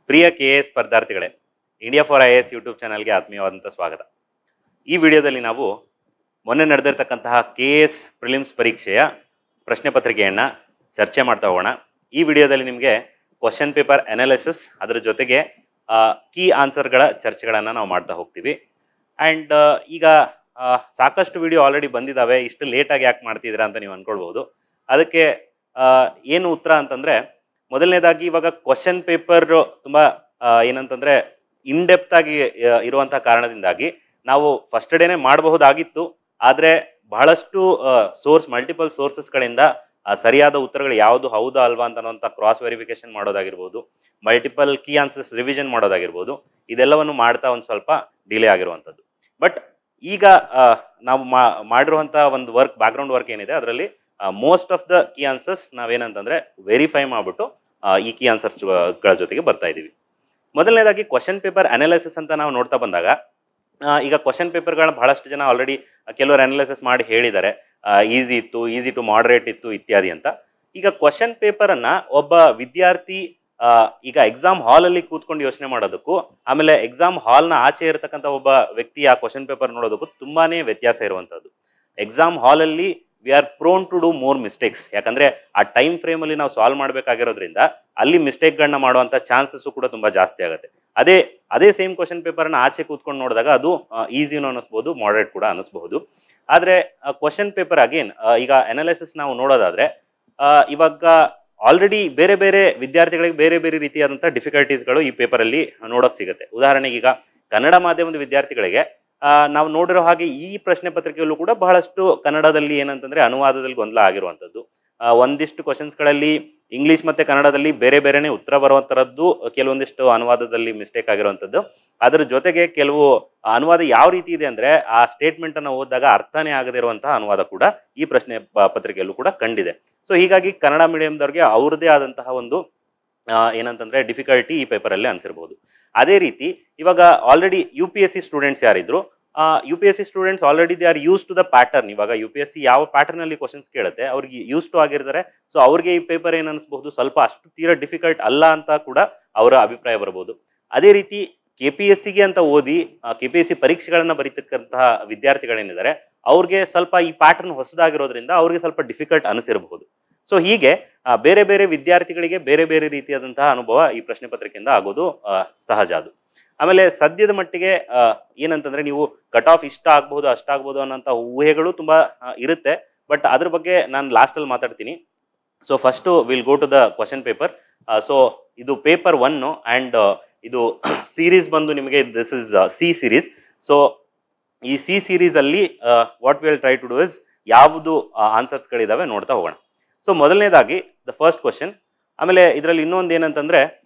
ಪ್ರಿಯ KAS ಸ್ಪರ್ಧಾರ್ಥಿಗಳೇ, India for IAS YouTube ಚಾನಲ್ಗೆ ಆತ್ಮೀಯವಾದಂಥ ಸ್ವಾಗತ. ಈ ವಿಡಿಯೋದಲ್ಲಿ ನಾವು ಮೊನ್ನೆ ನಡೆದಿರ್ತಕ್ಕಂತಹ ಕೆಎಎಸ್ ಪ್ರಿಲಿಮ್ಸ್ ಪರೀಕ್ಷೆಯ ಪ್ರಶ್ನೆ ಪತ್ರಿಕೆಯನ್ನು ಚರ್ಚೆ ಮಾಡ್ತಾ ಹೋಗೋಣ. ಈ ವಿಡಿಯೋದಲ್ಲಿ ನಿಮಗೆ ಕ್ವಶನ್ ಪೇಪರ್ ಅನಾಲಿಸಿಸ್, ಅದರ ಜೊತೆಗೆ ಕೀ ಆನ್ಸರ್ಗಳ ಚರ್ಚೆಗಳನ್ನು ನಾವು ಮಾಡ್ತಾ ಹೋಗ್ತೀವಿ. ಆ್ಯಂಡ್ ಈಗ ಸಾಕಷ್ಟು ವಿಡಿಯೋ ಆಲ್ರೆಡಿ ಬಂದಿದ್ದಾವೆ, ಇಷ್ಟು ಲೇಟಾಗಿ ಯಾಕೆ ಮಾಡ್ತಿದ್ದೀರಾ ಅಂತ ನೀವು ಅಂದ್ಕೊಳ್ಬೋದು. ಅದಕ್ಕೆ ಏನು ಉತ್ತರ ಅಂತಂದರೆ, ಮೊದಲನೇದಾಗಿ ಇವಾಗ ಕ್ವಶನ್ ಪೇಪರ್ ತುಂಬ ಏನಂತಂದರೆ ಇನ್ಡೆಪ್ತ್ ಆಗಿ ಇರುವಂಥ ಕಾರಣದಿಂದಾಗಿ ನಾವು ಫಸ್ಟ್ ಡೇನೆ ಮಾಡಬಹುದಾಗಿತ್ತು. ಆದರೆ ಬಹಳಷ್ಟು ಮಲ್ಟಿಪಲ್ ಸೋರ್ಸಸ್ಗಳಿಂದ ಸರಿಯಾದ ಉತ್ತರಗಳು ಯಾವುದು ಹೌದಾ ಅಲ್ವಾ ಅಂತ ಕ್ರಾಸ್ ವೆರಿಫಿಕೇಶನ್ ಮಾಡೋದಾಗಿರ್ಬೋದು, ಮಲ್ಟಿಪಲ್ ಕೀ ಆನ್ಸರ್ಸ್ ರಿವಿಷನ್ ಮಾಡೋದಾಗಿರ್ಬೋದು, ಇದೆಲ್ಲವನ್ನು ಮಾಡ್ತಾ ಒಂದು ಸ್ವಲ್ಪ ಡಿಲೇ ಆಗಿರುವಂಥದ್ದು. ಬಟ್ ಈಗ ನಾವು ಮಾಡಿರುವಂಥ ಒಂದು ಬ್ಯಾಕ್ಗ್ರೌಂಡ್ ವರ್ಕ್ ಏನಿದೆ, ಅದರಲ್ಲಿ most of the key answers ನಾವೇನಂತಂದರೆ ವೆರಿಫೈ ಮಾಡಿಬಿಟ್ಟು ಈ ಕೀ ಆನ್ಸರ್ಸ್ಗಳ ಜೊತೆಗೆ ಬರ್ತಾ ಇದ್ದೀವಿ. ಮೊದಲನೇದಾಗಿ ಕ್ವಶನ್ ಪೇಪರ್ ಅನಾಲಿಸಿಸ್ ಅಂತ ನಾವು ನೋಡ್ತಾ ಬಂದಾಗ, ಈಗ ಕ್ವಶನ್ ಪೇಪರ್ಗಳನ್ನ ಬಹಳಷ್ಟು ಜನ ಆಲ್ರೆಡಿ ಕೆಲವರು ಅನಾಲಿಸಿಸ್ ಮಾಡಿ ಹೇಳಿದ್ದಾರೆ, ಈಸಿ ಇತ್ತು, ಈಸಿ ಟು ಮಾಡರೇಟ್ ಇತ್ತು ಇತ್ಯಾದಿ ಅಂತ. ಈಗ ಕ್ವಶನ್ ಪೇಪರನ್ನು ಒಬ್ಬ ವಿದ್ಯಾರ್ಥಿ ಈಗ ಎಕ್ಸಾಮ್ ಹಾಲಲ್ಲಿ ಕೂತ್ಕೊಂಡು ಯೋಚನೆ ಮಾಡೋದಕ್ಕೂ, ಆಮೇಲೆ ಎಕ್ಸಾಮ್ ಹಾಲ್ನ ಆಚೆ ಇರತಕ್ಕಂಥ ಒಬ್ಬ ವ್ಯಕ್ತಿ ಆ ಕ್ವಶನ್ ಪೇಪರ್ ನೋಡೋದಕ್ಕೂ ತುಂಬಾ ವ್ಯತ್ಯಾಸ ಇರುವಂಥದ್ದು. ಎಕ್ಸಾಮ್ ಹಾಲಲ್ಲಿ we are prone to do more mistakes. ಯಾಕಂದರೆ ಆ ಟೈಮ್ ಫ್ರೇಮಲ್ಲಿ ನಾವು ಸಾಲ್ವ್ ಮಾಡಬೇಕಾಗಿರೋದ್ರಿಂದ ಅಲ್ಲಿ ಮಿಸ್ಟೇಕ್ಗಳನ್ನ ಮಾಡುವಂಥ ಚಾನ್ಸಸ್ಸು ಕೂಡ ತುಂಬ ಜಾಸ್ತಿ ಆಗುತ್ತೆ. ಅದೇ ಸೇಮ್ ಕ್ವಶನ್ ಪೇಪರ್ನ ಆಚೆ ಕೂತ್ಕೊಂಡು ನೋಡಿದಾಗ ಅದು ಈಸಿನೂ ಅನ್ನಿಸ್ಬೋದು, ಮಾಡರೇಟ್ ಕೂಡ ಅನ್ನಿಸ್ಬಹುದು. ಆದರೆ ಕ್ವಶನ್ ಪೇಪರ್ ಅಗೇನ್ ಈಗ ಅನಾಲಿಸಿಸ್ ನಾವು ನೋಡೋದಾದರೆ, ಇವಾಗ ಆಲ್ರೆಡಿ ಬೇರೆ ಬೇರೆ ವಿದ್ಯಾರ್ಥಿಗಳಿಗೆ ಬೇರೆ ಬೇರೆ ರೀತಿಯಾದಂಥ ಡಿಫಿಕಲ್ಟೀಸ್ಗಳು ಈ ಪೇಪರಲ್ಲಿ ನೋಡೋಕೆ ಸಿಗುತ್ತೆ. ಉದಾಹರಣೆಗೆ ಈಗ ಕನ್ನಡ ಮಾಧ್ಯಮದ ವಿದ್ಯಾರ್ಥಿಗಳಿಗೆ ನಾವು ನೋಡಿರೋ ಹಾಗೆ ಈ ಪ್ರಶ್ನೆ ಪತ್ರಿಕೆಯಲ್ಲೂ ಕೂಡ ಬಹಳಷ್ಟು ಕನ್ನಡದಲ್ಲಿ ಏನಂತಂದರೆ ಅನುವಾದದಲ್ಲಿ ಗೊಂದಲ ಆಗಿರುವಂಥದ್ದು. ಒಂದಿಷ್ಟು ಕ್ವಶನ್ಸ್ಗಳಲ್ಲಿ ಇಂಗ್ಲೀಷ್ ಮತ್ತು ಕನ್ನಡದಲ್ಲಿ ಬೇರೆ ಬೇರೆನೇ ಉತ್ತರ ಬರುವಂಥದ್ದು, ಕೆಲವೊಂದಿಷ್ಟು ಅನುವಾದದಲ್ಲಿ ಮಿಸ್ಟೇಕ್ ಆಗಿರುವಂಥದ್ದು. ಅದರ ಜೊತೆಗೆ ಕೆಲವು ಅನುವಾದ ಯಾವ ರೀತಿ ಇದೆ ಅಂದರೆ, ಆ ಸ್ಟೇಟ್ಮೆಂಟನ್ನು ಓದಿದಾಗ ಅರ್ಥನೇ ಆಗದೇ ಇರುವಂತಹ ಅನುವಾದ ಕೂಡ ಈ ಪ್ರಶ್ನೆ ಪತ್ರಿಕೆಯಲ್ಲೂ ಕೂಡ ಕಂಡಿದೆ. ಸೊ ಹೀಗಾಗಿ ಕನ್ನಡ ಮೀಡಿಯಂದವ್ರಿಗೆ ಅವ್ರದ್ದೇ ಆದಂತಹ ಒಂದು ಏನಂತಂದರೆ ಡಿಫಿಕಲ್ಟಿ ಈ ಪೇಪರಲ್ಲಿ ಅನಿಸಿರ್ಬೋದು. ಅದೇ ರೀತಿ ಇವಾಗ ಆಲ್ರೆಡಿ UPSC ಸ್ಟೂಡೆಂಟ್ಸ್ ಯಾರಿದ್ರು, UPSC students already they are use to the pattern. ಇವಾಗ UPSC ಯಾವ ಪ್ಯಾಟರ್ನಲ್ಲಿ ಕ್ವಶನ್ಸ್ ಕೇಳುತ್ತೆ ಅವ್ರಿಗೆ ಯೂಸ್ ಟು ಆಗಿರ್ತಾರೆ. ಸೊ ಅವ್ರಿಗೆ ಈ ಪೇಪರ್ ಏನು ಅನಿಸ್ಬಹುದು, ಸ್ವಲ್ಪ ಅಷ್ಟು ತೀರಾ ಡಿಫಿಕಲ್ಟ್ ಅಲ್ಲ ಅಂತ ಕೂಡ ಅವರ ಅಭಿಪ್ರಾಯ ಬರ್ಬೋದು. ಅದೇ ರೀತಿ KPSCಗೆ ಅಂತ ಓದಿ KPSC ಪರೀಕ್ಷೆಗಳನ್ನು ಬರೀತಕ್ಕಂತಹ ವಿದ್ಯಾರ್ಥಿಗಳೇನಿದ್ದಾರೆ, ಅವ್ರಿಗೆ ಸ್ವಲ್ಪ ಈ ಪ್ಯಾಟರ್ನ್ ಹೊಸದಾಗಿರೋದ್ರಿಂದ ಅವ್ರಿಗೆ ಸ್ವಲ್ಪ ಡಿಫಿಕಲ್ಟ್ ಅನಿಸಿರಬಹುದು. ಸೊ ಹೀಗೆ ಬೇರೆ ಬೇರೆ ವಿದ್ಯಾರ್ಥಿಗಳಿಗೆ ಬೇರೆ ಬೇರೆ ರೀತಿಯಾದಂತಹ ಅನುಭವ ಈ ಪ್ರಶ್ನೆ ಪತ್ರಿಕೆಯಿಂದ ಆಗೋದು ಸಹಜ. ಅದು ಆಮೇಲೆ ಸದ್ಯದ ಮಟ್ಟಿಗೆ ಏನಂತಂದ್ರೆ, ನೀವು ಕಟ್ ಆಫ್ ಇಷ್ಟ ಆಗ್ಬಹುದು ಅಷ್ಟಾಗ್ಬೋದು ಅನ್ನೋಂಥ ಊಹೆಗಳು ತುಂಬ ಇರುತ್ತೆ. ಬಟ್ ಅದ್ರ ಬಗ್ಗೆ ನಾನು ಲಾಸ್ಟಲ್ಲಿ ಮಾತಾಡ್ತೀನಿ. So first will go to the question paper. So ಇದು ಪೇಪರ್ 1 ಆ್ಯಂಡ್ ಇದು ಸೀರೀಸ್ ಬಂದು ನಿಮಗೆ this is C series. So ಈ ಸಿ ಸೀರೀಸಲ್ಲಿ what will try to do is ಯಾವುದು ಆನ್ಸರ್ಸ್ಗಳಿದ್ದಾವೆ ನೋಡ್ತಾ ಹೋಗೋಣ. ಸೊ ಮೊದಲನೇದಾಗಿ ದ ಫಸ್ಟ್ ಕ್ವಶನ್. ಆಮೇಲೆ ಇದರಲ್ಲಿ ಇನ್ನೊಂದು ಏನಂತಂದರೆ,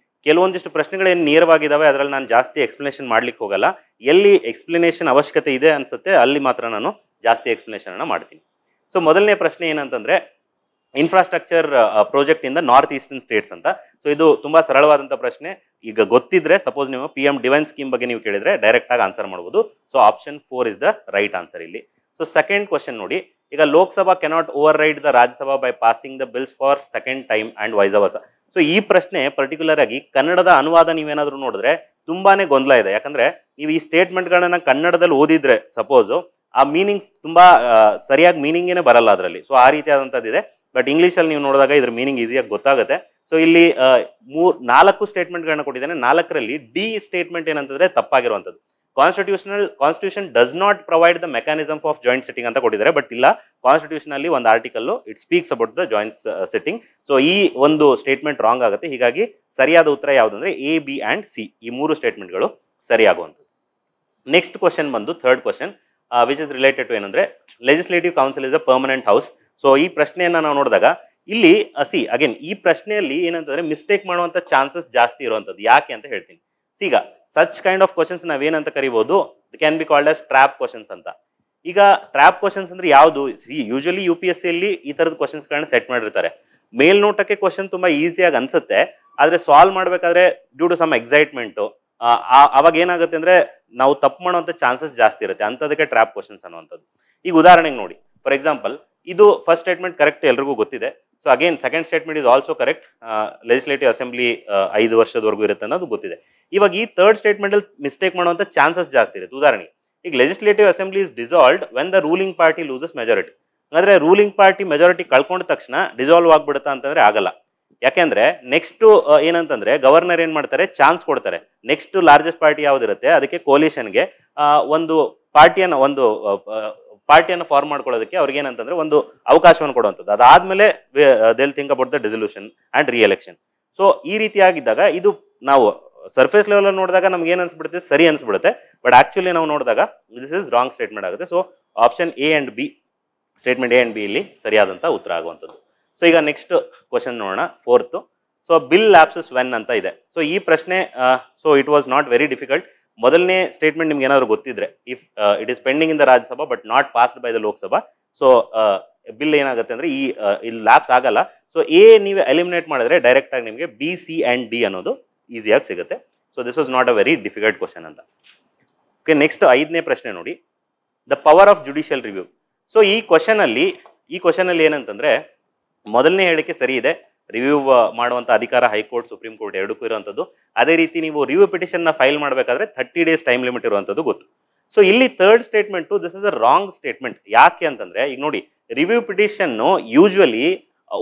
ಕೆಲವೊಂದಿಷ್ಟು ಪ್ರಶ್ನೆಗಳೇನು ನೇರವಾಗಿದ್ದಾವೆ ಅದರಲ್ಲಿ ನಾನು ಜಾಸ್ತಿ ಎಕ್ಸ್ಪ್ಲನೇಷನ್ ಮಾಡ್ಲಿಕ್ಕೆ ಹೋಗಲ್ಲ. ಎಲ್ಲಿ ಎಕ್ಸ್ಪ್ಲನೇಷನ್ ಅವಶ್ಯಕತೆ ಇದೆ ಅನಿಸುತ್ತೆ ಅಲ್ಲಿ ಮಾತ್ರ ನಾನು ಜಾಸ್ತಿ ಎಕ್ಸ್ಪ್ಲನೇಷನನ್ನು ಮಾಡ್ತೀನಿ. ಸೊ ಮೊದಲನೇ ಪ್ರಶ್ನೆ ಏನಂತಂದರೆ, ಇನ್ಫ್ರಾಸ್ಟ್ರಕ್ಚರ್ ಪ್ರಾಜೆಕ್ಟಿಂದ ನಾರ್ತ್ ಈಸ್ಟರ್ನ್ ಸ್ಟೇಟ್ಸ್ ಅಂತ. ಸೊ ಇದು ತುಂಬ ಸರಳವಾದಂಥ ಪ್ರಶ್ನೆ. ಈಗ ಗೊತ್ತಿದ್ರೆ, ಸಪೋಸ್ ನೀವು PM ಡಿವೈನ್ ಸ್ಕೀಮ್ ಬಗ್ಗೆ ನೀವು ಕೇಳಿದರೆ ಡೈರೆಕ್ಟಾಗಿ ಆನ್ಸರ್ ಮಾಡ್ಬೋದು. So option 4 is the right answer ಇಲ್ಲಿ. ಸೊ ಸೆಕೆಂಡ್ ಕ್ವಶನ್ ನೋಡಿ, ಈಗ Lok Sabha cannot override the Rajya Sabha by passing the bills for second time and vice versa. So ಈ ಪ್ರಶ್ನೆ ಪರ್ಟಿಕ್ಯುಲರ್ ಆಗಿ ಕನ್ನಡದ ಅನುವಾದ ನೀವೇನಾದರೂ ನೋಡಿದ್ರೆ ತುಂಬಾನೇ ಗೊಂದಲ ಇದೆ. ಯಾಕಂದ್ರೆ ನೀವು ಈ ಸ್ಟೇಟ್ಮೆಂಟ್ಗಳನ್ನ ಕನ್ನಡದಲ್ಲಿ ಓದಿದ್ರೆ ಸಪೋಸು ಆ ಮೀನಿಂಗ್ಸ್ ತುಂಬಾ ಸರಿಯಾಗಿ ಮೀನಿಂಗೇನೆ ಬರಲ್ಲ ಅದರಲ್ಲಿ. ಸೊ ಆ ರೀತಿಯಾದಂಥದ್ದಿದೆ. ಬಟ್ ಇಂಗ್ಲೀಷಲ್ಲಿ ನೀವು ನೋಡಿದಾಗ ಇದ್ರ ಮೀನಿಂಗ್ ಈಸಿಯಾಗಿ ಗೊತ್ತಾಗುತ್ತೆ. ಸೊ ಇಲ್ಲಿ 4 ಸ್ಟೇಟ್ಮೆಂಟ್ಗಳನ್ನ ಕೊಟ್ಟಿದ್ದೇನೆ. 4ರಲ್ಲಿ ಡಿ ಸ್ಟೇಟ್ಮೆಂಟ್ ಏನಂತಂದ್ರೆ ತಪ್ಪಾಗಿರುವಂಥದ್ದು. Constitution does not provide the mechanism of joint sitting ಅಂತ ಕೊಟ್ಟಿದ್ದಾರೆ. ಬಟ್ ಇಲ್ಲ, ಕಾನ್ಸ್ಟಿಟ್ಯೂಷನ್ ಅಲ್ಲಿ ಒಂದು article it speaks about the joint sitting. So ಈ ಒಂದು ಸ್ಟೇಟ್ಮೆಂಟ್ ರಾಂಗ್ ಆಗುತ್ತೆ. ಹೀಗಾಗಿ ಸರಿಯಾದ ಉತ್ತರ ಯಾವುದಂದ್ರೆ A, B ಆ್ಯಂಡ್ C, ಈ 3 ಸ್ಟೇಟ್ಮೆಂಟ್ಗಳು ಸರಿಯಾಗುವಂಥದ್ದು. ನೆಕ್ಸ್ಟ್ ಕ್ವಶನ್ ಬಂದು third question, which is related to ಏನಂದ್ರೆ, legislative council is a permanent house. So ಈ ಪ್ರಶ್ನೆಯನ್ನ ನಾವು ನೋಡಿದಾಗ ಇಲ್ಲಿ ಅಗೇನ್ ಈ ಪ್ರಶ್ನೆಯಲ್ಲಿ ಏನಂತಂದ್ರೆ ಮಿಸ್ಟೇಕ್ ಮಾಡುವಂಥ ಚಾನ್ಸಸ್ ಜಾಸ್ತಿ ಇರುವಂಥದ್ದು. ಯಾಕೆ ಅಂತ ಹೇಳ್ತೀನಿ. ಈಗ ಸಚ್ ಕೈಂಡ್ ಆಫ್ ಕ್ವಶನ್ಸ್ ನಾವೇನಂತ ಕರಿಬಹುದು, can be called as trap questions ಅಂತ. ಈಗ ಟ್ರ್ಯಾಪ್ ಕ್ವಶನ್ಸ್ ಅಂದ್ರೆ ಯಾವುದು? ಯೂಶಲಿ UPSC ಅಲ್ಲಿ ಈ ಥರದ ಕ್ವಶನ್ಸ್ಗಳನ್ನ ಸೆಟ್ ಮಾಡಿರ್ತಾರೆ. ಮೇಲ್ನೋಟಕ್ಕೆ ಕ್ವಶನ್ ತುಂಬಾ ಈಸಿಯಾಗಿ ಅನ್ಸುತ್ತೆ, ಆದರೆ ಸಾಲ್ವ್ ಮಾಡಬೇಕಾದ್ರೆ ಡ್ಯೂ ಟು ಸಮ್ ಎಕ್ಸೈಟ್ಮೆಂಟು ಅವಾಗ ಏನಾಗುತ್ತೆ ಅಂದ್ರೆ ನಾವು ತಪ್ಪು ಮಾಡುವಂಥ ಚಾನ್ಸಸ್ ಜಾಸ್ತಿ ಇರುತ್ತೆ. ಅಂಥದಕ್ಕೆ ಟ್ರ್ಯಾಪ್ ಕ್ವಶನ್ಸ್ ಅನ್ನುವಂಥದ್ದು. ಈಗ ಉದಾಹರಣೆಗೆ ನೋಡಿ, ಫಾರ್ ಎಕ್ಸಾಂಪಲ್ ಇದು ಫಸ್ಟ್ ಸ್ಟೇಟ್ಮೆಂಟ್ ಕರೆಕ್ಟ್ ಎಲ್ರಿಗೂ ಗೊತ್ತಿದೆ. So again second statement is also correct. Legislative assembly 5 ವರ್ಷದವರೆಗೂ ಇರುತ್ತೆ ಅನ್ನೋದು ಗೊತ್ತಿದೆ. ಇವಾಗ ಈ ಥರ್ಡ್ ಸ್ಟೇಟ್ಮೆಂಟ್ ಅಲ್ಲಿ ಮಿಸ್ಟೇಕ್ ಮಾಡುವಂತ ಚಾನ್ಸಸ್ ಜಾಸ್ತಿ ಇರುತ್ತೆ. ಉದಾಹರಣೆ, ಈಗ legislative assembly is dissolved when the ruling party loses majority. ಅಂದ್ರೆ ರೂಲಿಂಗ್ ಪಾರ್ಟಿ ಮೆಜಾರಿಟಿ ಕಳ್ಕೊಂಡ ತಕ್ಷಣ ಡಿಸಾಲ್ವ್ ಆಗ್ಬಿಡುತ್ತಾ ಅಂತಂದ್ರೆ ಆಗಲ್ಲ. ಯಾಕೆಂದ್ರೆ ನೆಕ್ಸ್ಟ್ ಏನಂತಂದ್ರೆ ಗವರ್ನರ್ ಏನ್ ಮಾಡ್ತಾರೆ, ಚಾನ್ಸ್ ಕೊಡ್ತಾರೆ. ನೆಕ್ಸ್ಟ್ ಲಾರ್ಜೆಸ್ಟ್ ಪಾರ್ಟಿ ಯಾವ್ದಿರುತ್ತೆ ಅದಕ್ಕೆ ಕೋಲಿಷನ್ಗೆ ಒಂದು ಪಾರ್ಟಿಯನ್ನು ಫಾರ್ಮ್ ಮಾಡ್ಕೊಳ್ಳೋದಕ್ಕೆ ಅವ್ರಿಗೆ ಏನಂತಂದ್ರೆ ಒಂದು ಅವಕಾಶವನ್ನು ಕೊಡುವಂಥದ್ದು. ಅದಾದ್ಮೇಲೆ they'll think about the dissolution and reelection. So ಈ ರೀತಿಯಾಗಿದ್ದಾಗ ಇದು ನಾವು ಸರ್ಫೇಸ್ ಲೆವೆಲ್ ಅಲ್ಲಿ ನೋಡಿದಾಗ ನಮ್ಗೆ ಏನ್ ಅನ್ಸ್ಬಿಡುತ್ತೆ, ಸರಿ ಅನ್ಸ್ಬಿಡುತ್ತೆ. ಬಟ್ ಆಕ್ಚುಲಿ ನಾವು ನೋಡಿದಾಗ ದಿಸ್ ಇಸ್ ರಾಂಗ್ ಸ್ಟೇಟ್ಮೆಂಟ್ ಆಗುತ್ತೆ. So option A and B, statement A and B ಇಲ್ಲಿ ಸರಿಯಾದಂತ ಉತ್ತರ ಆಗುವಂಥದ್ದು. ಸೊ ಈಗ ನೆಕ್ಸ್ಟ್ ಕ್ವಶನ್ ನೋಡೋಣ, fourth. So bill lapses when ಅಂತ ಇದೆ. ಸೊ ಈ ಪ್ರಶ್ನೆ so it was not very difficult. ಮೊದಲನೇ ಸ್ಟೇಟ್ಮೆಂಟ್ ನಿಮ್ಗೆ ಏನಾದ್ರು ಗೊತ್ತಿದ್ರೆ, if it is pending in the Rajya Sabha but not passed by the Lok Sabha, so bill ಏನಾಗುತ್ತೆ ಅಂದ್ರೆ ಇಲ್ಲಿ ಲ್ಯಾಪ್ಸ್ ಆಗಲ್ಲ. ಸೊ ಎ ನೀವು ಎಲಿಮಿನೇಟ್ ಮಾಡಿದ್ರೆ ಡೈರೆಕ್ಟ್ ಆಗಿ ನಿಮಗೆ ಬಿ, ಸಿ ಅಂಡ್ ಡಿ ಅನ್ನೋದು ಈಸಿಯಾಗಿ ಸಿಗುತ್ತೆ. So this was not a very difficult question ಅಂತ. ಓಕೆ, ನೆಕ್ಸ್ಟ್ 5ನೇ ಪ್ರಶ್ನೆ ನೋಡಿ, the power of judicial review. So ಈ ಕ್ವಶನ್ ಅಲ್ಲಿ ಏನಂತಂದ್ರೆ ಮೊದಲನೇ ಹೇಳಿಕೆ ಸರಿ ಇದೆ, ರಿವ್ಯೂ ಮಾಡುವಂತ ಅಧಿಕಾರ ಹೈಕೋರ್ಟ್, ಸುಪ್ರೀಂ ಕೋರ್ಟ್ ಎರಡಕ್ಕೂ ಇರುವಂತದ್ದು. ಅದೇ ರೀತಿ ನೀವು ರಿವ್ಯೂ ಪಿಟಿಷನ್ ನ ಫೈಲ್ ಮಾಡಬೇಕಾದ್ರೆ 30 days ಟೈಮ್ ಲಿಮಿಟ್ ಇರುವಂತದ್ದು ಗೊತ್ತು. ಸೊ ಇಲ್ಲಿ third statement this is a wrong statement. ಯಾಕೆ ಅಂತಂದ್ರೆ ಈಗ ನೋಡಿ, review petition usually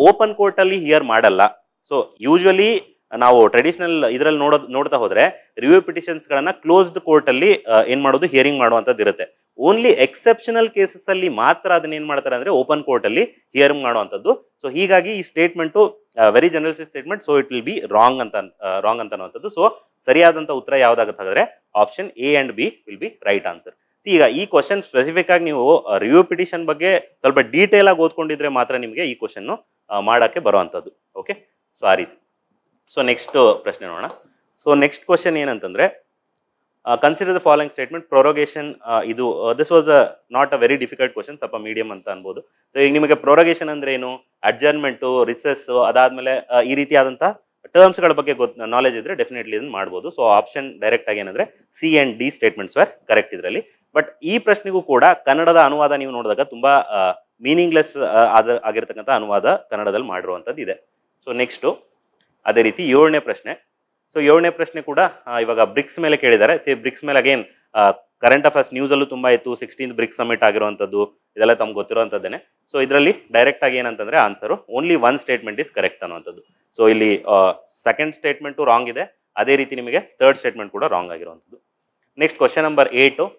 open court ಅಲ್ಲಿ ಹಿಯರ್ ಮಾಡಲ್ಲ. ಸೊ ಯೂಶುವಲಿ ನಾವು ಟ್ರೆಡಿಷನಲ್ ಇದರಲ್ಲಿ ನೋಡ್ತಾ ಹೋದ್ರೆ ರಿವ್ಯೂ ಪಿಟಿಷನ್ಸ್ ಗಳನ್ನ ಕ್ಲೋಸ್ಡ್ ಕೋರ್ಟ್ ಅಲ್ಲಿ ಏನ್ ಮಾಡೋದು, ಹಿಯರಿಂಗ್ ಮಾಡುವಂತದ್ದು ಇರುತ್ತೆ. ಓನ್ಲಿ ಎಕ್ಸೆಪ್ಷನಲ್ ಕೇಸಸ್ ಅಲ್ಲಿ ಮಾತ್ರ ಅದನ್ನ ಏನ್ ಮಾಡ್ತಾರೆ ಅಂದ್ರೆ ಓಪನ್ ಕೋರ್ಟ್ ಅಲ್ಲಿ ಹಿಯರಿಂಗ್ ಮಾಡುವಂತದ್ದು. ಸೊ ಹೀಗಾಗಿ ಈ statement very general statement. So it will be wrong ಅಂತ ಅನ್ನುವಂಥದ್ದು. ಸೊ ಸರಿಯಾದಂತ ಉತ್ತರ ಯಾವ್ದಾಗುತ್ತೆ ಹಾಗಾದ್ರೆ option A and B will be right answer. ಈಗ ಈ ಕ್ವಶನ್ ಸ್ಪೆಸಿಫಿಕ್ ಆಗಿ ನೀವು ರಿವ್ಯೂ ಪಿಟಿಷನ್ ಬಗ್ಗೆ ಸ್ವಲ್ಪ ಡೀಟೇಲ್ ಆಗಿ ಓದ್ಕೊಂಡಿದ್ರೆ ಮಾತ್ರ ನಿಮಗೆ ಈ ಕ್ವಶನ್ ಮಾಡಕ್ಕೆ ಬರುವಂತದ್ದು. ಓಕೆ, ಸೊ ಆ ರೀತಿ. ಸೊ ನೆಕ್ಸ್ಟ್ ಪ್ರಶ್ನೆ ನೋಡೋಣ. ಸೊ ನೆಕ್ಸ್ಟ್ ಕ್ವಶನ್ ಏನಂತಂದ್ರೆ, ಕನ್ಸಿಡರ್ ದ ಫಾಲೋಯಿಂಗ್ ಸ್ಟೇಟ್ಮೆಂಟ್ ಪ್ರೊರೋಗೇಷನ್. ಇದು this was not a very difficult question, ಸ್ವಲ್ಪ ಮೀಡಿಯಂ ಅಂತ ಅನ್ಬೋದು. ಸೊ ಈಗ ನಿಮಗೆ ಪ್ರೊರೋಗೇಷನ್ ಅಂದ್ರೆ ಏನು, ಅಡ್ಜರ್ನ್ಮೆಂಟು, ರಿಸೆಸ್, ಅದಾದ್ಮೇಲೆ ಈ ರೀತಿಯಾದಂತಹ ಟರ್ಮ್ಸ್ ಗಳ ಬಗ್ಗೆ ನಾಲೆಜ್ ಇದ್ರೆ ಡೆಫಿನೆಟ್ಲಿ ಇದನ್ನ ಮಾಡ್ಬೋದು. ಸೊ ಆಪ್ಷನ್ ಡೈರೆಕ್ಟ್ ಆಗಿ ಏನಂದ್ರೆ C and D statements var correct ಇದರಲ್ಲಿ. ಬಟ್ ಈ ಪ್ರಶ್ನೆಗೂ ಕೂಡ ಕನ್ನಡದ ಅನುವಾದ ನೀವು ನೋಡಿದಾಗ ತುಂಬಾ ಮೀನಿಂಗ್ಲೆಸ್ ಆಗಿರ್ತಕ್ಕಂಥ ಅನುವಾದ ಕನ್ನಡದಲ್ಲಿ ಮಾಡಿರುವಂತದ್ದು ಇದೆ. ಸೊ ನೆಕ್ಸ್ಟ್ ಅದೇ ರೀತಿ 7ನೇ ಪ್ರಶ್ನೆ. ಸೊ 7ನೇ ಪ್ರಶ್ನೆ ಕೂಡ ಇವಾಗ ಬ್ರಿಕ್ಸ್ ಮೇಲೆ ಕೇಳಿದ್ದಾರೆ. ಬ್ರಿಕ್ಸ್ ಮೇಲೆ ಅಗೇನ್ ಕರೆಂಟ್ ಅಫೇರ್ಸ್ ನ್ಯೂಸ್ ಅಲ್ಲೂ ತುಂಬಾ ಇತ್ತು. 16th ಬ್ರಿಕ್ಸ್ ಸಮಿಟ್ ಆಗಿರುವಂತದ್ದು ಇದೆಲ್ಲ ತಮ್ಗೆ ಗೊತ್ತಿರುವಂತದ್ದೇನೆ. ಸೊ ಇದರಲ್ಲಿ ಡೈರೆಕ್ಟ್ ಆಗಿ ಏನಂತಂದ್ರೆ answer only one statement is correct ಅನ್ನುವಂಥದ್ದು. ಸೊ ಇಲ್ಲಿ ಸೆಕೆಂಡ್ ಸ್ಟೇಟ್ಮೆಂಟು ರಾಂಗ್ ಇದೆ, ಅದೇ ರೀತಿ ನಿಮಗೆ ಥರ್ಡ್ ಸ್ಟೇಟ್ಮೆಂಟ್ ಕೂಡ ರಾಂಗ್ ಆಗಿರುವಂಥದ್ದು. Next question number 8.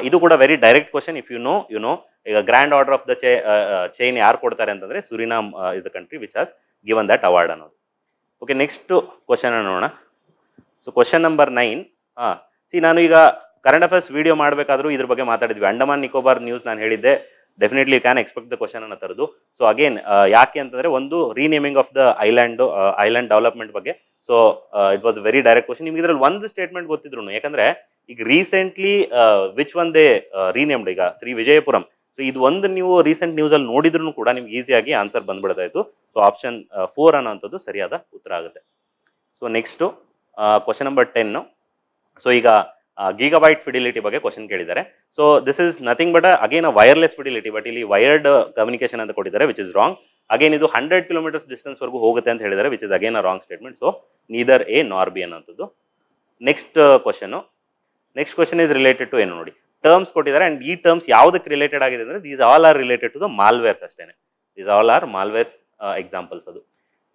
ಇದು ಕೂಡ very direct question. If you know ಈಗ grand order of the chain ಯಾರು ಕೊಡ್ತಾರೆ ಅಂತಂದ್ರೆ Suriname is the country which has given that award ಅನ್ನೋದು. ಓಕೆ, ನೆಕ್ಸ್ಟ್ ಕ್ವಶನ್ ನೋಡೋಣ. So question number 9. ನಾನು ಈಗ ಕರೆಂಟ್ ಅಫೇರ್ಸ್ ವಿಡಿಯೋ ಮಾಡಬೇಕಾದ್ರೂ ಇದ್ರ ಬಗ್ಗೆ ಮಾತಾಡಿದ್ವಿ. ಅಂಡಮಾನ್ ನಿಕೋಬಾರ್ ನ್ಯೂಸ್ ನಾನು ಹೇಳಿದ್ದೆ, definitely can expect the question ಅನ್ನೋ ತರದು. ಸೊ ಅಗೇನ್ ಯಾಕೆ ಅಂತಂದ್ರೆ ಒಂದು renaming of the island development ಬಗ್ಗೆ. So it was very direct question. ನಿಮ್ಗೆ ಇದ್ರಲ್ಲಿ ಒಂದು ಸ್ಟೇಟ್ಮೆಂಟ್ ಗೊತ್ತಿದ್ರು, ಯಾಕಂದ್ರೆ ಈಗ recently which one they renamed, ಈಗ ಶ್ರೀ ವಿಜಯಪುರಂ. ಸೊ ಇದು ಒಂದು ನೀವು ರೀಸೆಂಟ್ ನ್ಯೂಸ್ ಅಲ್ಲಿ ನೋಡಿದ್ರು ಕೂಡ ನಿಮ್ಗೆ ಈಸಿಯಾಗಿ ಆನ್ಸರ್ ಬಂದ್ಬಿಡ್ತಾ ಇತ್ತು. ಸೊ ಆಪ್ಷನ್ 4 ಅನ್ನೋಂಥದ್ದು ಸರಿಯಾದ ಉತ್ತರ ಆಗುತ್ತೆ. So next question number 10. So ಈಗ ಗೀಗಾಬೈಟ್ ಫಿಡಿಲಿಟಿ ಬಗ್ಗೆ ಕ್ವಶನ್ ಕೇಳಿದ್ದಾರೆ. So this is nothing but again wireless fidelity, but ಇಲ್ಲಿ ವೈರ್ಡ್ ಕಮ್ಯುನಿಕೇಶನ್ ಅಂತ ಕೊಟ್ಟಿದ್ದಾರೆ ವಿಚ್ ಇಸ್ ರಾಂಗ್. ಅಗೇನ್ ಇದು 100 kilometers ಡಿಸ್ಟೆನ್ಸ್ ವರೆಗೂ ಹೋಗುತ್ತೆ ಅಂತ ಹೇಳಿದ್ದಾರೆ which is again a wrong statement. So neither A nor B ಅನ್ನೋಂಥದ್ದು. Next question is related to ಏನು ನೋಡಿ, ಟರ್ಮ್ಸ್ ಕೊಟ್ಟಿದ್ದಾರೆ ಅಂಡ್ ಈ ಟರ್ಮ್ಸ್ ಯಾವುದಕ್ಕೆ ರಿಲೇಟೆಡ್ ಆಗಿದೆ ಅಂದ್ರೆ these all are related to the malwares ಅಷ್ಟೇನೆ. These all are malwares examples ಅದು.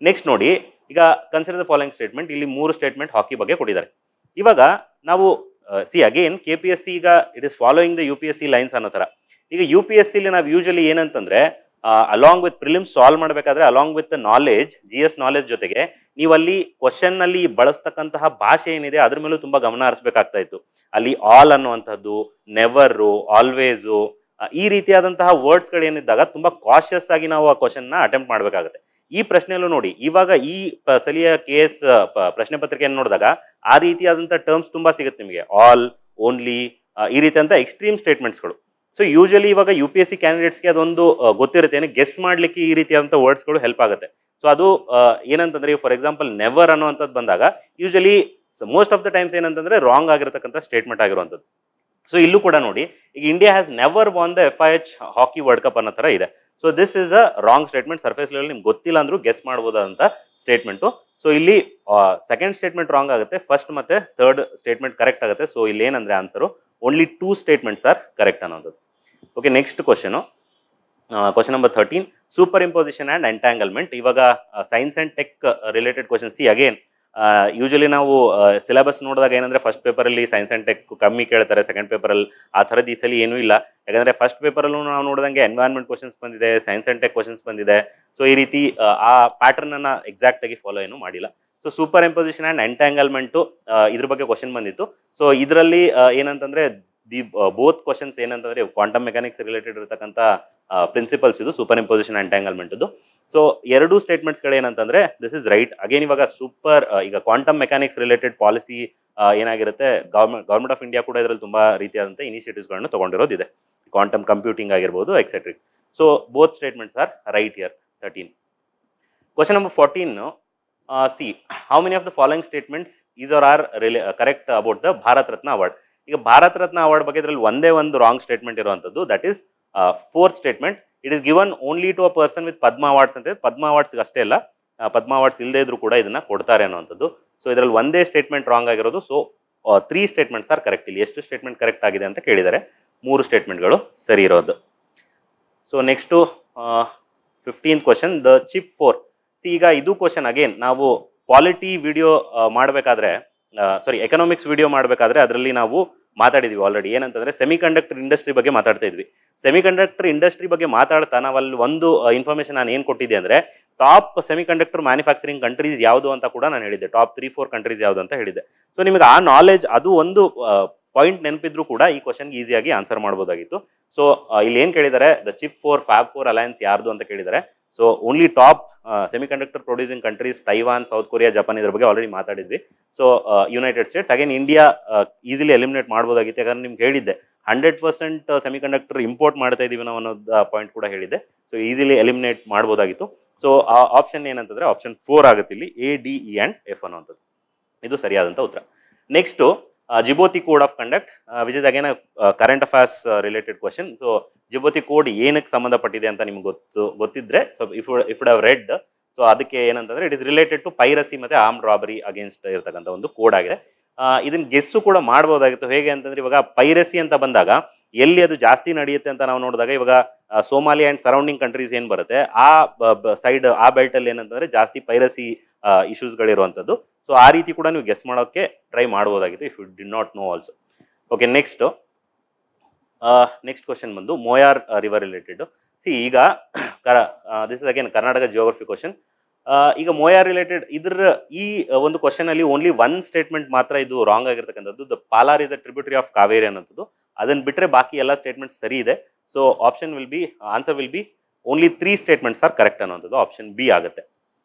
ನೆಕ್ಸ್ಟ್ ನೋಡಿ, ಈಗ ಕನ್ಸಿಡರ್ ದ ಫಾಲೋಯಿಂಗ್ ಸ್ಟೇಟ್ಮೆಂಟ್. ಇಲ್ಲಿ 3 ಸ್ಟೇಟ್ಮೆಂಟ್ ಹಾಕಿ ಬಗ್ಗೆ ಕೊಟ್ಟಿದ್ದಾರೆ. ಇವಾಗ ನಾವು ಅಗೇನ್ KPSC ಈಗ it is following the UPSC lines ಅನ್ನೋ ತರ. ಈಗ UPSC ನಾವು ಯೂಶಲಿ ಏನಂತಂದ್ರೆ ಅಲಾಂಗ್ ವಿತ್ ಪ್ರಿಲಿಮ್ಸ್ ಸಾಲ್ವ್ ಮಾಡಬೇಕಾದ್ರೆ along with knowledge, GS knowledge ಜೊತೆಗೆ ನೀವು ಅಲ್ಲಿ ಕ್ವಶನ್ ನಲ್ಲಿ ಬಳಸ್ತಕ್ಕಂತಹ ಭಾಷೆ ಏನಿದೆ ಅದ್ರ ಮೇಲೂ ತುಂಬಾ ಗಮನ ಹರಿಸಬೇಕಾಗ್ತಾ ಇತ್ತು. ಅಲ್ಲಿ ಆಲ್ ಅನ್ನುವಂಥದ್ದು, ನೆವರು, ಆಲ್ವೇಸು, ಈ ರೀತಿಯಾದಂತಹ ವರ್ಡ್ಸ್ ಗಳು ಏನಿದ್ದಾಗ ತುಂಬಾ ಕಾಶಿಯಸ್ ಆಗಿ ನಾವು ಆ ಕ್ವಶನ್ ನ ಅಟೆಂಪ್ಟ್ ಮಾಡಬೇಕಾಗುತ್ತೆ. ಈ ಪ್ರಶ್ನೆಯಲ್ಲೂ ನೋಡಿ, ಇವಾಗ ಈ ಸಲಿಯ KS ಪ್ರಶ್ನೆ ಪತ್ರಿಕೆಯನ್ನು ನೋಡಿದಾಗ ಆ ರೀತಿಯಾದಂತಹ ಟರ್ಮ್ಸ್ ತುಂಬಾ ಸಿಗುತ್ತೆ ನಿಮಗೆ. ಆಲ್, ಓನ್ಲಿ, ಈ ರೀತಿಯಂತ ಎಕ್ಸ್ಟ್ರೀಮ್ ಸ್ಟೇಟ್ಮೆಂಟ್ಸ್ಗಳು. ಸೊ ಯೂಶಲಿ ಇವಾಗ UPSC ಕ್ಯಾಂಡಿಡೇಟ್ಸ್ಗೆ ಅದೊಂದು ಗೊತ್ತಿರುತ್ತೆ, ಗೆಸ್ ಮಾಡ್ಲಿಕ್ಕೆ ಈ ರೀತಿಯಾದಂಥ ವರ್ಡ್ಸ್ಗಳು ಹೆಲ್ಪ್ ಆಗುತ್ತೆ. ಸೊ ಅದು ಏನಂತಂದ್ರೆ ಫಾರ್ ಎಕ್ಸಾಂಪಲ್ ನೆವರ್ ಅನ್ನುವಂಥದ್ದು ಬಂದಾಗ usually most of the times ಏನಂತಂದ್ರೆ ರಾಂಗ್ ಆಗಿರತಕ್ಕಂಥ ಸ್ಟೇಟ್ಮೆಂಟ್ ಆಗಿರುವಂಥದ್ದು. ಸೊ ಇಲ್ಲೂ ಕೂಡ ನೋಡಿ, ಈಗ India has never won the FIH hockey world cup ಅನ್ನೋ ತರ ಇದೆ. So this is a wrong statement. Surface level ನಿಮ್ಗೆ ಗೊತ್ತಿಲ್ಲ ಅಂದ್ರೂ ಗೆಸ್ ಮಾಡ್ಬೋದಂತ ಸ್ಟೇಟ್ಮೆಂಟು. ಸೊ ಇಲ್ಲಿ ಸೆಕೆಂಡ್ ಸ್ಟೇಟ್ಮೆಂಟ್ ರಾಂಗ್ ಆಗುತ್ತೆ, ಫಸ್ಟ್ ಮತ್ತೆ ಥರ್ಡ್ ಸ್ಟೇಟ್ಮೆಂಟ್ ಕರೆಕ್ಟ್ ಆಗುತ್ತೆ. ಸೊ ಇಲ್ಲಿ ಏನಂದ್ರೆ answer only 2 statements are correct ಅನ್ನೋದು. Okay, next question, question number 13, superimposition and entanglement. ಇವಾಗ science and tech related question. See again usually ನಾವು syllabus ನೋಡಿದಾಗ ಏನಂದ್ರೆ ಫಸ್ಟ್ ಪೇಪರಲ್ಲಿ ಸೈನ್ಸ್ ಆ್ಯಂಡ್ ಟೆಕ್ ಕಮ್ಮಿ ಕೇಳ್ತಾರೆ, ಸೆಕೆಂಡ್ ಪೇಪರಲ್ಲಿ ಆ ಥರದ್ದು ಈ ಸಲ ಏನೂ ಇಲ್ಲ. ಯಾಕಂದರೆ ಫಸ್ಟ್ ಪೇಪರಲ್ಲೂ ನಾವು ನೋಡಿದಂಗೆ ಎನ್ವೈರ್ಮೆಂಟ್ ಕ್ವಶನ್ಸ್ ಬಂದಿದೆ, ಸೈನ್ಸ್ ಆ್ಯಂಡ್ ಟೆಕ್ ಕ್ವಶನ್ಸ್ ಬಂದಿದೆ. ಸೊ ಈ ರೀತಿ ಆ ಪ್ಯಾಟರ್ನನ್ನು ಎಕ್ಸಾಕ್ಟಾಗಿ ಫಾಲೋ ಏನೂ ಮಾಡಿಲ್ಲ. ಸೊ ಸೂಪರ್ ಇಂಪೋಸಿಷನ್ ಆ್ಯಂಡ್ ಎಂಟ್ಯಾಂಗಲ್ಮೆಂಟು ಇದ್ರ ಬಗ್ಗೆ ಕ್ವಶನ್ ಬಂದಿತ್ತು. ಸೊ ಇದರಲ್ಲಿ ಏನಂತಂದರೆ ಬೋತ್ ಕ್ವಶನ್ಸ್ ಏನಂತಂದರೆ ಕ್ವಾಂಟಮ್ ಮೆಕ್ಯಾನಿಕ್ಸ್ ರಿಲೇಟೆಡ್ ಇರತಕ್ಕಂಥ ಪ್ರಿನ್ಸಿಪಲ್ಸ್ ಇದು ಸೂಪರ್ ಇಂಪೋಸಿಷನ್ ಎಂಟ್ಯಾಂಗಲ್ಮೆಂಟ್ದು. ಸೊ ಎರಡು ಸ್ಟೇಟ್ಮೆಂಟ್ಸ್ಗಳು ಏನಂತಂದ್ರೆ ದಿಸ್ ಇಸ್ ರೈಟ್. ಅಗೇನ್ ಇವಾಗ ಈಗ ಕ್ವಾಂಟಮ್ ಮೆಕ್ಯಾನಿಕ್ಸ್ ರಿಲೇಟೆಡ್ ಪಾಲಿಸಿ ಏನಾಗಿರುತ್ತೆ, ಗೌರ್ಮೆಂಟ್ ಆಫ್ ಇಂಡಿಯಾ ಕೂಡ ಇದರಲ್ಲಿ ತುಂಬಾ ರೀತಿಯಾದಂಥ ಇನಿಷಿಯೇಟಿವ್ಸ್ಗಳನ್ನು ತಗೊಂಡಿರೋದಿದೆ, ಕ್ವಾಂಟಮ್ ಕಂಪ್ಯೂಟಿಂಗ್ ಆಗಿರ್ಬೋದು etcetera. So both statements are right here. 13. Question number 14, see how many of the following statements is are correct about the Bharat Ratna award. ಈಗ Bharat Ratna award ಬಗ್ಗೆ ಇದರಲ್ಲಿ ಒಂದೇ ಒಂದು ರಾಂಗ್ ಸ್ಟೇಟ್ಮೆಂಟ್ ಇರುವಂಥದ್ದು, that is fourth statement. It is given only to a person with Padma awards ಅಂತ. ಪದ್ಮ ಅವಾರ್ಡ್ಸ್ಗೆ ಅಷ್ಟೇ ಅಲ್ಲ, ಪದ್ಮ awards ಇಲ್ಲದೇ ಇದ್ರೂ ಕೂಡ ಇದನ್ನ ಕೊಡ್ತಾರೆ ಅನ್ನೋವಂಥದ್ದು. ಸೊ ಇದರಲ್ಲಿ ಒಂದೇ ಸ್ಟೇಟ್ಮೆಂಟ್ ರಾಂಗ್ ಆಗಿರೋದು. So 3 statements are correct. ಇಲ್ಲಿ ಎಷ್ಟು ಸ್ಟೇಟ್ಮೆಂಟ್ ಕರೆಕ್ಟ್ ಆಗಿದೆ ಅಂತ ಕೇಳಿದ್ದಾರೆ, 3 ಸ್ಟೇಟ್ಮೆಂಟ್ಗಳು ಸರಿ ಇರೋದು. So next 15th question, the chip 4. ಈಗ ಇದು ಕ್ವಶನ್ ಅಗೇನ್ ನಾವು ಕ್ವಾಲಿಟಿ ವಿಡಿಯೋ ಮಾಡಬೇಕಾದ್ರೆ, ಎಕನಾಮಿಕ್ಸ್ ವಿಡಿಯೋ ಮಾಡಬೇಕಾದ್ರೆ ಅದರಲ್ಲಿ ನಾವು ಮಾತಾಡಿದ್ವಿ ಆಲ್ರೆಡಿ. ಏನಂತಂದ್ರೆ ಸೆಮಿಕಂಡಕ್ಟರ್ ಇಂಡಸ್ಟ್ರಿ ಬಗ್ಗೆ ಮಾತಾಡ್ತಾ ಇದ್ವಿ. ಸೆಮಿಕಂಡಕ್ಟರ್ ಇಂಡಸ್ಟ್ರಿ ಬಗ್ಗೆ ಮಾತಾಡ್ತಾ ನಾವಲ್ಲಿ ಒಂದು ಇನ್ಫಾರ್ಮೇಶನ್ ನಾನು ಏನು ಕೊಟ್ಟಿದ್ದೆ ಅಂದ್ರೆ ಟಾಪ್ ಸೆಮಿಕಂಡಕ್ಟರ್ ಮ್ಯಾನುಫ್ಯಾಕ್ಚರಿಂಗ್ ಕಂಟ್ರೀಸ್ ಯಾವುದು ಅಂತ ಕೂಡ ನಾನು ಹೇಳಿದ್ದೆ, ಟಾಪ್ 3-4 ಕಂಟ್ರೀಸ್ ಯಾವುದು ಅಂತ ಹೇಳಿದ್ದೆ. ಸೊ ನಿಮಗೆ ಆ ನಾಲೆಜ್ ಅದು ಒಂದು ಪಾಯಿಂಟ್ ನೆನಪಿದ್ರು ಕೂಡ ಈ ಕ್ವಶನ್ಗೆ ಈಸಿಯಾಗಿ ಆನ್ಸರ್ ಮಾಡ್ಬೋದಾಗಿತ್ತು. ಸೊ ಇಲ್ಲಿ ಏನು ಕೇಳಿದ್ದಾರೆ, ದ ಚಿಪ್ 4 ಫ್ಯಾಬ್ 4 ಅಲಯನ್ಸ್ ಯಾರ್ದು ಅಂತ ಕೇಳಿದ್ದಾರೆ. So only top semiconductor producing countries Taiwan, South Korea, Japan ಇದ್ರ ಬಗ್ಗೆ ಆಲ್ರೆಡಿ ಮಾತಾಡಿದ್ವಿ. So United States, again India easily eliminate ಮಾಡ್ಬೋದಾಗಿತ್ತು, ಯಾಕಂದ್ರೆ ನಿಮ್ಗೆ ಹೇಳಿದ್ದೆ 100% ಸೆಮಿಕಂಡಕ್ಟರ್ ಇಂಪೋರ್ಟ್ ಮಾಡ್ತಾ ಇದೀವಿ ನಾವು ಅನ್ನೋದು ಪಾಯಿಂಟ್ ಕೂಡ ಹೇಳಿದ್ದೆ. ಸೊ ಈಸಿಲಿ ಎಲಿಮಿನೇಟ್ ಮಾಡ್ಬೋದಾಗಿತ್ತು. ಸೊ ಆ ಆಪ್ಷನ್ ಏನಂತಂದ್ರೆ ಆಪ್ಷನ್ 4 ಆಗುತ್ತೆ ಇಲ್ಲಿ, ADE and F ಅನ್ನೋಂಥದ್ದು. ಇದು ಸರಿಯಾದಂಥ ಉತ್ತರ. Next Djibouti code of conduct, which is again current affairs related question. So Djibouti code ಏನಕ್ಕೆ ಸಂಬಂಧಪಟ್ಟಿದೆ ಅಂತ ನಿಮ್ಗೆ ಗೊತ್ತಿದ್ರೆ, so if have read, so ಅದಕ್ಕೆ ಏನಂತಂದ್ರೆ it is related to piracy ಮತ್ತೆ ಆರ್ಮ್ಡ್ ರಾಬರಿ ಅಗೇನ್ಸ್ಟ್ ಇರತಕ್ಕಂಥ ಒಂದು ಕೋಡ್ ಆಗಿದೆ. ಇದನ್ನ ಗೆಸ್ಸು ಕೂಡ ಮಾಡ್ಬೋದಾಗಿತ್ತು. ಹೇಗೆ ಅಂತಂದ್ರೆ ಇವಾಗ ಪೈರಸಿ ಅಂತ ಬಂದಾಗ ಎಲ್ಲಿ ಅದು ಜಾಸ್ತಿ ನಡೆಯುತ್ತೆ ಅಂತ ನಾವು ನೋಡಿದಾಗ ಇವಾಗ ಸೋಮಾಲಿಯಾ ಅಂಡ್ ಸರೌಂಡಿಂಗ್ ಕಂಟ್ರೀಸ್ ಏನ್ ಬರುತ್ತೆ ಆ ಸೈಡ್, ಆ ಬೆಲ್ಟ್ ಅಲ್ಲಿ ಏನಂತಂದ್ರೆ ಜಾಸ್ತಿ ಪೈರಸಿ ಇಶ್ಯೂಸ್ಗಳಿರುವಂಥದ್ದು. ಸೊ ಆ ರೀತಿ ಕೂಡ ನೀವು ಗೆಸ್ ಮಾಡೋಕ್ಕೆ ಟ್ರೈ ಮಾಡ್ಬೋದಾಗಿತ್ತು if you did not know also. Okay, next question ಬಂದು ಮೋಯಾರ್ ರಿವರ್ ರಿಲೇಟೆಡ್. ಈಗ this is again Karnataka geography question. ಈಗ ಮೋಯಾರ್ ರಿಲೇಟೆಡ್ ಈ ಒಂದು ಕ್ವಶನ್ ಅಲ್ಲಿ ಓನ್ಲಿ 1 ಸ್ಟೇಟ್ಮೆಂಟ್ ಮಾತ್ರ ಇದು ರಾಂಗ್ ಆಗಿರ್ತಕ್ಕಂಥದ್ದು, the Palar is the tributary of Kaveri ಅನ್ನೋದು. ಅದನ್ನ ಬಿಟ್ಟರೆ ಬಾಕಿ ಎಲ್ಲ ಸ್ಟೇಟ್ಮೆಂಟ್ಸ್ ಸರಿ ಇದೆ. So answer will be only 3 statements are correct ಅನ್ನೋದು, ಆಪ್ಷನ್ ಬಿ ಆಗುತ್ತೆ.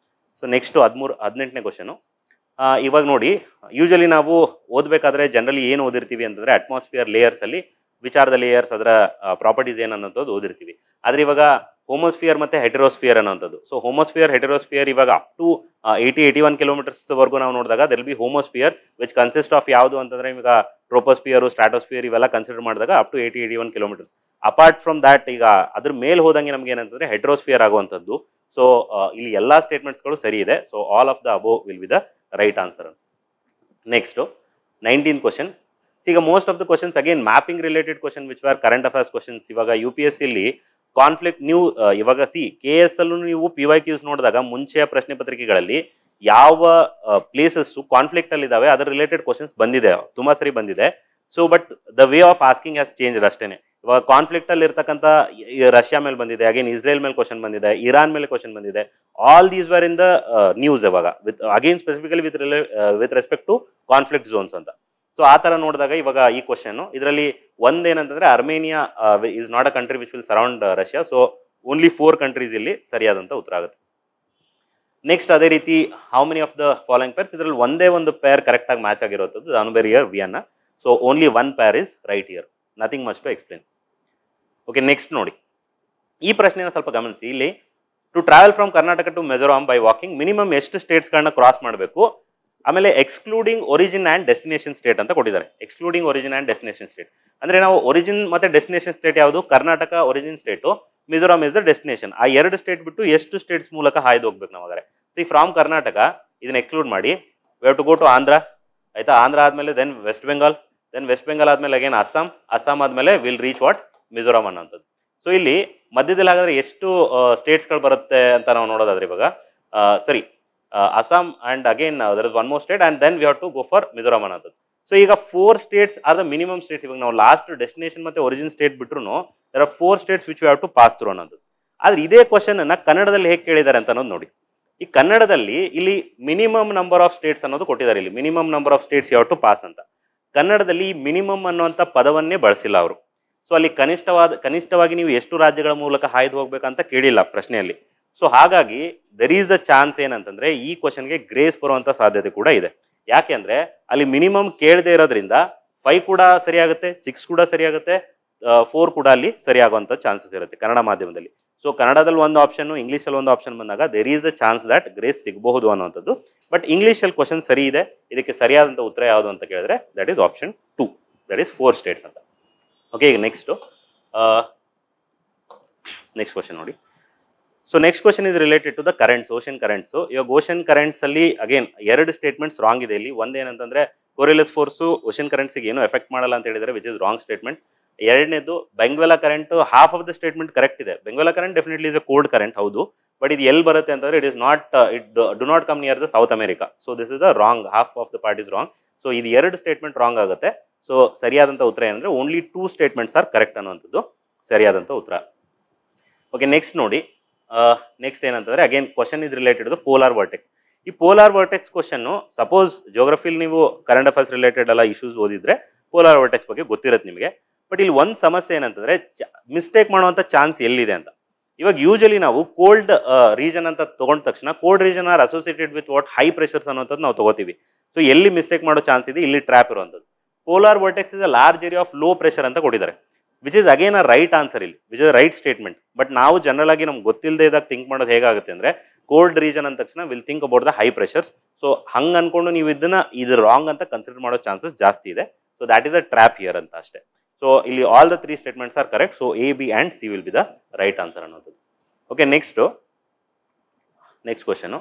ಸೊ ನೆಕ್ಸ್ಟ್ 18ನೇ ಕ್ವಶನು. ಇವಾಗ ನೋಡಿ, ಯೂಶಲಿ ನಾವು ಓದಬೇಕಾದ್ರೆ ಜನರಲಿ ಏನು ಓದಿರ್ತೀವಿ ಅಂತಂದ್ರೆ ಅಟ್ಮಾಸ್ಫಿಯರ್ ಲೇಯರ್ಸ್ ಅಲ್ಲಿ ವಿಚ್ ಆರ್ ದ ಲೇಯರ್ಸ್, ಅದರ ಪ್ರಾಪರ್ಟೀಸ್ ಏನನ್ನೋದು ಓದಿರ್ತೀವಿ. ಆದ್ರೆ ಇವಾಗ ಹೋಮೋಸ್ಫಿಯರ್ ಮತ್ತೆ ಹೆಟೆರೋಸ್ಫಿಯರ್ ಅನ್ನೋಂಥದ್ದು. ಸೊ ಹೋಮೋಸ್ಫಿಯರ್ ಹೆಟೆರೋಸ್ಫಿಯರ್ ಇವಾಗ ಅಪ್ ಟು 80-81 ಕಿಲೋಮೀಟರ್ಸ್ ವರ್ಗೂ ನಾವು ನೋಡಿದಾಗ they'll be homosphere which consist of ಯಾವುದು ಅಂತಂದ್ರೆ ಇವಾಗ ಟ್ರೋಪೋಸ್ಫಿಯರ್, ಸ್ಟ್ರಾಟೋಸ್ಫಿಯರ್ ಇವೆಲ್ಲ ಕನ್ಸಿಡರ್ ಮಾಡಿದಾಗ up to 80-81 kilometres. Apart from that ಈಗ ಅದ್ರ ಮೇಲೆ ಹೋದಂಗೆ ನಮ್ಗೆ ಏನಂತಂದ್ರೆ ಹೆಟೆರೋಸ್ಫಿಯರ್ ಆಗುವಂಥದ್ದು. ಸೊ ಇಲ್ಲಿ ಎಲ್ಲಾ ಸ್ಟೇಟ್ಮೆಂಟ್ಸ್ಗಳು ಸರಿ ಇದೆ. So all of the above will be the right answer. Next 19th question. ಈಗ most of the questions again mapping related question which are current affairs questions. ಇವಾಗ UPSC ಅಲ್ಲಿ ಕಾನ್ಫ್ಲಿಕ್ಟ್ ನೀವು ಇವಾಗ KS ಅಲ್ಲೂ ನೀವು PYQs ನೋಡಿದಾಗ ಮುಂಚೆಯ ಪ್ರಶ್ನೆ ಪತ್ರಿಕೆಗಳಲ್ಲಿ ಯಾವ ಪ್ಲೇಸಸ್ ಕಾನ್ಫ್ಲಿಕ್ಟ್ ಅಲ್ಲಿ ಇದಾವೆ ಅದರ ರಿಲೇಟೆಡ್ ಕ್ವಶನ್ಸ್ ಬಂದಿದೆ, ತುಂಬಾ ಸರಿ ಬಂದಿದೆ. So but the way of asking has change ಅಷ್ಟೇನೆ. ಇವಾಗ ಕಾನ್ಫ್ಲಿಕ್ಟ್ ಅಲ್ಲಿ ಇರ್ತಕ್ಕಂಥ ರಷ್ಯಾ ಮೇಲೆ ಬಂದಿದೆ, ಅಗೇನ್ ಇಸ್ರೇಲ್ ಮೇಲೆ ಕ್ವಶನ್ ಬಂದಿದೆ, ಇರಾನ್ ಮೇಲೆ ಕ್ವಶನ್ ಬಂದಿದೆ. All these were in the news ಇವಾಗ with again specifically with respect to conflict zones ಅಂತ. ಸೊ ಆ ತರ ನೋಡಿದಾಗ ಇವಾಗ ಈ ಕ್ವಶನ್ ಇದರಲ್ಲಿ ಒಂದೇನಂತಂದ್ರೆ Armenia is not a country which will surround Russia. So only 4 countries ಇಲ್ಲಿ ಸರಿಯಾದಂತ ಉತ್ತರ ಆಗುತ್ತೆ. ನೆಕ್ಸ್ಟ್ ಅದೇ ರೀತಿ how many of the following pairs, ಇದರಲ್ಲಿ ಒಂದೇ ಒಂದು ಪೇರ್ ಕರೆಕ್ಟ್ ಆಗಿ ಮ್ಯಾಚ್ ಆಗಿರೋದು Danube here Vienna. So only 1 pair is right here, nothing much to explain. Okay, next ನೋಡಿ, ಈ ಪ್ರಶ್ನೆನ ಸ್ವಲ್ಪ ಗಮನಿಸಿ. ಇಲ್ಲಿ to travel from Karnataka to Mizoram by walking minimum ಎಷ್ಟು ಸ್ಟೇಟ್ಸ್ಗಳನ್ನ ಕ್ರಾಸ್ ಮಾಡಬೇಕು, ಆಮೇಲೆ excluding origin and destination state ಅಂತ ಕೊಟ್ಟಿದ್ದಾರೆ. Excluding origin and destination state ಅಂದರೆ ನಾವು ಒರಿಜಿನ್ ಮತ್ತು ಡೆಸ್ಟಿನೇಷನ್ ಸ್ಟೇಟ್ ಯಾವುದು? Karnataka origin state, Mizoram is the destination. ಆ 2 ಸ್ಟೇಟ್ ಬಿಟ್ಟು ಎಷ್ಟು ಸ್ಟೇಟ್ಸ್ ಮೂಲಕ ಹಾಯ್ದು ಹೋಗ್ಬೇಕು ನಾವು ಹಾಗಾದ್ರೆ? ಸಿ ಫ್ರಾಮ್ ಕರ್ನಾಟಕ ಇದನ್ನ ಎಕ್ಸ್ಕ್ಲೂಡ್ ಮಾಡಿ we have to go to Andhra, ಆಯ್ತಾ? ಆಂಧ್ರ ಆದಮೇಲೆ ದೆನ್ ವೆಸ್ಟ್ ಬೆಂಗಾಲ್ ಆದಮೇಲೆ ಅಗೇನ್ ಅಸ್ಸಾಂ ಆದಮೇಲೆ ವಿಲ್ ರೀಚ್ ವಾಟ್? ಮಿಜೋರಾಮ್ ಅನ್ನೋಂಥದ್ದು. ಸೊ ಇಲ್ಲಿ ಮಧ್ಯದಲ್ಲಿ ಹಾಗಾದ್ರೆ ಎಷ್ಟು ಸ್ಟೇಟ್ಸ್ಗಳು ಬರುತ್ತೆ ಅಂತ ನಾವು ನೋಡೋದಾದ್ರೆ ಇವಾಗ ಸರಿ Assam and again there is one more state and then we have to go for Mizoram ಅನ್ನೋದು. ಸೊ ಈಗ 4 states are the minimum states. ಇವಾಗ ನಾವು ಲಾಸ್ಟ್ ಡೆಸ್ಟಿನೇಷನ್ ಮತ್ತು ಒರಿಜಿನ್ ಸ್ಟೇಟ್ ಬಿಟ್ರು there are 4 states which we have to pass through ಅನ್ನೋದು. ಆದ್ರೆ ಇದೇ question ಅನ್ನ ಕನ್ನಡದಲ್ಲಿ ಹೇಗೆ ಕೇಳಿದ್ದಾರೆ ಅಂತ ಅನ್ನೋದು ನೋಡಿ. ಈ ಕನ್ನಡದಲ್ಲಿ ಇಲ್ಲಿ ಮಿನಿಮಮ್ ನಂಬರ್ ಆಫ್ ಸ್ಟೇಟ್ಸ್ ಅನ್ನೋದು ಕೊಟ್ಟಿದ್ದಾರೆ. ಇಲ್ಲಿ minimum number of states you have to pass ಅಂತ. ಕನ್ನಡದಲ್ಲಿ ಮಿನಿಮಮ್ ಅನ್ನುವಂಥ ಪದವನ್ನೇ ಬಳಸಿಲ್ಲ ಅವರು. ಸೊ ಅಲ್ಲಿ ಕನಿಷ್ಠವಾಗಿ ನೀವು ಎಷ್ಟು ರಾಜ್ಯಗಳ ಮೂಲಕ ಹಾಯ್ದು ಹೋಗ್ಬೇಕಂತ ಕೇಳಿಲ್ಲ ಪ್ರಶ್ನೆಯಲ್ಲಿ. ಸೊ ಹಾಗಾಗಿ ದರ್ ಈಸ್ ಅ ಚಾನ್ಸ್ ಏನಂತಂದ್ರೆ ಈ ಕ್ವಶನ್ಗೆ ಗ್ರೇಸ್ ಬರುವಂತ ಸಾಧ್ಯತೆ ಕೂಡ ಇದೆ. ಯಾಕೆ ಅಂದ್ರೆ ಅಲ್ಲಿ ಮಿನಿಮಮ್ ಕೇಳದೆ ಇರೋದ್ರಿಂದ 5 ಕೂಡ ಸರಿಯಾಗುತ್ತೆ, 6 ಕೂಡ ಸರಿಯಾಗುತ್ತೆ, 4 ಕೂಡ ಅಲ್ಲಿ ಸರಿಯಾಗುವಂತ ಚಾನ್ಸಸ್ ಇರುತ್ತೆ ಕನ್ನಡ ಮಾಧ್ಯಮದಲ್ಲಿ. ಸೊ ಕನ್ನಡದಲ್ಲಿ ಒಂದು ಆಪ್ಷನ್, ಇಂಗ್ಲೀಷಲ್ಲಿ ಒಂದು ಆಪ್ಷನ್ ಬಂದಾಗ there is a chance that grace ಸಿಗಬಹುದು ಅನ್ನುವಂಥದ್ದು. ಬಟ್ ಇಂಗ್ಲೀಷಲ್ಲಿ ಕ್ವಶನ್ ಸರಿ ಇದೆ. ಇದಕ್ಕೆ ಸರಿಯಾದಂಥ ಉತ್ತರ ಯಾವುದು ಅಂತ ಕೇಳಿದ್ರೆ that is option 2, that is 4 states ಅಂತ. ಓಕೆ, ಈಗ ನೆಕ್ಸ್ಟ್ ಕ್ವಶನ್ ನೋಡಿ. So next question is related to the currents, ocean currents. ಇವಾಗ ಓಷನ್ ಕರೆಂಟ್ಸ್ ಅಲ್ಲಿ ಅಗೇನ್ 2 ಸ್ಟೇಟ್ಮೆಂಟ್ಸ್ ರಾಂಗ್ ಇದೆ ಇಲ್ಲಿ. ಒಂದೇನಂತಂದ್ರೆ ಕೊರಿಯಲಿಸ್ ಫೋರ್ಸು ಓಷನ್ ಕರೆಂಟ್ಸ್ಗೆ ಏನು ಎಫೆಕ್ಟ್ ಮಾಡಲ್ಲ ಅಂತ ಹೇಳಿದರೆ ವಿಚ್ ಇಸ್ ರಾಂಗ್ ಸ್ಟೇಟ್ಮೆಂಟ್. ಎರಡನೇದು Benguela current half of the statement correct ಇದೆ. Benguela current definitely is a cold current, ಹೌದು. ಬಟ್ ಇದು ಎಲ್ಲಿ ಬರುತ್ತೆ ಅಂತಂದ್ರೆ it do not come near the South America. So this is a wrong, half of the part is wrong. So ಇದು 2 statement wrong ಆಗುತ್ತೆ. So ಸರಿಯಾದಂಥ ಉತ್ತರ ಏನಂದ್ರೆ ಓನ್ಲಿ 2 ಸ್ಟೇಟ್ಮೆಂಟ್ಸ್ ಆರ್ ಕರೆಕ್ಟ್ ಅನ್ನುವಂಥದ್ದು ಸರಿಯಾದಂಥ ಉತ್ತರ. ಓಕೆ, ನೆಕ್ಸ್ಟ್ ನೋಡಿ. ನೆಕ್ಸ್ಟ್ ಏನಂತಂದ್ರೆ again question is related to polar vortex. ಈ polar vortex question suppose geographically ನೀವು ಕರೆಂಟ್ ಅಫೇರ್ಸ್ ರಿಲೇಟೆಡ್ ಎಲ್ಲ ಇಶ್ಯೂಸ್ ಓದಿದ್ರೆ ಪೋಲಾರ್ ವರ್ಟೆಕ್ಸ್ ಬಗ್ಗೆ ಗೊತ್ತಿರುತ್ತೆ ನಿಮಗೆ. ಬಟ್ ಇಲ್ಲಿ ಒಂದು ಸಮಸ್ಯೆ ಏನಂತಂದ್ರೆ ಮಿಸ್ಟೇಕ್ ಮಾಡುವಂಥ ಚಾನ್ಸ್ ಎಲ್ಲಿದೆ ಅಂತ. ಇವಾಗ ಯೂಶಲಿ ನಾವು ಕೋಲ್ಡ್ ರೀಜನ್ ಅಂತ ತಗೊಂಡ ತಕ್ಷಣ cold region are associated with what? High pressures ಅನ್ನೋಂಥದ್ದು ನಾವು ತಗೋತೀವಿ. ಸೊ ಎಲ್ಲಿ ಮಿಸ್ಟೇಕ್ ಮಾಡೋ ಚಾನ್ಸ್ ಇದೆ? ಇಲ್ಲಿ ಟ್ರ್ಯಾಪ್ ಇರುವಂಥದ್ದು. Polar vortex is a large area of low pressure ಅಂತ ಕೊಟ್ಟಿದ್ದಾರೆ, which is again a right answer ಇಲ್ಲಿ, which is right statement. But ನಾವು ಜನರಲ್ ಆಗಿ ನಮ್ಗೆ ಗೊತ್ತಿಲ್ಲದೆ ಇದ್ದಾಗ ಥಿಂಕ್ ಮಾಡೋದು ಹೇಗಾಗುತ್ತೆ ಅಂದ್ರೆ ಕೋಲ್ಡ್ ರೀಜನ್ ಅಂದ ತಕ್ಷಣ will think about the high pressures. So ಹಂಗೆ ಅನ್ಕೊಂಡು ನೀವು ಇದು ರಾಂಗ್ ಅಂತ ಕನ್ಸಿಡರ್ ಮಾಡೋ ಚಾನ್ಸಸ್ ಜಾಸ್ತಿ ಇದೆ. So that is a trap here ಅಂತ ಅಷ್ಟೇ. ಸೊ ಇಲ್ಲಿ all the 3 statements are correct. So A, B and C will be the right answer ಅನ್ನೋದು. Okay, next question.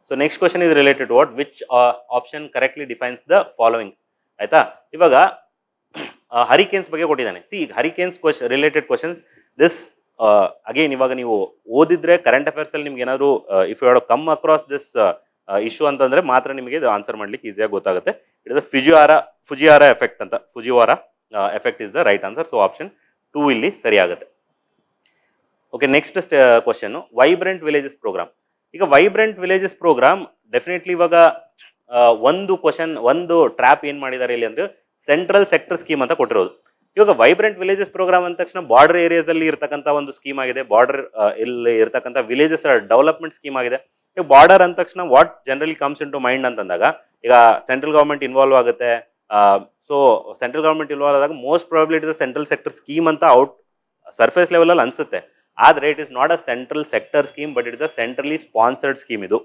So next question is related to what? Which option correctly defines the following. ಆಯ್ತಾ? ಇವಾಗ hurricanes ಬಗ್ಗೆ ಕೊಟ್ಟಿದ್ದಾನೆ. See hurricanes related questions this again ಇವಾಗ ನೀವು ಓದಿದ್ರೆ current affairs ಅಲ್ಲಿ ನಿಮ್ಗೆ ಏನಾದ್ರು if you have come across this issue ಅಂತಂದ್ರೆ ಮಾತ್ರ ನಿಮಗೆ ಇದು ಆನ್ಸರ್ ಮಾಡ್ಲಿಕ್ಕೆ ಈಸಿಯಾಗಿ ಗೊತ್ತಾಗುತ್ತೆ. ಇಟ್ ಇಸ್ ಫುಜಿವಾರ ಎಫೆಕ್ಟ್ ಅಂತ. Fujiwara effect is the right answer. So option 2 ಇಲ್ಲಿ ಸರಿ ಆಗುತ್ತೆ. Okay, next question vibrant villages programme. ಈಗ ವೈಬ್ರೆಂಟ್ ವಿಲೇಜಸ್ ಪ್ರೋಗ್ರಾಮ್ ಡೆಫಿನೆಟ್ಲಿ ಇವಾಗ ಒಂದು ಟ್ರ್ಯಾಪ್ ಏನ್ ಮಾಡಿದ್ದಾರೆ ಇಲ್ಲಿ ಅಂದ್ರೆ ಸೆಂಟ್ರಲ್ ಸೆಕ್ಟರ್ ಸ್ಕೀಮ್ ಅಂತ ಕೊಟ್ಟಿರೋದು. ಇವಾಗ ವೈಬ್ರೆಂಟ್ ವಿಲೇಜಸ್ ಪ್ರೋಗ್ರಾಮ್ ಅಂದ ತಕ್ಷಣ ಬಾರ್ಡರ್ ಏರಿಯಾಸ್ ಅಲ್ಲಿ ಇರ್ತಕ್ಕಂಥ ಒಂದು ಸ್ಕೀಮ್ ಆಗಿದೆ. ಬಾರ್ಡರ್ ಇಲ್ಲಿ ಇರ್ತಕ್ಕಂಥ ವಿಲೇಜಸ್ ಡೆವಲಪ್ಮೆಂಟ್ ಸ್ಕೀಮ್ ಆಗಿದೆ. ಈಗ ಬಾರ್ಡರ್ ಅಂದ ತಕ್ಷಣ what generally comes into mind ಅಂತಂದಾಗ ಈಗ ಸೆಂಟ್ರಲ್ ಗವರ್ಮೆಂಟ್ ಇನ್ವಾಲ್ವ್ ಆಗುತ್ತೆ. ಸೊ ಸೆಂಟ್ರಲ್ ಗವರ್ಮೆಂಟ್ ಇನ್ವಾಲ್ವ್ ಆದಾಗ most probably it is central sector scheme ಅಂತ ಔಟ್ ಸರ್ಫೇಸ್ ಲೆವೆಲ್ ಅಲ್ಲಿ ಅನ್ಸುತ್ತೆ. ಆದರೆ it is not a central sector scheme, but it is a centrally sponsored scheme ಇದು.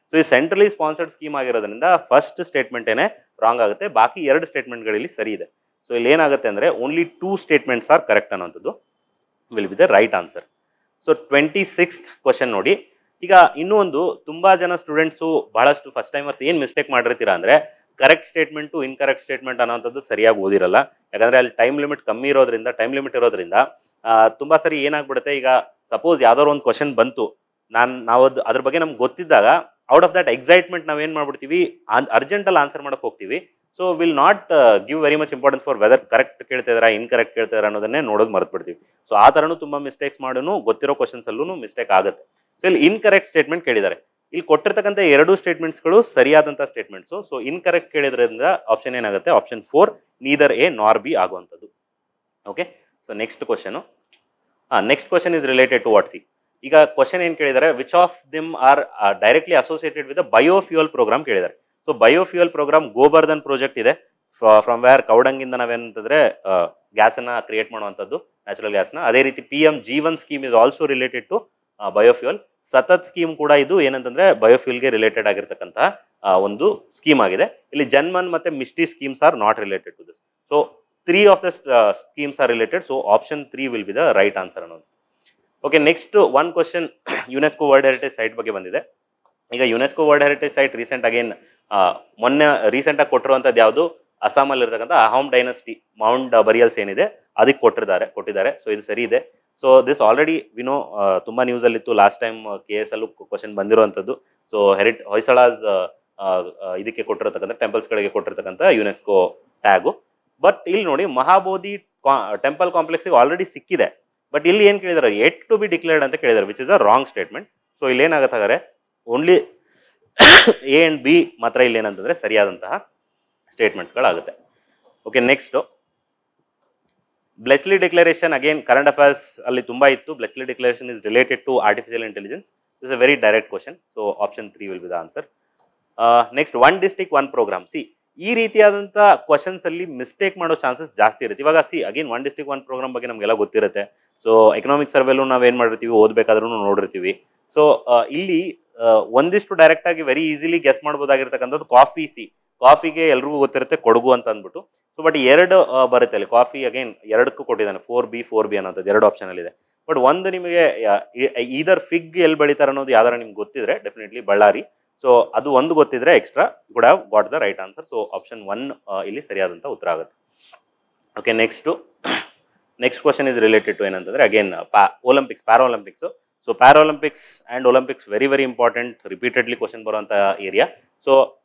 So ಈ centrally sponsored scheme ಆಗಿರೋದ್ರಿಂದ first statement ಏನೇ wrong ಆಗುತ್ತೆ, ಬಾಕಿ 2 ಸ್ಟೇಟ್ಮೆಂಟ್ಗಳಲ್ಲಿ ಸರಿ ಇದೆ. ಸೊ ಇಲ್ಲಿ ಏನಾಗುತ್ತೆ ಅಂದರೆ ಓನ್ಲಿ 2 ಸ್ಟೇಟ್ಮೆಂಟ್ಸ್ ಆರ್ ಕರೆಕ್ಟ್ ಅನ್ನೋಂಥದ್ದು will be the right answer. So 26th question ನೋಡಿ. ಈಗ ಇನ್ನೂ ಒಂದು ತುಂಬಾ ಜನ ಸ್ಟೂಡೆಂಟ್ಸು ಬಹಳಷ್ಟು ಫಸ್ಟ್ ಟೈಮರ್ಸ್ ಏನು ಮಿಸ್ಟೇಕ್ ಮಾಡಿರ್ತೀರಾ ಅಂದರೆ ಕರೆಕ್ಟ್ ಸ್ಟೇಟ್ಮೆಂಟು ಇನ್ಕರೆಕ್ಟ್ ಸ್ಟೇಟ್ಮೆಂಟ್ ಅನ್ನೋಂಥದ್ದು ಸರಿಯಾಗಿ ಓದಿರಲ್ಲ. ಯಾಕಂದರೆ ಅಲ್ಲಿ ಟೈಮ್ ಲಿಮಿಟ್ ಇರೋದ್ರಿಂದ ತುಂಬ ಸರಿ ಏನಾಗ್ಬಿಡುತ್ತೆ, ಈಗ ಸಪೋಸ್ ಯಾವ್ದಾದ್ರು ಒಂದು ಕ್ವಶನ್ ಬಂತು, ನಾವು ಅದ್ರ ಬಗ್ಗೆ ನಮ್ಗೆ ಗೊತ್ತಿದ್ದಾಗ ಔಟ್ ಆಫ್ ದಟ್ ಎಕ್ಸೈಟ್ಮೆಂಟ್ ನಾವೇನು ಮಾಡ್ಬಿಡ್ತೀವಿ, ಅರ್ಜೆಂಟಲ್ಲಿ ಆನ್ಸರ್ ಮಾಡೋಕೆ ಹೋಗ್ತೀವಿ. So will not give very much importance for whether correct ಕೇಳ್ತಿದಾರಾ ಇನ್ಕರೆಕ್ಟ್ ಕೇಳ್ತಿದಾರಾ ಅನ್ನೋದನ್ನೇ ನೋಡೋದು ಮರೆತುಬಿಡ್ತೀವಿ. ಸೊ ಆ ಥರನೂ ತುಂಬ ಮಿಸ್ಟೇಕ್ಸ್ ಮಾಡೋನು ಗೊತ್ತಿರೋ ಕ್ವಶನ್ಸಲ್ಲೂ ಮಿಸ್ಟೇಕ್ ಆಗುತ್ತೆ. ಸೊ ಇಲ್ಲಿ ಇನ್ಕರೆಕ್ಟ್ ಸ್ಟೇಟ್ಮೆಂಟ್ ಕೇಳಿದ್ದಾರೆ. ಇಲ್ಲಿ ಕೊಟ್ಟಿರ್ತಕ್ಕಂಥ 2 ಸ್ಟೇಟ್ಮೆಂಟ್ಸ್ಗಳು ಸರಿಯಾದಂಥ ಸ್ಟೇಟ್ಮೆಂಟ್ಸು. ಸೊ ಇನ್ಕರೆಕ್ಟ್ ಕೇಳಿದ್ರಿಂದ ಆಪ್ಷನ್ ಏನಾಗುತ್ತೆ? Option 4 neither A nor B ಆಗುವಂಥದ್ದು. Okay, so next question is related to what? See ಈಗ ಕ್ವಶನ್ ಏನು ಕೇಳಿದ್ದಾರೆ, which of them are directly associated with biofuel programme ಕೇಳಿದ್ದಾರೆ. So biofuel programme Gobardhan project ಇದೆ. From where ಕೌಡಂಗಿಂದ ನಾವೇನಂತಂದ್ರೆ ಗ್ಯಾಸನ್ನು ಕ್ರಿಯೇಟ್ ಮಾಡುವಂಥದ್ದು, ನ್ಯಾಚುರಲ್ ಗ್ಯಾಸ್ನ. ಅದೇ ರೀತಿ PM Jivan scheme is also related to biofuel. SATAT scheme ಕೂಡ ಇದು ಏನಂತಂದ್ರೆ ಬಯೋಫ್ಯೂಲ್ಗೆ ರಿಲೇಟೆಡ್ ಆಗಿರ್ತಕ್ಕಂಥ ಒಂದು ಸ್ಕೀಮ್ ಆಗಿದೆ. ಇಲ್ಲಿ ಜನ್ಮನ್ ಮತ್ತೆ Mishti schemes are not related to this. So 3 of the schemes are related. So option 3 will be the right answer ಅನ್ನೋದು. Okay, next one question UNESCO world heritage site ಬಗ್ಗೆ ಬಂದಿದೆ. ಈಗ UNESCO world heritage site recent again ಮೊನ್ನೆ ರೀಸೆಂಟಾಗಿ ಕೊಟ್ಟಿರುವಂಥದ್ದು ಯಾವುದು, ಅಸ್ಸಾಮಲ್ಲಿ ಇರ್ತಕ್ಕಂಥ Ahom dynasty Mount ಬರಿಯಲ್ಸ್ ಏನಿದೆ ಅದಕ್ಕೆ ಕೊಟ್ಟಿದ್ದಾರೆ. ಸೊ ಇದು ಸರಿ ಇದೆ. ಸೊ ದಿಸ್ ಆಲ್ರೆಡಿ ವಿನೋ ತುಂಬ ನ್ಯೂಸಲ್ಲಿತ್ತು, ಲಾಸ್ಟ್ ಟೈಮ್ KS ಅಲ್ಲೂ ಕ್ವಶನ್ ಬಂದಿರುವಂಥದ್ದು. ಸೊ ಹೊಯ್ಸಳಾಸ್ ಇದಕ್ಕೆ ಕೊಟ್ಟಿರತಕ್ಕಂಥ ಟೆಂಪಲ್ಸ್ಗಳಿಗೆ ಕೊಟ್ಟಿರ್ತಕ್ಕಂಥ ಯುನೆಸ್ಕೋ ಟ್ಯಾಗು. ಬಟ್ ಇಲ್ಲಿ ನೋಡಿ ಮಹಾಬೋಧಿ ಟೆಂಪಲ್ ಕಾಂಪ್ಲೆಕ್ಸ್ಗೆ ಆಲ್ರೆಡಿ ಸಿಕ್ಕಿದೆ. ಬಟ್ ಇಲ್ಲಿ ಏನು ಕೇಳಿದಾರೆ, ಯೆಟ್ ಟು ಬಿ ಡಿಕ್ಲೇರ್ಡ್ ಅಂತ ಕೇಳಿದ್ದಾರೆ, which is a wrong statement. So ಇಲ್ಲಿ ಏನಾಗತ್ತಾಗಾರೆ ಓನ್ಲಿ A and B ಮಾತ್ರ ಇಲ್ಲಿ ಏನಂತಂದ್ರೆ ಸರಿಯಾದಂತಹ ಸ್ಟೇಟ್ಮೆಂಟ್ಸ್ಗಳಾಗುತ್ತೆ. Okay, next Bletchley declaration. Again current affairs ಅಲ್ಲಿ ತುಂಬಾ ಇತ್ತು. Bletchley declaration is related to artificial intelligence. Is a very direct question. So option 3 will be the answer. Next one district one program. ಈ ರೀತಿಯಾದಂಥ ಕ್ವಶನ್ಸ್ ಅಲ್ಲಿ mistake ಮಾಡೋ chances ಜಾಸ್ತಿ ಇರುತ್ತೆ. ಇವಾಗ again one district one program ಬಗ್ಗೆ ನಮಗೆಲ್ಲ ಗೊತ್ತಿರುತ್ತೆ. ಸೊ ಎಕನಾಮಿಕ್ ಸರ್ವೆಲ್ಲೂ ನಾವೇನು ಮಾಡಿರ್ತೀವಿ, ಓದಬೇಕಾದ್ರೂ ನೋಡಿರ್ತೀವಿ. ಸೊ ಇಲ್ಲಿ ಒಂದಿಷ್ಟು ಡೈರೆಕ್ಟ್ ಆಗಿ ವೆರಿ ಈಸಿಲಿ ಗೆಸ್ ಮಾಡ್ಬೋದಾಗಿರ್ತಕ್ಕಂಥದ್ದು ಕಾಫಿಗೆ ಎಲ್ರಿಗೂ ಗೊತ್ತಿರುತ್ತೆ ಕೊಡಗು ಅಂತ ಅಂದ್ಬಿಟ್ಟು. ಸೊ ಬಟ್ 2 ಬರುತ್ತೆ ಅಲ್ಲಿ. ಕಾಫಿ ಅಗೇನ್ 2ಕ್ಕೂ ಕೊಟ್ಟಿದ್ದಾನೆ, 4B ಅನ್ನೋಂಥದ್ದು 2 ಆಪ್ಷನ್ ಅಲ್ಲಿ ಇದೆ. ಬಟ್ ಒಂದು ನಿಮಗೆ ಈದರ್ ಫಿಗ್ ಎಲ್ಲಿ ಬೆಳಿತಾರೆ ಅನ್ನೋದು ಯಾವ್ದಾರ ನಿಮ್ಗೆ ಗೊತ್ತಿದ್ರೆ ಡೆಫಿನೆಟ್ಲಿ ಬಳ್ಳಾರಿ. ಸೊ ಅದು ಒಂದು ಗೊತ್ತಿದ್ರೆ extra good have got the right answer. So option 1 ಇಲ್ಲಿ ಸರಿಯಾದಂಥ ಉತ್ತರ ಆಗುತ್ತೆ. Okay, next question is related to ಏನಂತಂದ್ರೆ again Paralympics. So Paralympics and Olympics very very important, repeatedly question ಬರುವಂಥ ಏರಿಯಾ. ಸೊ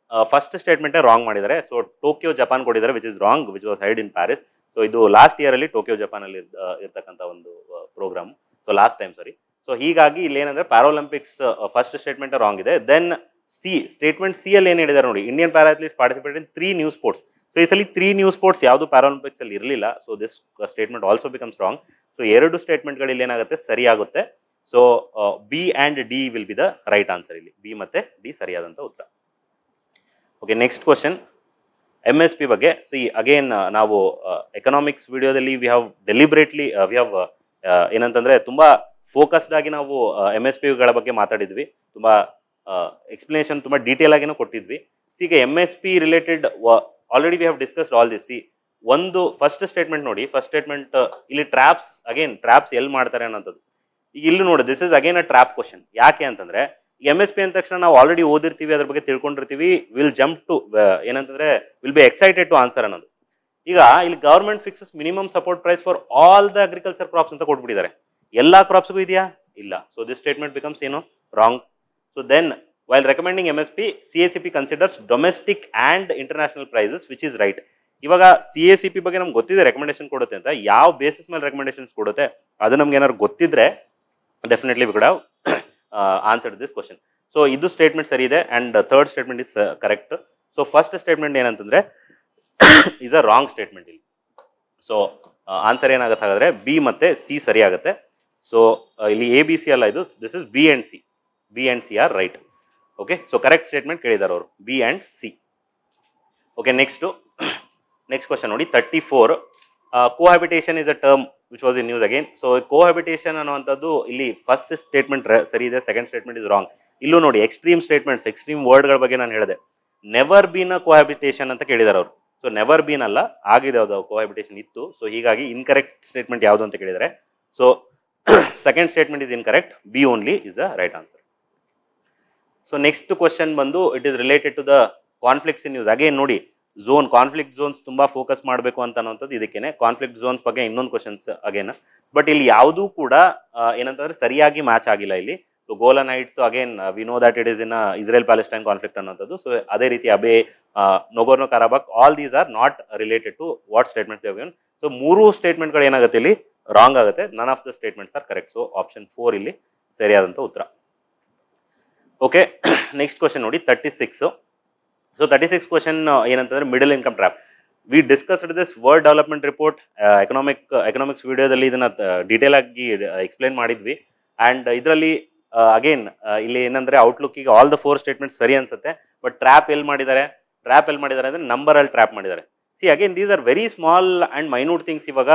ಫಸ್ಟ್ ಸ್ಟೇಟ್ಮೆಂಟೇ ರಾಂಗ್ ಮಾಡಿದ್ದಾರೆ. ಸೊ ಟೋಕಿಯೋ ಜಪಾನ್ ಕೊಟ್ಟಿದ್ದಾರೆ, which is wrong, which was held in Paris. So ಇದು last year ಅಲ್ಲಿ Tokyo Japan ಅಲ್ಲಿ ಇರ್ತಕ್ಕಂಥ ಒಂದು programme. So last time ಸಾರಿ. So ಹೀಗಾಗಿ ಇಲ್ಲಿ ಏನಂದ್ರೆ ಪ್ಯಾರಾಒಲಿಂಪಿಕ್ಸ್ ಫಸ್ಟ್ ಸ್ಟೇಟ್ಮೆಂಟ್ ರಾಂಗ್ ಇದೆ. ದೆನ್ ಸ್ಟೇಟ್ಮೆಂಟ್ ಸಿ ಅಲ್ಲಿ ಏನು ಹೇಳಿದ್ದಾರೆ ನೋಡಿ, Indian para athletes participate in 3 new sports. So ಈ ಸಲ 3 ನ್ಯೂ ಸ್ಪೋರ್ಟ್ಸ್ ಯಾವುದು ಪ್ಯಾರಾಒಲಿಂಪಿಕ್ಸ್ ಅಲ್ಲಿ ಇರಲಿಲ್ಲ. So this statement also becomes wrong. So 2 ಸ್ಟೇಟ್ಮೆಂಟ್ಗಳು ಇಲ್ಲಿ ಏನಾಗುತ್ತೆ ಸರಿಯಾಗುತ್ತೆ. So B and D will be the right answer. ಇಲ್ಲಿ B ಮತ್ತೆ D ಸರಿಯಾದಂಥ ಉತ್ತರ. ಓಕೆ, ನೆಕ್ಸ್ಟ್ ಕ್ವಶನ್ MSP ಬಗ್ಗೆ. ಅಗೇನ್ ನಾವು ಎಕನಾಮಿಕ್ಸ್ ವಿಡಿಯೋದಲ್ಲಿ ವಿ ಹ್ಯಾವ್ ಡೆಲಿಬ್ರೇಟ್ಲಿ ಏನಂತಂದ್ರೆ ತುಂಬಾ ಫೋಕಸ್ಡ್ ಆಗಿ ನಾವು MSPಗಳ ಬಗ್ಗೆ ಮಾತಾಡಿದ್ವಿ. ತುಂಬಾ ಎಕ್ಸ್ಪ್ಲನೇಷನ್ ತುಂಬಾ ಡೀಟೇಲ್ ಆಗಿನೂ ಕೊಟ್ಟಿದ್ವಿ. ಈಗ MSP related already we have discussed all this. ಒಂದು ಫಸ್ಟ್ ಸ್ಟೇಟ್ಮೆಂಟ್ ನೋಡಿ, ಫಸ್ಟ್ ಸ್ಟೇಟ್ಮೆಂಟ್ ಇಲ್ಲಿ ಟ್ರ್ಯಾಪ್ಸ್ ಎಲ್ಲಿ ಮಾಡ್ತಾರೆ ಅನ್ನೋದು. ಈಗ ಇಲ್ಲಿ ನೋಡಿ, this is again a trap question. ಯಾಕೆ ಅಂತಂದ್ರೆ MSP ಅಂದ ತಕ್ಷಣ ನಾವು ಆಲ್ರೆಡಿ ಓದಿರ್ತೀವಿ, ಅದ್ರ ಬಗ್ಗೆ ತಿಳ್ಕೊಂಡಿರ್ತೀವಿ. ವಿಲ್ ಜಂಪ್ ಟು ಏನಂತಂದ್ರೆ will be excited to answer ಅನ್ನೋದು. ಈಗ ಇಲ್ಲಿ government fixes minimum support price for all the agriculture crops ಅಂತ ಕೊಟ್ಬಿಟ್ಟಿದ್ದಾರೆ. ಎಲ್ಲಾ ಕ್ರಾಪ್ಸ್ಗೂ ಇದೆಯಾ? ಇಲ್ಲ. ಸೊ ದಿಸ್ ಸ್ಟೇಟ್ಮೆಂಟ್ ಬಿಕಮ್ಸ್ ಏನು wrong. So then while recommending MSP, CACP considers domestic and international prices, which is right. ಇವಾಗ CACP ಬಗ್ಗೆ ನಮ್ಗೆ ಗೊತ್ತಿದೆ ರೆಕಮೆಂಡೇಶನ್ ಕೊಡುತ್ತೆ ಅಂತ. ಯಾವ ಬೇಸಿಸ್ ಮೇಲೆ ರೆಕಮೆಂಡೇಶನ್ಸ್ ಕೊಡುತ್ತೆ ಅದು ನಮ್ಗೆ ಏನಾದ್ರು ಗೊತ್ತಿದ್ರೆ definitely we could have answered this question. So ಇದು ಸ್ಟೇಟ್ಮೆಂಟ್ ಸರಿ ಇದೆ and third statement is correct. So first statement ಏನಂತಂದ್ರೆ ಇಸ್ ಅ ರಾಂಗ್ ಸ್ಟೇಟ್ಮೆಂಟ್ ಇಲ್ಲಿ. ಸೊ ಆನ್ಸರ್ ಏನಾಗುತ್ತೆ ಹಾಗಾದ್ರೆ B ಮತ್ತೆ C ಸರಿ ಆಗುತ್ತೆ. ಸೊ ಇಲ್ಲಿ ABC ಅಲ್ಲ, ಇದು this is B and C are right. Okay, so correct statement ಕೇಳಿದ್ದಾರೆ ಅವರು, B and C. Okay, next question ನೋಡಿ 34. Cohabitation is a term which was in news again. So cohabitation ಅನ್ನುವಂಥದ್ದು ಇಲ್ಲಿ ಫಸ್ಟ್ ಸ್ಟೇಟ್ಮೆಂಟ್ ಸರಿ ಇದೆ, second statement is wrong. ಇಲ್ಲೂ ನೋಡಿ extreme statements, extreme ವರ್ಡ್ಗಳ ಬಗ್ಗೆ ನಾನು ಹೇಳಿದೆ. ನೆವರ್ ಬೀನ್ ಅ ಕೋಹ್ಯಾಬಿಟೇಷನ್ ಅಂತ ಕೇಳಿದಾರೆ ಅವರು. ಸೊ ನೆವರ್ ಬೀನ್ ಅಲ್ಲ, ಆಗಿದೆ ಅದು ಕೋಹ್ಯಾಬಿಟೇಷನ್ ಇತ್ತು. ಸೊ ಹೀಗಾಗಿ ಇನ್ಕರೆಕ್ಟ್ ಸ್ಟೇಟ್ಮೆಂಟ್ ಯಾವುದು ಅಂತ ಕೇಳಿದರೆ, so second statement is incorrect. B only is the right answer. So next question ಬಂದು it is related to the conflicts in news. Again ನೋಡಿ, ಕಾನ್ಫ್ಲಿಕ್ಟ್ ಝೋನ್ಸ್ ತುಂಬಾ ಫೋಕಸ್ ಮಾಡಬೇಕು ಅಂತ ಅನ್ನೋಂಥದ್ದು ಇದಕ್ಕೇನೆ. ಕಾನ್ಫ್ಲಿಕ್ಟ್ ಝೋನ್ಸ್ ಬಗ್ಗೆ ಇನ್ನೊಂದು ಕ್ವಶನ್ಸ್ ಅಗೇನ್. ಬಟ್ ಇಲ್ಲಿ ಯಾವುದೂ ಕೂಡ ಏನಂತಂದ್ರೆ ಸರಿಯಾಗಿ ಮ್ಯಾಚ್ ಆಗಿಲ್ಲ ಇಲ್ಲಿ. So Golan Heights again we know that it is in Israel Palestine conflict ಅನ್ನೋಂಥದ್ದು. ಸೊ ಅದೇ ರೀತಿ Abyei, Nagorno Karabakh, all these are not related to what statements they've given. So 3 ಸ್ಟೇಟ್ಮೆಂಟ್ಗಳು ಏನಾಗುತ್ತೆ ಇಲ್ಲಿ ರಾಂಗ್ ಆಗುತ್ತೆ. None of the statements are correct. So option 4 ಇಲ್ಲಿ ಸರಿಯಾದಂಥ ಉತ್ತರ. ಓಕೆ, ನೆಕ್ಸ್ಟ್ ಕ್ವಶನ್ ನೋಡಿ 36. ಸೊ 36 ಕ್ವಶನ್ ಏನಂತಂದ್ರೆ middle income trap. We discussed this world development report economics ವಿಡಿಯೋದಲ್ಲಿ ಇದನ್ನ ಡೀಟೇಲ್ ಆಗಿ ಎಕ್ಸ್ಪ್ಲೈನ್ ಮಾಡಿದ್ವಿ. ಅಂಡ್ ಇದರಲ್ಲಿ ಅಗೇನ್ ಇಲ್ಲಿ ಏನಂದ್ರೆ ಔಟ್ಲುಕ್ಕಿಗೆ ಆಲ್ ದ 4 ಸ್ಟೇಟ್ಮೆಂಟ್ಸ್ ಸರಿ ಅನ್ಸುತ್ತೆ. ಬಟ್ ಟ್ರ್ಯಾಪ್ ಎಲ್ಲಿ ಮಾಡಿದ್ದಾರೆ ಅಂದ್ರೆ ನಂಬರ್ ಅಲ್ಲಿ ಟ್ರ್ಯಾಪ್ ಮಾಡಿದ್ದಾರೆ. Again these are very small and minute things. ಇವಾಗ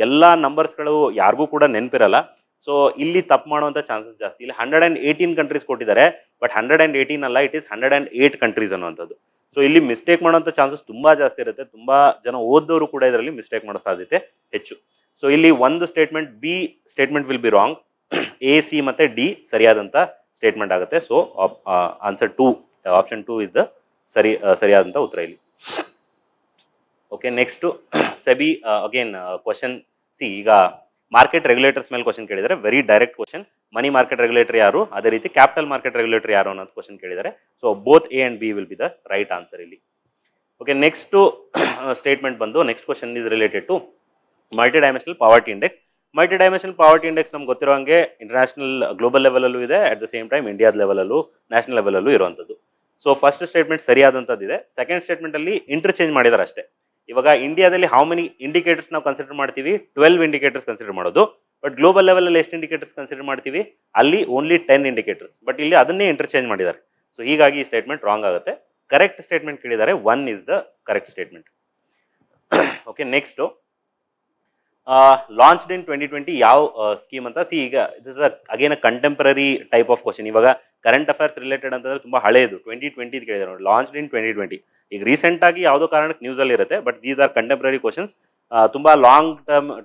ಎಲ್ಲಾ ನಂಬರ್ಸ್ಗಳು ಯಾರಿಗೂ ಕೂಡ ನೆನಪಿರಲ್ಲ. ಸೊ ಇಲ್ಲಿ ತಪ್ಪು ಮಾಡುವಂಥ ಚಾನ್ಸಸ್ ಜಾಸ್ತಿ. ಇಲ್ಲಿ 118 ಕಂಟ್ರೀಸ್ ಕೊಟ್ಟಿದ್ದಾರೆ. ಬಟ್ 118 ಅಲ್ಲ, ಇಟ್ ಈಸ್ 108 ಕಂಟ್ರೀಸ್ ಅನ್ನುವಂಥದ್ದು. ಸೊ ಇಲ್ಲಿ ಮಿಸ್ಟೇಕ್ ಮಾಡೋಂಥ ಚಾನ್ಸಸ್ ತುಂಬ ಜಾಸ್ತಿ ಇರುತ್ತೆ. ತುಂಬ ಜನ ಓದೋರು ಕೂಡ ಇದರಲ್ಲಿ ಮಿಸ್ಟೇಕ್ ಮಾಡೋ ಸಾಧ್ಯತೆ ಹೆಚ್ಚು. ಸೊ ಇಲ್ಲಿ ಒಂದು statement B statement will be wrong, A C ಮತ್ತು ಡಿ ಸರಿಯಾದಂಥ ಸ್ಟೇಟ್ಮೆಂಟ್ ಆಗುತ್ತೆ. So answer 2 option 2 is the ಸರಿಯಾದಂಥ ಉತ್ತರ ಇಲ್ಲಿ. Okay, next SEBI again question. ಈಗ ಮಾರ್ಕೆಟ್ ರೆಗ್ಯುಲೇಟರ್ಸ್ ಮೇಲೆ ಕ್ವಶನ್ ಕೇಳಿದರೆ, very direct question. Money market regulator ಯಾರು, ಅದೇ ರೀತಿ ಕ್ಯಾಪಿಟಲ್ ಮಾರ್ಕೆಟ್ ರೆಗ್ಯುಲೇಟರ್ ಯಾರು ಅನ್ನೋದು ಕ್ವಶನ್ ಕೇಳಿದರೆ. So both A and B will be the right answer ಇಲ್ಲಿ. ಓಕೆ, ನೆಕ್ಸ್ಟು ಸ್ಟೇಟ್ಮೆಂಟ್ ಬಂದು next question is related to multi dimensional poverty index. Multi dimensional poverty index ನಮ್ಗೆ ಗೊತ್ತಿರೋ ಹಾಗೆ ಇಂಟರ್ನ್ಯಾಷನಲ್ ಗ್ಲೋಬಲ್ ಲೆವೆಲಲ್ಲೂ ಇದೆ, at the same time ಇಂಡಿಯಾದ ಲೆವೆಲಲ್ಲೂ national ಲೆವೆಲಲ್ಲೂ ಇರುವಂಥದ್ದು. So first statement ಸರಿಯಾದಂಥದ್ದಿದೆ. ಸೆಕೆಂಡ್ ಸ್ಟೇಟ್ಮೆಂಟಲ್ಲಿ ಇಂಟರ್ಚೇಂಜ್ ಮಾಡಿದ್ದಾರೆ ಅಷ್ಟೇ. ಇವಾಗ ಇಂಡಿಯಾದಲ್ಲಿ ಹೌ ಮೆನಿ ಇಂಡಿಕೇಟರ್ಸ್ ನಾವು ಕನ್ಸಿಡರ್ ಮಾಡ್ತೀವಿ, 12 ಇಂಡಿಕೇಟರ್ಸ್ ಕನ್ಸಿಡರ್ ಮಾಡೋದು. ಬಟ್ ಗ್ಲೋಬಲ್ ಲೆವೆಲಲ್ಲಿ ಎಷ್ಟು ಇಂಡಿಕೇಟರ್ಸ್ ಕನ್ಸಿಡರ್ ಮಾಡ್ತೀವಿ, ಅಲ್ಲಿ ಓನ್ಲಿ 10 ಇಂಡಿಕೇಟರ್ಸ್. ಬಟ್ ಇಲ್ಲಿ ಅದನ್ನೇ ಇಂಟರ್ಚೇಂಜ್ ಮಾಡಿದ್ದಾರೆ. ಸೊ ಹೀಗಾಗಿ ಈ ಸ್ಟೇಟ್ಮೆಂಟ್ ರಾಂಗ್ ಆಗುತ್ತೆ. ಕರೆಕ್ಟ್ ಸ್ಟೇಟ್ಮೆಂಟ್ ಕೇಳಿದ್ದಾರೆ, 1 is the correct statement. Okay, next launched in 2020 ಯಾವ ಸ್ಕೀಮ್ ಅಂತ. ಈಗ this again a contemporary type of question. ಇವಾಗ ಕರೆಂಟ್ ಅಫೇರ್ಸ್ ರಿಲೇಟೆಡ್ ಅಂತಂದ್ರೆ ತುಂಬ ಹಳೆಯದು, 2020 ಕೇಳಿದ್ದಾರೆ ನೋಡಿ. ಲಾಂಚ್ಡ್ ಇನ್ 2020 ಈಗ ರೀಸೆಂಟಾಗಿ ಯಾವುದೋ ಕಾರಣಕ್ಕೆ ನ್ಯೂಸಲ್ಲಿ ಇರುತ್ತೆ. But these are contemporary questions. ತುಂಬ ಲಾಂಗ್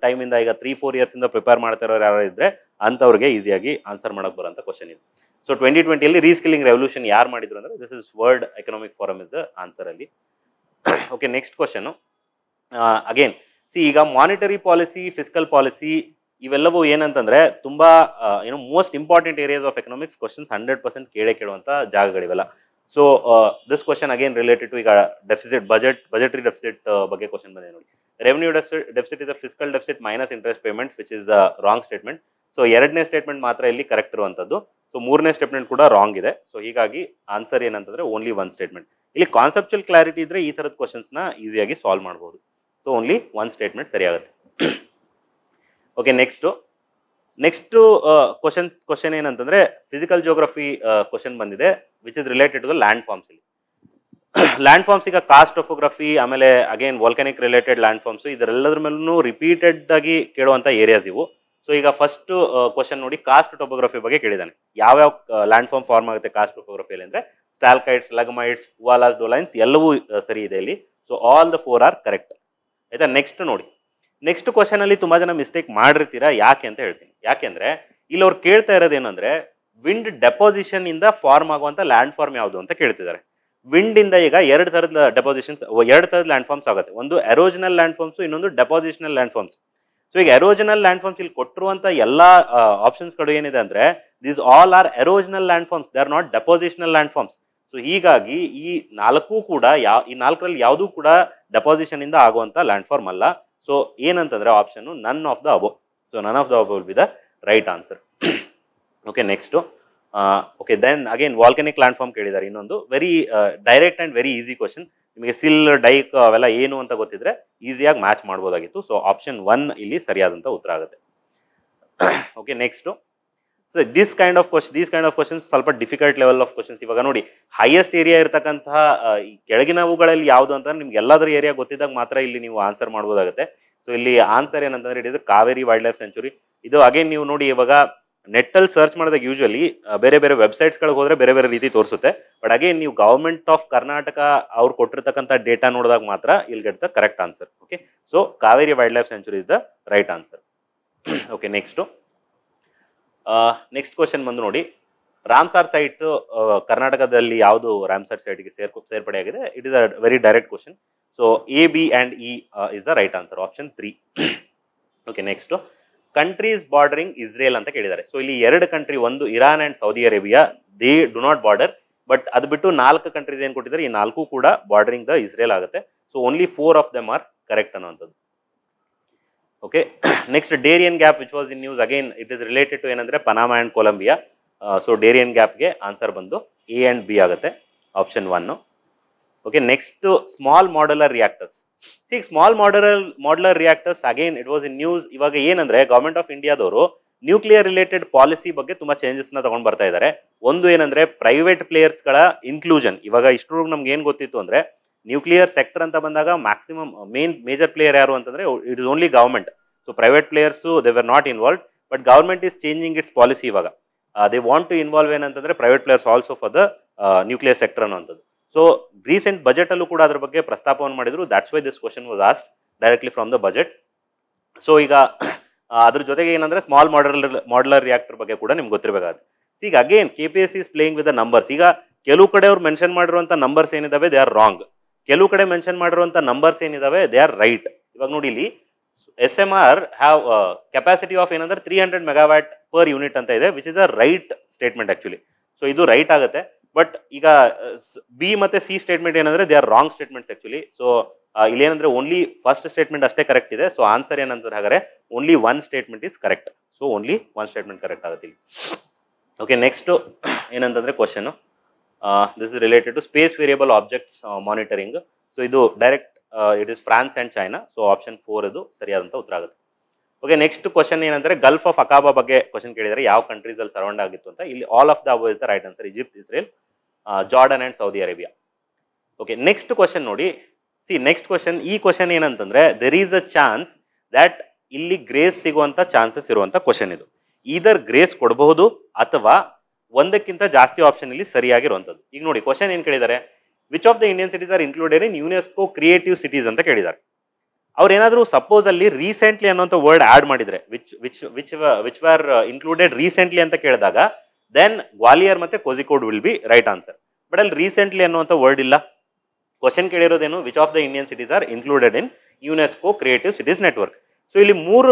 ಟೈಮಿಂದ ಈಗ 3-4 ಇಯರ್ಸಿಂದ ಪ್ರಿಪೇರ್ ಮಾಡ್ತಾ ಇರೋರು ಯಾರು ಇದ್ದರೆ ಅಂಥವ್ರಿಗೆ ಈಸಿಯಾಗಿ ಆನ್ಸರ್ ಮಾಡೋಕ್ಕೆ ಬರೋಂಥ ಕ್ವಶನ್ ಇದು. ಸೊ 2020 ರೀಸ್ಕಿಲಿಂಗ್ ರೆವಲ್ಯೂಷನ್ ಯಾರು ಮಾಡಿದ್ರು ಅಂದರೆ this is world economic forum is the answer ಅಲ್ಲಿ. ಓಕೆ, ನೆಕ್ಸ್ಟ್ ಕ್ವಶನು ಅಗೇನ್ ಈಗ ಮಾನಿಟರಿ ಪಾಲಿಸಿ, ಫಿಸ್ಕಲ್ ಪಾಲಿಸಿ ಇವೆಲ್ಲವೂ ಏನಂತಂದ್ರೆ ತುಂಬಾ most important areas of economics questions 100% ಕೇಳುವಂಥ ಜಾಗಗಳಿವೆಲ್ಲ. So this question again related to ಈಗ ಡೆಫಿಸಿಟ್ ಬಜೆಟರಿ ಡೆಫಿಸಿಟ್ ಬಗ್ಗೆ question ಬಂದಿದೆ ನೋಡಿ. Revenue deficit is a fiscal deficit minus interest payments which is the wrong statement. So 2ನೇ statement ಮಾತ್ರ ಇಲ್ಲಿ correct ಇರುವಂಥದ್ದು. ಸೊ 3ನೇ ಸ್ಟೇಟ್ಮೆಂಟ್ ಕೂಡ ರಾಂಗ್ ಇದೆ. ಸೊ ಹೀಗಾಗಿ ಆನ್ಸರ್ ಏನಂತಂದ್ರೆ ಓನ್ಲಿ 1 ಸ್ಟೇಟ್ಮೆಂಟ್. ಇಲ್ಲಿ ಕಾನ್ಸೆಪ್ಚುಯಲ್ ಕ್ಲಾರಿಟಿ ಇದ್ರೆ ಈ ಥರದ ಕ್ವಶನ್ಸ್ನ ಈಸಿಯಾಗಿ ಸಾಲ್ವ್ ಮಾಡ್ಬೋದು. ಸೊ ಓನ್ಲಿ 1 ಸ್ಟೇಟ್ಮೆಂಟ್ ಸರಿಯಾಗುತ್ತೆ. ಓಕೆ, ನೆಕ್ಸ್ಟು ಕ್ವಶನ್ ಏನಂತಂದ್ರೆ ಫಿಸಿಕಲ್ ಜಿಯೋಗ್ರಫಿ ಕ್ವಶನ್ ಬಂದಿದೆ which is related to the land forms. ಇಲ್ಲಿ ಲ್ಯಾಂಡ್ ಫಾರ್ಮ್ಸ್ ಈಗ ಕಾಸ್ಟ್ ಟೊಪೋಗ್ರಫಿ, ಆಮೇಲೆ again volcanic related land forms, ಇದರೆಲ್ಲದ್ರ ಮೇಲೂ ರಿಪೀಟೆಡ್ ಆಗಿ ಕೇಳುವಂಥ ಏರಿಯಾಸ್ ಇವು. ಸೊ ಈಗ ಫಸ್ಟ್ ಕ್ವಶನ್ ನೋಡಿ, ಕಾಸ್ಟ್ ಟೊಪೋಗ್ರಫಿ ಬಗ್ಗೆ ಕೇಳಿದ್ದಾನೆ. ಯಾವ್ಯಾವ ಲ್ಯಾಂಡ್ ಫಾರ್ಮ್ ಆಗುತ್ತೆ ಕಾಸ್ಟ್ ಟೊಪೋಗ್ರಫಿಯಲ್ಲಿ ಅಂದರೆ ಸ್ಟಾಲ್ಕೈಟ್ಸ್, ಲಗಮೈಟ್ಸ್, ವಾಲಾಸ್, ಡೋಲೈನ್ಸ್ ಎಲ್ಲವೂ ಸರಿ ಇದೆ ಇಲ್ಲಿ. So all the 4 are correct ಆಯ್ತಾ. ನೆಕ್ಸ್ಟ್ ನೋಡಿ, ನೆಕ್ಸ್ಟ್ ಕ್ವಶನ್ ಅಲ್ಲಿ ತುಂಬಾ ಜನ ಮಿಸ್ಟೇಕ್ ಮಾಡಿರ್ತೀರಾ. ಯಾಕೆ ಅಂತ ಹೇಳ್ತೀನಿ. ಯಾಕೆಂದ್ರೆ ಇಲ್ಲಿ ಅವ್ರು ಕೇಳ್ತಾ ಇರೋದೇನಂದ್ರೆ ವಿಂಡ್ ಡೆಪೋಸಿಷನ್ ಇಂದ ಫಾರ್ಮ್ ಆಗುವಂತ ಲ್ಯಾಂಡ್ ಫಾರ್ಮ್ ಯಾವುದು ಅಂತ ಕೇಳ್ತಿದ್ದಾರೆ. ವಿಂಡ್ ಇಂದ ಈಗ 2 ಥರದ ಡೆಪೋಸಿಷನ್ಸ್, 2 ಥರದ ಲ್ಯಾಂಡ್ ಫಾರ್ಮ್ಸ್ ಆಗುತ್ತೆ. ಒಂದು ಎರೋಜನಲ್ ಲ್ಯಾಂಡ್ ಫಾರ್ಮ್ಸ್, ಇನ್ನೊಂದು ಡೆಪೋಸಿಷನಲ್ ಲ್ಯಾಂಡ್ ಫಾರ್ಮ್ಸ್. ಸೊ ಈಗ ಎರೋಜನಲ್ ಲ್ಯಾಂಡ್ ಫಾರ್ಮ್ಸ್ ಇಲ್ಲಿ ಕೊಟ್ಟಿರುವಂತ ಎಲ್ಲಾ ಆಪ್ಷನ್ಸ್ಗಳು ಏನಿದೆ ಅಂದ್ರೆ these all are erosional land forms, they are not depositional land forms. So ಹೀಗಾಗಿ ಈ 4 ಕೂಡ ಈ 4ರಲ್ಲಿ ಯಾವುದೂ ಕೂಡ ಡೆಪೋಸಿಷನ್ ಇಂದ ಆಗುವಂತ ಲ್ಯಾಂಡ್ ಫಾರ್ಮ್ ಅಲ್ಲ. ಸೊ ಏನಂತಂದ್ರೆ option none of the above. So none of the above will be the right answer. Okay, next okay then again volcanic land form ಕೇಳಿದ್ದಾರೆ. ಇನ್ನೊಂದು very direct and very easy question. ನಿಮಗೆ sill, ಡೈಕ್ ಅವೆಲ್ಲ ಏನು ಅಂತ ಗೊತ್ತಿದ್ರೆ ಈಸಿಯಾಗಿ match ಮಾಡ್ಬೋದಾಗಿತ್ತು. So option 1 ಇಲ್ಲಿ ಸರಿಯಾದಂಥ ಉತ್ತರ ಆಗುತ್ತೆ. Okay, next so these kind of questions ಸ್ವಲ್ಪ ಡಿಫಿಕಲ್ಟ್ ಲೆವೆಲ್ ಆಫ್ ಕ್ವಶನ್ಸ್. ಇವಾಗ ನೋಡಿ, ಹೈಯೆಸ್ಟ್ ಏರಿಯಾ ಇರತಕ್ಕಂತಹ ಕೆಳಗಿನವುಗಳಲ್ಲಿ ಯಾವುದು ಅಂತ ನಿಮ್ಗೆ ಎಲ್ಲಾದ್ರೂ ಏರಿಯಾ ಗೊತ್ತಿದ್ದಾಗ ಮಾತ್ರ ಇಲ್ಲಿ ನೀವು ಆನ್ಸರ್ ಮಾಡ್ಬೋದಾಗುತ್ತೆ. ಸೊ ಇಲ್ಲಿ ಆನ್ಸರ್ ಏನಂತಂದ್ರೆ it is Kaveri wild life century. ಇದು ಅಗೇನ್ ನೀವು ನೋಡಿ, ಇವಾಗ ನೆಟ್ಟಲ್ಲಿ ಸರ್ಚ್ ಮಾಡಿದಾಗ ಯೂಶಲಿ ಬೇರೆ ಬೇರೆ ವೆಬ್ಸೈಟ್ಸ್ಗಳಿಗೆ ಹೋದ್ರೆ ಬೇರೆ ಬೇರೆ ರೀತಿ ತೋರಿಸುತ್ತೆ. ಬಟ್ ಅಗೇನ್ ನೀವು ಗವರ್ಮೆಂಟ್ ಆಫ್ ಕರ್ನಾಟಕ ಅವ್ರು ಕೊಟ್ಟಿರ್ತಕ್ಕಂಥ ಡೇಟಾ ನೋಡಿದಾಗ ಮಾತ್ರ ಇಲ್ಲಿ get the correct answer. Okay, so Kaveri wild life century is the right answer. Okay, next question ಬಂದು ನೋಡಿ, ರಾಮ್ಸಾರ್ ಸೈಟ್ ಕರ್ನಾಟಕದಲ್ಲಿ ಯಾವುದು ರಾಮ್ಸಾರ್ ಸೈಟ್ಗೆ ಸೇರ್ಪಡೆಯಾಗಿದೆ? It is a very direct question. So A, B and E is the right answer, option 3. Okay, next countries bordering Israel ಅಂತ ಕೇಳಿದ್ದಾರೆ. So ಇಲ್ಲಿ 2 country, ಒಂದು Iran and Saudi Arabia, they do not border. But ಅದು ಬಿಟ್ಟು 4 countries ಏನು ಕೊಟ್ಟಿದ್ದಾರೆ, ಈ 4 ಕೂಡ ಬಾರ್ಡರಿಂಗ್ ದ ಇಸ್ರೇಲ್ ಆಗುತ್ತೆ. So only 4 of them are correct ಅನ್ನುವಂಥದ್ದು. Okay, next Darien gap which was in news. Again it is related to ಏನಂದ್ರೆ Panama and Colombia. So Darien ಗ್ಯಾಪ್ಗೆ ಆನ್ಸರ್ ಬಂದು ಎ ಆ್ಯಂಡ್ ಬಿ ಆಗುತ್ತೆ, option 1. Okay, next small modular reactors. Small modular reactors again it was in news. ಇವಾಗ ಏನಂದ್ರೆ government of ಇಂಡಿಯಾದವರು nuclear related policy ಬಗ್ಗೆ ತುಂಬಾ ಚೇಂಜಸ್ನ ತಗೊಂಡು ಬರ್ತಾ ಇದ್ದಾರೆ. ಒಂದು ಏನಂದ್ರೆ ಪ್ರೈವೇಟ್ ಪ್ಲೇಯರ್ಸ್ಗಳ ಇನ್ಕ್ಲೂಷನ್. ಇವಾಗ ಇಷ್ಟರವರೆಗೂ ನಮ್ಗೆ ಏನು ಗೊತ್ತಿತ್ತು ಅಂದ್ರೆ ನ್ಯೂಕ್ಲಿಯರ್ ಸೆಕ್ಟರ್ ಅಂತ ಬಂದಾಗ ಮ್ಯಾಕ್ಸಿಮಮ್ ಮೇಜರ್ ಪ್ಲೇಯರ್ ಯಾರು ಅಂತಂದ್ರೆ it is only government. So private players they were not involve. But government is changing it's policy. ಇವಾಗ ದೇ ವಾಂಟ್ ಟು ಇನ್ವಾಲ್ವ್ ಏನಂತಂದ್ರೆ private players also for the nuclear sector ಅನ್ನೋಂಥದ್ದು. So recent budget ಅಲ್ಲೂ ಕೂಡ ಅದ್ರ ಬಗ್ಗೆ ಪ್ರಸ್ತಾಪವನ್ನು ಮಾಡಿದ್ರು. That's why this question was asked directly from the budget. So ಈಗ ಅದ್ರ ಜೊತೆಗೆ ಏನಂದ್ರೆ ಸ್ಮಾಲ್ ಮಾಡ್ಯುಲರ್ ರಿಯಾಕ್ಟರ್ ಬಗ್ಗೆ ಕೂಡ ನಿಮ್ಗೆ ಗೊತ್ತಿರಬೇಕಾಗುತ್ತೆ. ಈಗ again KPSC is playing with the numbers. ಈಗ ಕೆಲವು ಕಡೆ ಅವ್ರು ಮೆನ್ಷನ್ ಮಾಡಿರುವಂತ ನಂಬರ್ಸ್ ಏನಿದಾವೆ ದೇ ಆರ್ ರಾಂಗ್, ಕೆಲವು ಕಡೆ ಮೆನ್ಷನ್ ಮಾಡಿರುವಂತ ನಂಬರ್ಸ್ ಏನಿದಾವೆ ದೇ ಆರ್ ರೈಟ್. ಇವಾಗ ನೋಡಿ ಇಲ್ಲಿ SMR ಹ್ಯಾವ್ ಕೆಪಾಸಿಟಿ ಆಫ್ ಏನಂದ್ರೆ 300 ಮೆಗಾವ್ಯಾಟ್ ಪರ್ ಯೂನಿಟ್ ಅಂತ ಇದೆ, which is a right statement actually. So ಇದು ರೈಟ್ ಆಗುತ್ತೆ. ಬಟ್ ಈಗ ಬಿ ಮತ್ತೆ ಸಿ ಸ್ಟೇಟ್ಮೆಂಟ್ ಏನಂದ್ರೆ they are wrong statements actually. So ಇಲ್ಲೇನಂದ್ರೆ ಓನ್ಲಿ ಫಸ್ಟ್ ಸ್ಟೇಟ್ಮೆಂಟ್ ಅಷ್ಟೇ ಕರೆಕ್ಟ್ ಇದೆ. ಸೊ ಆನ್ಸರ್ ಏನಂತಾರೆ ಹಾಗಾದ್ರೆ only one statement is correct. So only one statement correct ಆಗುತ್ತೆ ಇಲ್ಲಿ. ಓಕೆ, ನೆಕ್ಸ್ಟ್ ಏನಂತಂದ್ರೆ question this is related to space variable objects monitoring. So ಇದು direct it is France and China. So option 4 ಇದು ಸರಿಯಾದಂತ ಉತ್ತರ ಆಗುತ್ತೆ. ಓಕೆ, ನೆಕ್ಸ್ಟ್ ಕ್ವಶನ್ ಏನಂದ್ರೆ Gulf of ಅಕಾಬಾ ಬಗ್ಗೆ ಕ್ವಶನ್ ಕೇಳಿದರೆ ಯಾವ ಕಂಟ್ರೀಸ್ ಅಲ್ಲಿ ಸರೌಂಡ್ ಆಗಿತ್ತು ಅಂತ. ಇಲ್ಲಿ all of the above is the right answer. Egypt, Israel, Jordan and Saudi Arabia. Okay, next question ನೋಡಿ. ನೆಕ್ಸ್ಟ್ ಕ್ವಶನ್, ಈ ಕ್ವಶನ್ ಏನಂತಂದ್ರೆ there is a chance that ಇಲ್ಲಿ ಗ್ರೇಸ್ ಸಿಗುವಂತ ಚಾನ್ಸಸ್ ಇರುವಂತ ಕ್ವಶನ್ ಇದು. ಈದರ್ ಗ್ರೇಸ್ ಕೊಡಬಹುದು ಅಥವಾ ಒಂದಕ್ಕಿಂತ ಜಾಸ್ತಿ ಆಪ್ಷನ್ ಇಲ್ಲಿ ಸರಿಯಾಗಿರುವಂತದ್ದು. ಈಗ ನೋಡಿ ಕ್ವಶನ್ ಏನ್ ಕೇಳಿದ್ದಾರೆ, which of the Indian cities are included in UNESCO creative cities ಅಂತ ಕೇಳಿದ್ದಾರೆ. ಅವ್ರು ಏನಾದ್ರು ಸಪೋಸ್ ಅಲ್ಲಿ ರೀಸೆಂಟ್ಲಿ ಅನ್ನೋಂಥ ವರ್ಡ್ ಆಡ್ ಮಾಡಿದ್ರೆ ವಿಚ್ ವರ್ ಇನ್ಕ್ಲೂಡೆಡ್ ರೀಸೆಂಟ್ಲಿ ಅಂತ ಕೇಳಿದಾಗ ದೆನ್ ಗ್ವಾಲಿಯರ್ ಮತ್ತೆ Kozhikode will be right answer. But ಅಲ್ಲಿ ರೀಸೆಂಟ್ಲಿ ಅನ್ನುವಂಥ ವರ್ಡ್ ಇಲ್ಲ. ಕ್ವಶನ್ ಕೇಳಿರೋದೇನು, which of the Indian cities are included in UNESCO creative cities network. So ಇಲ್ಲಿ 3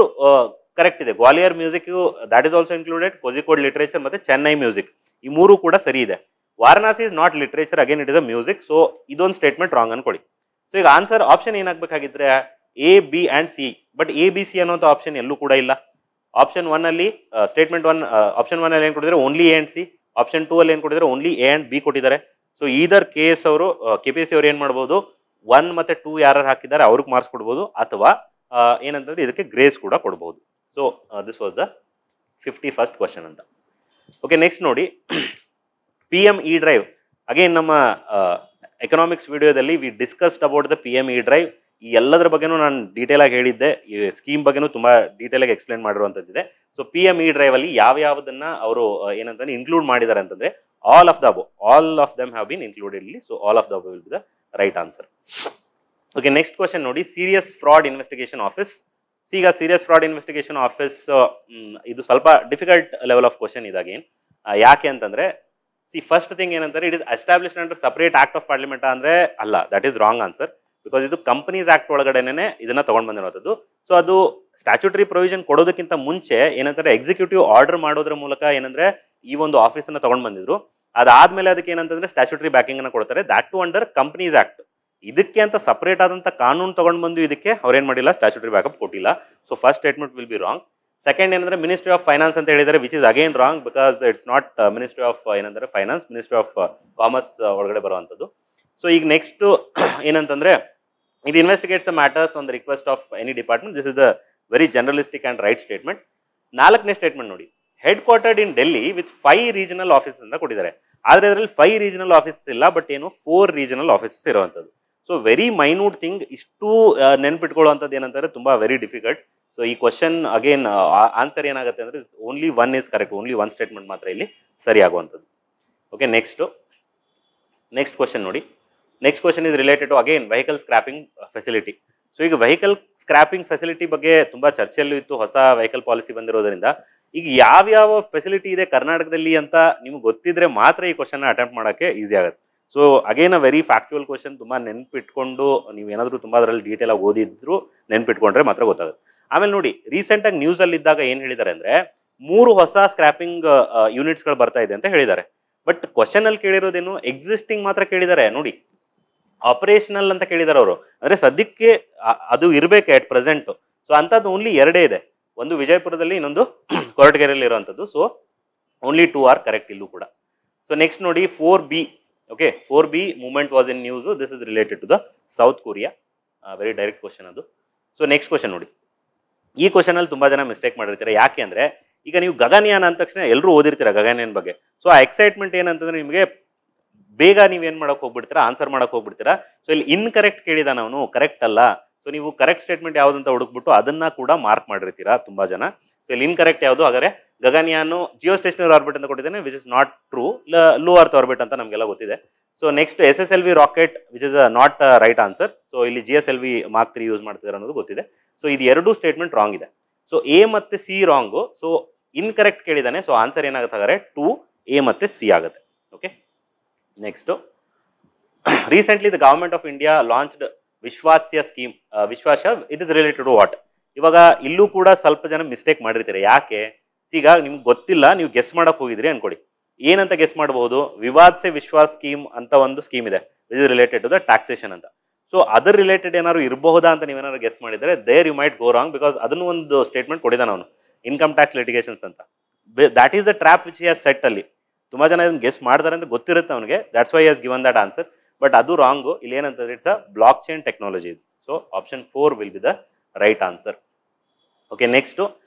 ಕರೆಕ್ಟ್ ಇದೆ. Gwalior music that is also included, Kozhikode literature ಮತ್ತೆ ಚೆನ್ನೈ ಮ್ಯೂಸಿಕ್, ಈ 3 ಕೂಡ ಸರಿ ಇದೆ. Varanasi is not literature, again it is a music. So ಇದೊಂದು statement wrong ಅನ್ಕೊಳ್ಳಿ. So ಈಗ ಆನ್ಸರ್ ಆಪ್ಷನ್ ಏನಾಗಬೇಕಾಗಿದ್ರೆ A, B and C. But A, B, C ಅನ್ನೋಂಥ ಆಪ್ಷನ್ ಎಲ್ಲೂ ಕೂಡ ಇಲ್ಲ. ಆಪ್ಷನ್ 1 ಅಲ್ಲಿ ಸ್ಟೇಟ್ಮೆಂಟ್ 1 ಆಪ್ಷನ್ 1 ಅಲ್ಲಿ ಏನು ಕೊಟ್ಟಿದ್ದಾರೆ, only A and C. Option 2 ಅಲ್ಲಿ ಏನು ಕೊಟ್ಟಿದ್ದಾರೆ, ಓನ್ಲಿ A and B ಕೊಟ್ಟಿದ್ದಾರೆ. ಸೊ ಈದರ್ KS ಅವರು KPSC ಅವರು ಏನು ಮಾಡ್ಬೋದು, 1 ಮತ್ತೆ 2 ಯಾರು ಹಾಕಿದ್ದಾರೆ ಅವ್ರಿಗೆ ಮಾರ್ಕ್ಸ್ ಕೊಡ್ಬೋದು, ಅಥವಾ ಏನಂತಂದ್ರೆ ಇದಕ್ಕೆ ಗ್ರೇಸ್ ಕೂಡ ಕೊಡ್ಬೋದು. So this was the 51st question ಅಂತ. ಓಕೆ, ನೆಕ್ಸ್ಟ್ ನೋಡಿ PM E-ಡ್ರೈವ್. ಅಗೇನ್ ನಮ್ಮ ಎಕನಾಮಿಕ್ಸ್ ವಿಡಿಯೋದಲ್ಲಿ V discussed about the PM E-ಡ್ರೈವ್. ಈ ಎಲ್ಲದರ ಬಗ್ಗೆನೂ ನಾನು ಡೀಟೇಲ್ ಆಗಿ ಹೇಳಿದ್ದೆ. ಈ ಸ್ಕೀಮ್ ಬಗ್ಗೆನೂ ತುಂಬಾ ಡೀಟೇಲ್ ಆಗಿ ಎಕ್ಸ್ಪ್ಲೇನ್ ಮಾಡಿರುವಂತದ್ದಿದೆ. ಸೊ PM E-ಡ್ರೈವ್ ಅಲ್ಲಿ ಯಾವ್ಯಾವುದನ್ನ ಅವರು ಏನಂತಂದ್ರೆ ಇನ್ಕ್ಲೂಡ್ ಮಾಡಿದ್ದಾರೆ ಅಂತಂದ್ರೆ all of them have been included ಇಲ್ಲಿ. So all of the above will be the right answer. Okay, next question ನೋಡಿ, ಸೀರಿಯಸ್ ಫ್ರಾಡ್ ಇನ್ವೆಸ್ಟಿಗೇಷನ್ ಆಫೀಸ್. ಈಗ ಸೀರಿಯಸ್ ಫ್ರಾಡ್ ಇನ್ವೆಸ್ಟಿಗೇಷನ್ ಆಫೀಸ್ ಇದು ಸ್ವಲ್ಪ ಡಿಫಿಕಲ್ಟ್ ಲೆವೆಲ್ ಆಫ್ ಕ್ವಶನ್ ಇದಾಗೇನ್. ಯಾಕೆ ಅಂತಂದ್ರೆ first thing ಏನಂತಾರೆ, it is established under separate act of parliament ಅಂದ್ರೆ ಅಲ್ಲ, that is wrong answer. Because ಇದು ಕಂಪನೀಸ್ ಆಕ್ಟ್ ಒಳಗಡೆನೆ ಇದನ್ನ ತಗೊಂಡ್ ಬಂದಿರೋದು. ಸೊ ಅದು ಸ್ಟ್ಯಾಚ್ಯೂಟರಿ ಪ್ರೊವಿಷನ್ ಕೊಡೋದಕ್ಕಿಂತ ಮುಂಚೆ ಏನಂತಾರೆ ಎಕ್ಸಿಕ್ಯೂಟಿವ್ ಆರ್ಡರ್ ಮಾಡೋದ್ರ ಮೂಲಕ ಏನಂದ್ರೆ ಈ ಒಂದು ಆಫೀಸ್ ಅನ್ನ ತಗೊಂಡ್ ಬಂದಿದ್ರು. ಅದಾದ್ಮೇಲೆ ಅದಕ್ಕೆ ಏನಂತಂದ್ರೆ ಸ್ಟ್ಯಾಚ್ಯೂಟರಿ ಬ್ಯಾಕಿಂಗ್ ಅನ್ನ ಕೊಡ್ತಾರೆ, ದಾಟ್ ಟು ಅಂಡರ್ ಕಂಪನೀಸ್ ಆಕ್ಟ್. ಇದಕ್ಕೆ ಅಂತ ಸಪರೇಟ್ ಆದಂತ ಕಾನೂನು ತಗೊಂಡ್ ಬಂದು ಇದಕ್ಕೆ ಅವ್ರೇನ್ ಮಾಡಿಲ್ಲ, ಸ್ಟ್ಯಾಚ್ಯೂಟರಿ ಬ್ಯಾಕಪ್ ಕೊಟ್ಟಿಲ್ಲ. So first statement will be wrong. Second ಏನಂದ್ರೆ ಮಿನಿಸ್ಟ್ರಿ ಆಫ್ ಫೈನಾನ್ಸ್ ಅಂತ ಹೇಳಿದ್ದಾರೆ, which is again wrong because it's not ministry of ಏನಂದ್ರೆ ಫೈನಾನ್ಸ್, ಮಿನಿಸ್ಟ್ರಿ ಆಫ್ ಕಾಮರ್ಸ್ ಒಳಗಡೆ ಬರುವಂತದ್ದು. ಸೊ ಈಗ ನೆಕ್ಸ್ಟ್ ಏನಂತಂದ್ರೆ it investigates the matters on the request of any department. This is a very generalistic and right statement. 4ನೇ statement ನೋಡಿ, headquartered in Delhi with 5 regional offices ಅಂತ ಕೊಟ್ಟಿದ್ದಾರೆ. ಆದ್ರೆ ಅದರಲ್ಲಿ 5 ರೀಜನಲ್ ಆಫೀಸಸ್ ಇಲ್ಲ, ಬಟ್ ಏನು 4 ರೀಜನಲ್ ಆಫೀಸಸ್ ಇರುವಂತದ್ದು. So very minute thing. ಇಷ್ಟು ನೆನ್ಪಿಟ್ಕೊಳ್ಳುವಂಥದ್ದು ಏನಂತಾರೆ ತುಂಬಾ ವೆರಿ ಡಿಫಿಕಲ್ಟ್. ಸೊ ಈ ಕ್ವಶನ್ ಅಗೇನ್ ಆನ್ಸರ್ ಏನಾಗುತ್ತೆ ಅಂದ್ರೆ only 1 is correct, only 1 statement ಮಾತ್ರ ಇಲ್ಲಿ ಸರಿ ಆಗುವಂಥದ್ದು. ಓಕೆ, ನೆಕ್ಸ್ಟ್ ಕ್ವಶನ್ ನೋಡಿ. Next question is related to again vehicle scrapping facility. So ಈಗ ವೆಹಿಕಲ್ ಸ್ಕ್ರಾಪಿಂಗ್ ಫೆಸಿಲಿಟಿ ಬಗ್ಗೆ ತುಂಬಾ ಚರ್ಚೆಯಲ್ಲೂ ಇತ್ತು, ಹೊಸ ವೆಹಿಕಲ್ ಪಾಲಿಸಿ ಬಂದಿರೋದ್ರಿಂದ. ಈಗ ಯಾವ್ಯಾವ ಫೆಸಿಲಿಟಿ ಇದೆ ಕರ್ನಾಟಕದಲ್ಲಿ ಅಂತ ನಿಮ್ಗೆ ಗೊತ್ತಿದ್ರೆ ಮಾತ್ರ ಈ ಕ್ವಶನ್ ಅಟೆಂಪ್ಟ್ ಮಾಡೋಕ್ಕೆ ಈಸಿ ಆಗುತ್ತೆ. So again a very factual question. ತುಂಬಾ ನೆನ್ಪಿಟ್ಕೊಂಡು ನೀವೇನಾದ್ರೂ ತುಂಬಾ ಅದರಲ್ಲಿ ಡೀಟೇಲ್ ಆಗಿ ಓದಿದ್ರು ನೆನ್ಪಿಟ್ಕೊಂಡ್ರೆ ಮಾತ್ರ ಗೊತ್ತಾಗುತ್ತೆ. ಆಮೇಲೆ ನೋಡಿ, ರೀಸೆಂಟ್ ಆಗಿ ನ್ಯೂಸ್ ಅಲ್ಲಿ ಇದ್ದಾಗ ಏನ್ ಹೇಳಿದ್ದಾರೆ ಅಂದ್ರೆ 3 ಹೊಸ ಸ್ಕ್ರಾಪಿಂಗ್ ಯೂನಿಟ್ಸ್ ಗಳು ಬರ್ತಾ ಇದೆ ಅಂತ ಹೇಳಿದ್ದಾರೆ. ಬಟ್ ಕ್ವಶನ್ ಅಲ್ಲಿ ಕೇಳಿರೋದೇನು, ಎಕ್ಸಿಸ್ಟಿಂಗ್ ಮಾತ್ರ ಕೇಳಿದ್ದಾರೆ ನೋಡಿ, ಆಪರೇಷನಲ್ ಅಂತ ಕೇಳಿದಾರೆ ಅವರು. ಅಂದ್ರೆ ಸದ್ಯಕ್ಕೆ ಅದು ಇರಬೇಕು ಎಟ್ ಪ್ರೆಸೆಂಟ್. ಸೊ ಅಂತದ್ದು ಓನ್ಲಿ 2 ಇದೆ, ಒಂದು ವಿಜಯಪುರದಲ್ಲಿ, ಇನ್ನೊಂದು ಕೊರಟಗೆರೆಯಲ್ಲಿ ಇರುವಂತದ್ದು. ಸೊ ಓನ್ಲಿ 2 ಆರ್ ಕರೆಕ್ಟ್ ಇಲ್ಲೂ ಕೂಡ. ಸೊ ನೆಕ್ಸ್ಟ್ ನೋಡಿ 4B. Okay, 4B movement was in news. This is related to the South Korea. Very direct question ಅದು. ಸೊ ನೆಕ್ಸ್ಟ್ ಕ್ವಶನ್ ನೋಡಿ, ಈ ಕ್ವಶನ್ ಅಲ್ಲಿ ತುಂಬಾ ಜನ ಮಿಸ್ಟೇಕ್ ಮಾಡಿರ್ತಾರೆ. ಯಾಕೆ ಅಂದ್ರೆ ಈಗ ನೀವು ಗಗನಯಾನ ಅಂದ ತಕ್ಷಣ ಎಲ್ಲರೂ ಓದಿರ್ತೀರ ಗಗನಯಾನ ಬಗ್ಗೆ. ಸೊ ಆ ಎಕ್ಸೈಟ್ಮೆಂಟ್ ಏನಂತಂದ್ರೆ ನಿಮಗೆ ಬೇಗ ನೀವೇನ್ ಮಾಡಕ್ ಹೋಗ್ಬಿಡ್ತೀರಾ, ಆನ್ಸರ್ ಮಾಡಕ್ ಹೋಗ್ಬಿಡ್ತೀರಾ. ಸೊ ಇಲ್ಲಿ ಇನ್ಕರೆಕ್ಟ್ ಕೇಳಿದ ನಾವು, ಕರೆಕ್ಟ್ ಅಲ್ಲ. ಸೊ ನೀವು ಕರೆಕ್ಟ್ ಸ್ಟೇಟ್ಮೆಂಟ್ ಯಾವ್ದಂತ ಹುಡುಕ್ಬಿಟ್ಟು ಅದನ್ನ ಕೂಡ ಮಾರ್ಕ್ ಮಾಡಿರ್ತೀರಾ ತುಂಬಾ ಜನ. ಸೊ ಇಲ್ಲಿ ಇನ್ಕರೆಕ್ಟ್ ಯಾವುದು ಹಾಗಾದ್ರೆ ಗಗನಯಾನು ಜಿಯೋ ಸ್ಟೇಷನರಿ ಆರ್ಬಿಟ್ ಅಂತ ಕೊಟ್ಟಿದ್ದೇನೆ, which is not true. Low earth orbit ಅಂತ ನಮಗೆಲ್ಲ ಗೊತ್ತಿದೆ. So next SSLV rocket which is not right answer. So ಇಲ್ಲಿ GSLV Mark 3 ಯೂಸ್ ಮಾಡ್ತಿದ್ದಾರೆ ಅನ್ನೋದು ಗೊತ್ತಿದೆ. ಸೊ ಇದು ಎರಡು ಸ್ಟೇಟ್ಮೆಂಟ್ ರಾಂಗ್ ಇದೆ. ಸೊ ಎ ಮತ್ತೆ ಸಿ ರಾಂಗು. ಸೊ ಇನ್ಕರೆಕ್ಟ್ ಕೇಳಿದ್ದಾನೆ. ಸೊ ಆನ್ಸರ್ ಏನಾಗುತ್ತೆ ಹಾಗಾದ್ರೆ 2A ಮತ್ತೆ ಸಿ ಆಗುತ್ತೆ. Okay, next recently the government of India launched Vishwasya scheme. Vishwas it is related to what? ಇವಾಗ ಇಲ್ಲೂ ಕೂಡ ಸ್ವಲ್ಪ ಜನ ಮಿಸ್ಟೇಕ್ ಮಾಡಿರ್ತೀರಿ. ಯಾಕೆ? ಈಗ ನಿಮ್ಗೆ ಗೊತ್ತಿಲ್ಲ, ನೀವು ಗೆಸ್ ಮಾಡಕ್ ಹೋಗಿದ್ರಿ ಅನ್ಕೊಡಿ. ಏನಂತ ಗೆಸ್ ಮಾಡಬಹುದು? ವಿವಾದ್ ಸೆ ವಿಶ್ವಾಸ್ ಸ್ಕೀಮ್ ಅಂತ ಒಂದು ಸ್ಕೀಮ್ ಇದೆ, it is related to the taxation ಅಂತ. ಸೊ ಅದರ್ ರಿಲೇಟೆಡ್ ಏನಾದ್ರು ಇರಬಹುದಾ ಅಂತ ನೀವೇನಾದ್ರು ಗೆಸ್ ಮಾಡಿದ್ರೆ there you might go wrong, because ಅದನ್ನು ಒಂದು ಸ್ಟೇಟ್ಮೆಂಟ್ ಕೊಡಿದಾನೆ ಅವನು, ಇನ್ಕಮ್ ಟ್ಯಾಕ್ಸ್ ಲಿಟಿಗೇಷನ್ಸ್ ಅಂತ. That is the trap which he has set. ಅಲ್ಲಿ ತುಂಬಾ ಜನ ಇದನ್ನು ಗೆಸ್ ಮಾಡ್ತಾರೆ ಅಂತ ಗೊತ್ತಿರುತ್ತೆ ಅವನಿಗೆ, that's why has given that answer. But ಅದು ರಾಂಗು. ಇಲ್ಲಿ ಏನಂತಂದ್ರೆ it's a blockchain technology. So option 4 will be the right answer. Okay, next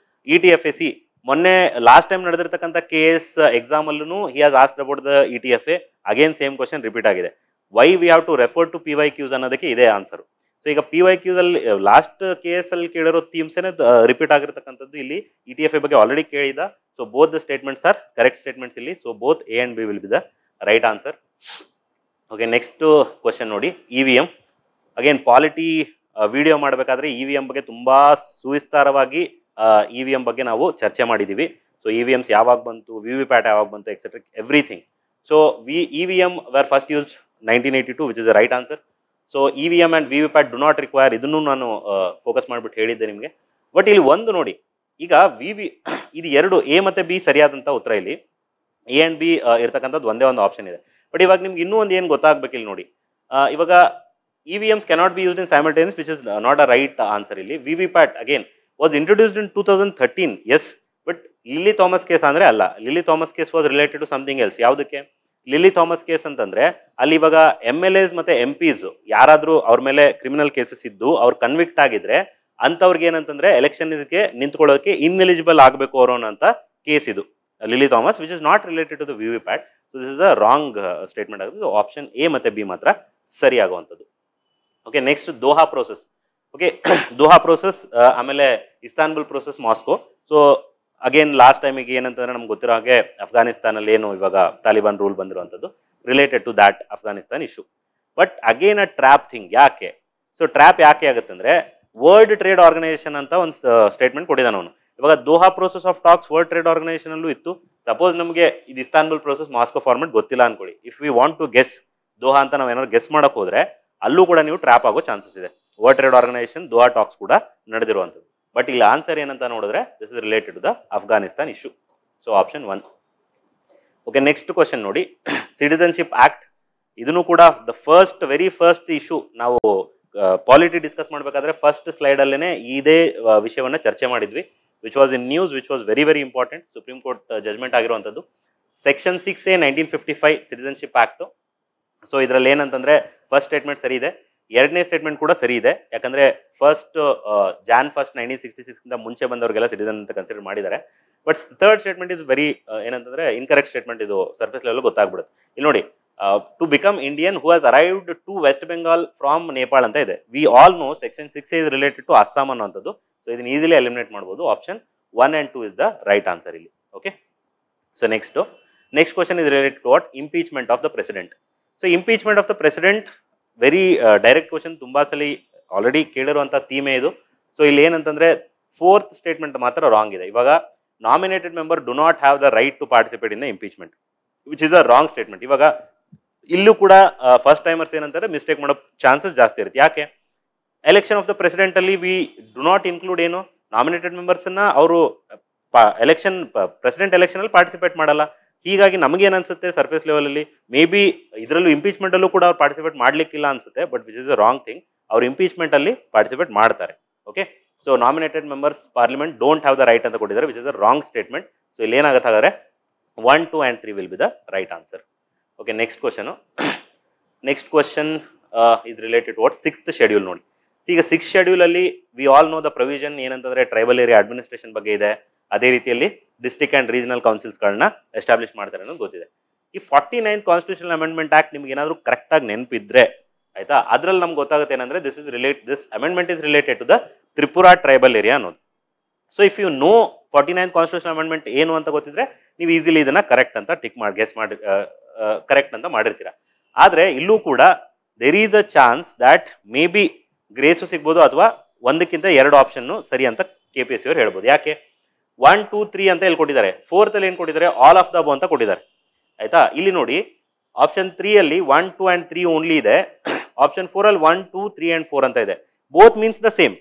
ETFA. ಮೊನ್ನೆ ಲಾಸ್ಟ್ ಟೈಮ್ ನಡೆದಿರ್ತಕ್ಕಂಥ KS ಎಕ್ಸಾಮ್ ಅಲ್ಲೂ he has asked about the ETFA. Again same question repeat ಆಗಿದೆ. Why we have to refer to PYQs ಅನ್ನೋದಕ್ಕೆ ಇದೇ answer. So ಈಗ PYQs ಅಲ್ಲಿ last KS ಅಲ್ಲಿ ಕೇಳಿರೋ ಥೀಮ್ಸೇನೆ repeat ಆಗಿರ್ತಕ್ಕಂಥದ್ದು ಇಲ್ಲಿ ETFA ಬಗ್ಗೆ ಆಲ್ರೆಡಿ ಕೇಳಿದ. So both the statements are correct statements ಇಲ್ಲಿ. So both A and B will be the right answer. Okay, next question ನೋಡಿ, EVM. ಅಗೇನ್ ಪಾಲಿಟಿ ವಿಡಿಯೋ ಮಾಡಬೇಕಾದ್ರೆ EVM ಬಗ್ಗೆ ತುಂಬಾ ಸುವಿಸ್ತಾರವಾಗಿ EVM ಬಗ್ಗೆ ನಾವು ಚರ್ಚೆ ಮಾಡಿದ್ದೀವಿ. ಸೊ EVMs ಯಾವಾಗ ಬಂತು, VVPAT ಯಾವಾಗ ಬಂತು, etcetera everything. So EVM were first used 1982, which is the right answer. So EVM and VVPAT do not require, ಇದನ್ನು ನಾನು ಫೋಕಸ್ ಮಾಡಿಬಿಟ್ಟು ಹೇಳಿದ್ದೆ ನಿಮಗೆ. ಬಟ್ ಇಲ್ಲಿ ಒಂದು ನೋಡಿ, ಈಗ ಇದು ಎರಡು A ಮತ್ತು B ಸರಿಯಾದಂಥ ಉತ್ತರ. ಇಲ್ಲಿ A and B ಇರ್ತಕ್ಕಂಥದ್ದು ಒಂದೇ ಒಂದು ಆಪ್ಷನ್ ಇದೆ. ಬಟ್ ಇವಾಗ ನಿಮ್ಗೆ ಇನ್ನೂ ಒಂದು ಏನು ಗೊತ್ತಾಗಬೇಕು ಇಲ್ಲಿ ನೋಡಿ. ಇವಾಗ EVMs cannot be used in simultaneous, which is not a right answer. ಇಲ್ಲಿ VVPAT again was introduced in 2013. yes, but Lily Thomas case ಅಂದ್ರೆ ಅಲ್ಲ. Lily Thomas case was related to something else. ಯಾವುದಕ್ಕೆ? ಲಿಲ್ಲಿ ಥಾಮಸ್ ಕೇಸ್ ಅಂತಂದ್ರೆ ಅಲ್ಲಿ ಇವಾಗ MLAs ಮತ್ತೆ MPs ಯಾರಾದ್ರೂ ಅವ್ರ ಮೇಲೆ ಕ್ರಿಮಿನಲ್ ಕೇಸಸ್ ಇದ್ದು ಅವ್ರು ಕನ್ವಿಕ್ಟ್ ಆಗಿದ್ರೆ ಅಂತವ್ರಿಗೆ ಏನಂತಂದ್ರೆ ಎಲೆಕ್ಷನ್ಗೆ ನಿಂತ್ಕೊಳ್ಳೋಕೆ ಇನ್ಎಲಿಜಿಬಲ್ ಆಗಬೇಕು ಅವರು ಅಂತ ಕೇಸ್ ಇದು Lily Thomas, which is not related to the VVPAT. So this is a wrong statement ಆಗುತ್ತೆ. ಸೊ ಆಪ್ಷನ್ A ಮತ್ತೆ B ಮಾತ್ರ ಸರಿ ಆಗುವಂಥದ್ದು. Okay, next Doha process. Okay, Doha process, ಆಮೇಲೆ Istanbul process, Moscow. So again last ಟೈಮಿಗೆ ಏನಂತಂದ್ರೆ ನಮ್ಗೆ ಗೊತ್ತಿರೋ ಹಾಗೆ ಅಫ್ಘಾನಿಸ್ತಾನಲ್ಲಿ ಏನು ಇವಾಗ ತಾಲಿಬಾನ್ ರೂಲ್ ಬಂದಿರುವಂಥದ್ದು related to that Afghanistan issue. But again a trap thing. ಯಾಕೆ? ಸೊ ಟ್ರ್ಯಾಪ್ ಯಾಕೆ ಆಗುತ್ತೆ ಅಂದ್ರೆ ವರ್ಲ್ಡ್ ಟ್ರೇಡ್ ಆರ್ಗನೈಸೇಷನ್ ಅಂತ ಒಂದು ಸ್ಟೇಟ್ಮೆಂಟ್ ಕೊಟ್ಟಿದ್ದಾನೆ ಅವನು. ಇವಾಗ Doha process of talks world trade organisation ಅಲ್ಲೂ ಇತ್ತು. ಸಪೋಸ್ ನಮಗೆ ಇದು ಇಸ್ತಾನ್ಬುಲ್ ಪ್ರೋಸೆಸ್ ಮಾಸ್ಕೋ ಫಾರ್ಮೆಟ್ ಗೊತ್ತಿಲ್ಲ ಅನ್ಕೊಳ್ಳಿ. If we want to guess Doha ಅಂತ ನಾವು ಏನಾದ್ರು ಗೆಸ್ ಮಾಡಕ್ ಹೋದ್ರೆ ಅಲ್ಲೂ ಕೂಡ ನೀವು ಟ್ರ್ಯಾಪ್ ಆಗೋ ಚಾನ್ಸಸ್ ಇದೆ. World trade organization Doha talks ಕೂಡ ನಡೆದಿರುವಂಥದ್ದು. ಬಟ್ ಇಲ್ಲಿ ಆನ್ಸರ್ ಏನಂತ ನೋಡಿದ್ರೆ this is related to the Afghanistan issue. So option 1. Okay, next question ನೋಡಿ, ಸಿಟಿಸನ್ಶಿಪ್ ಆಕ್ಟ್. ಇದನ್ನು ಕೂಡ ದ ವೆರಿ ಫಸ್ಟ್ ಇಶ್ಯೂ ನಾವು ಪಾಲಿಟಿ ಡಿಸ್ಕಸ್ ಮಾಡಬೇಕಾದ್ರೆ ಫಸ್ಟ್ ಸ್ಲೈಡ್ ಅಲ್ಲೇನೆ ಇದೇ ವಿಷಯವನ್ನ ಚರ್ಚೆ ಮಾಡಿದ್ವಿ, which was in news, which was very important. Supreme court judgment ಆಗಿರುವಂಥದ್ದು section 6A 1955 citizenship act. So ಇದರಲ್ಲಿ ಏನಂತಂದ್ರೆ ಫಸ್ಟ್ ಸ್ಟೇಟ್ಮೆಂಟ್ ಸರಿ ಇದೆ, ಎರಡನೇ ಸ್ಟೇಟ್ಮೆಂಟ್ ಕೂಡ ಸರಿ ಇದೆ. ಯಾಕಂದ್ರೆ Jan 1, 1966 ಮುಂಚೆ ಬಂದವರಿಗೆಲ್ಲ ಸಿಟಿಸನ್ ಅಂತ ಕನ್ಸಿಡರ್ ಮಾಡಿದ್ದಾರೆ. But third statement is very ಏನಂತಂದ್ರೆ ಇನ್ಕರೆಕ್ಟ್ ಸ್ಟೇಟ್ಮೆಂಟ್. ಇದು ಸರ್ಫೇಸ್ ಲೆವೆಲ್ ಗೊತ್ತಾಗ್ಬಿಡುತ್ತೆ. ಇಲ್ಲಿ ನೋಡಿ, to become Indian who has arrived to west Bengal from Nepal ಅಂತ ಇದೆ. We all know section 6A is related to Assam ಅನ್ನೋಂಥದ್ದು. ಸೊ ಇದನ್ನ ಈಸಿಲಿ ಎಲಿಮಿನೇಟ್ ಮಾಡ್ಬೋದು. Option 1 and 2 is the right answer ಇಲ್ಲಿ. Okay, so next question is related to what? Impeachment of the president. So impeachment of the president very direct question, ತುಂಬಾ ಸಲ already ಕೇಳಿರುವಂಥ ಥೀಮೇ ಇದು. So ಇಲ್ಲಿ ಏನಂತಂದ್ರೆ fourth statement ಮಾತ್ರ wrong ಇದೆ. ಇವಾಗ nominated member do not have the right to participate in the impeachment, which is a wrong statement. ಇವಾಗ ಇಲ್ಲೂ ಕೂಡ ಫಸ್ಟ್ ಟೈಮರ್ಸ್ ಏನಂತಾರೆ ಮಿಸ್ಟೇಕ್ ಮಾಡೋ ಚಾನ್ಸಸ್ ಜಾಸ್ತಿ ಇರುತ್ತೆ. ಯಾಕೆ? ಎಲೆಕ್ಷನ್ ಆಫ್ ದ ಪ್ರೆಸಿಡೆಂಟ್ ಅಲ್ಲಿ ವಿ ಡು ನಾಟ್ ಇನ್ಕ್ಲೂಡ್ ಏನು ನಾಮಿನೇಟೆಡ್ ಮೆಂಬರ್ಸ್ ಅನ್ನ ಅವರು ಪ್ರೆಸಿಡೆಂಟ್ ಎಲೆಕ್ಷನ್ ಅಲ್ಲಿ ಪಾರ್ಟಿಸಿಪೇಟ್ ಮಾಡಲ್ಲ. ಹೀಗಾಗಿ ನಮಗೇನು ಅನ್ಸುತ್ತೆ ಸರ್ಫೇಸ್ ಲೆವೆಲ್ ಅಲ್ಲಿ ಮೇ ಬಿ ಇದರಲ್ಲೂ ಇಂಪೀಚ್ಮೆಂಟ್ ಅಲ್ಲೂ ಕೂಡ ಅವ್ರು ಪಾರ್ಟಿಸಿಪೇಟ್ ಮಾಡ್ಲಿಕ್ಕಿಲ್ಲ ಅನ್ಸುತ್ತೆ. But which is a wrong thing. ಅವ್ರು ಇಂಪೀಚ್ಮೆಂಟ್ ಅಲ್ಲಿ ಪಾರ್ಟಿಸಿಪೇಟ್ ಮಾಡ್ತಾರೆ. Okay, so nominated members parliament don't have the right ಅಂತ ಕೊಟ್ಟಿದ್ದಾರೆ, which is a wrong statement. So ಇಲ್ಲಿ ಏನಾಗುತ್ತೆ ಹಾಗಾದ್ರೆ 1, 2 and 3 will be the right answer. Okay, next question is related what? 6th schedule ನೋಡಿ. ಈಗ 6th schedule ಅಲ್ಲಿ V all know the provision ಏನಂತಂದ್ರೆ tribal area administration ಬಗ್ಗೆ ಇದೆ. ಅದೇ ರೀತಿಯಲ್ಲಿ ಡಿಸ್ಟ್ರಿಕ್ಟ್ ಅಂಡ್ ರೀಜನಲ್ ಕೌನ್ಸಿಲ್ಸ್ಗಳನ್ನ ಎಸ್ಟಾಬ್ಲಿಷ್ ಮಾಡ್ತಾರೆ ಅನ್ನೋದು ಗೊತ್ತಿದೆ. ಈ 49th ಕಾನ್ಸ್ಟಿಟ್ಯೂಷನಲ್ ಅಮೆಂಡ್ಮೆಂಟ್ ಆಕ್ಟ್ ನಿಮ್ಗೆ ಏನಾದರೂ ಕರೆಕ್ಟಾಗಿ ನೆನಪಿದ್ರೆ ಆಯ್ತಾ, ಅದ್ರಲ್ಲಿ ನಮ್ಗೆ ಗೊತ್ತಾಗುತ್ತೆ ಏನಂದ್ರೆ this amendment is related to the Tripura tribal area ಅನ್ನೋದು. So if you know 49th constitution amendment ಏನು ಅಂತ ಗೊತ್ತಿದ್ರೆ ನೀವು ಈಸಿಲಿ ಇದನ್ನ ಕರೆಕ್ಟ್ ಅಂತ ಟಿಕ್ ಮಾಡಿ ಗೆಸ್ ಮಾಡಿ ಕರೆಕ್ಟ್ ಅಂತ ಮಾಡಿರ್ತೀರಾ. ಆದರೆ ಇಲ್ಲೂ ಕೂಡ there is a chance that may be grace ಸಿಗ್ಬೋದು ಅಥವಾ ಒಂದಕ್ಕಿಂತ ಎರಡು ಆಪ್ಷನ್ನು ಸರಿ ಅಂತ KPSC ಅವರು ಹೇಳ್ಬೋದು. ಯಾಕೆ 1, 2, 3 ಅಂತ ಇಲ್ಲಿ ಕೊಟ್ಟಿದ್ದಾರೆ, 4th ಅಲ್ಲಿ ಏನು ಕೊಟ್ಟಿದ್ದಾರೆ ಆಲ್ ಆಫ್ ದ ಅಬೋ ಅಂತ ಕೊಟ್ಟಿದ್ದಾರೆ. ಆಯ್ತಾ, ಇಲ್ಲಿ ನೋಡಿ ಆಪ್ಷನ್ 3 ಅಲ್ಲಿ 1, 2 and 3 ಓನ್ಲಿ ಇದೆ. ಆಪ್ಷನ್ 4 ಅಲ್ಲಿ 1, 2, 3 and 4 ಅಂತ ಇದೆ. Both means the same.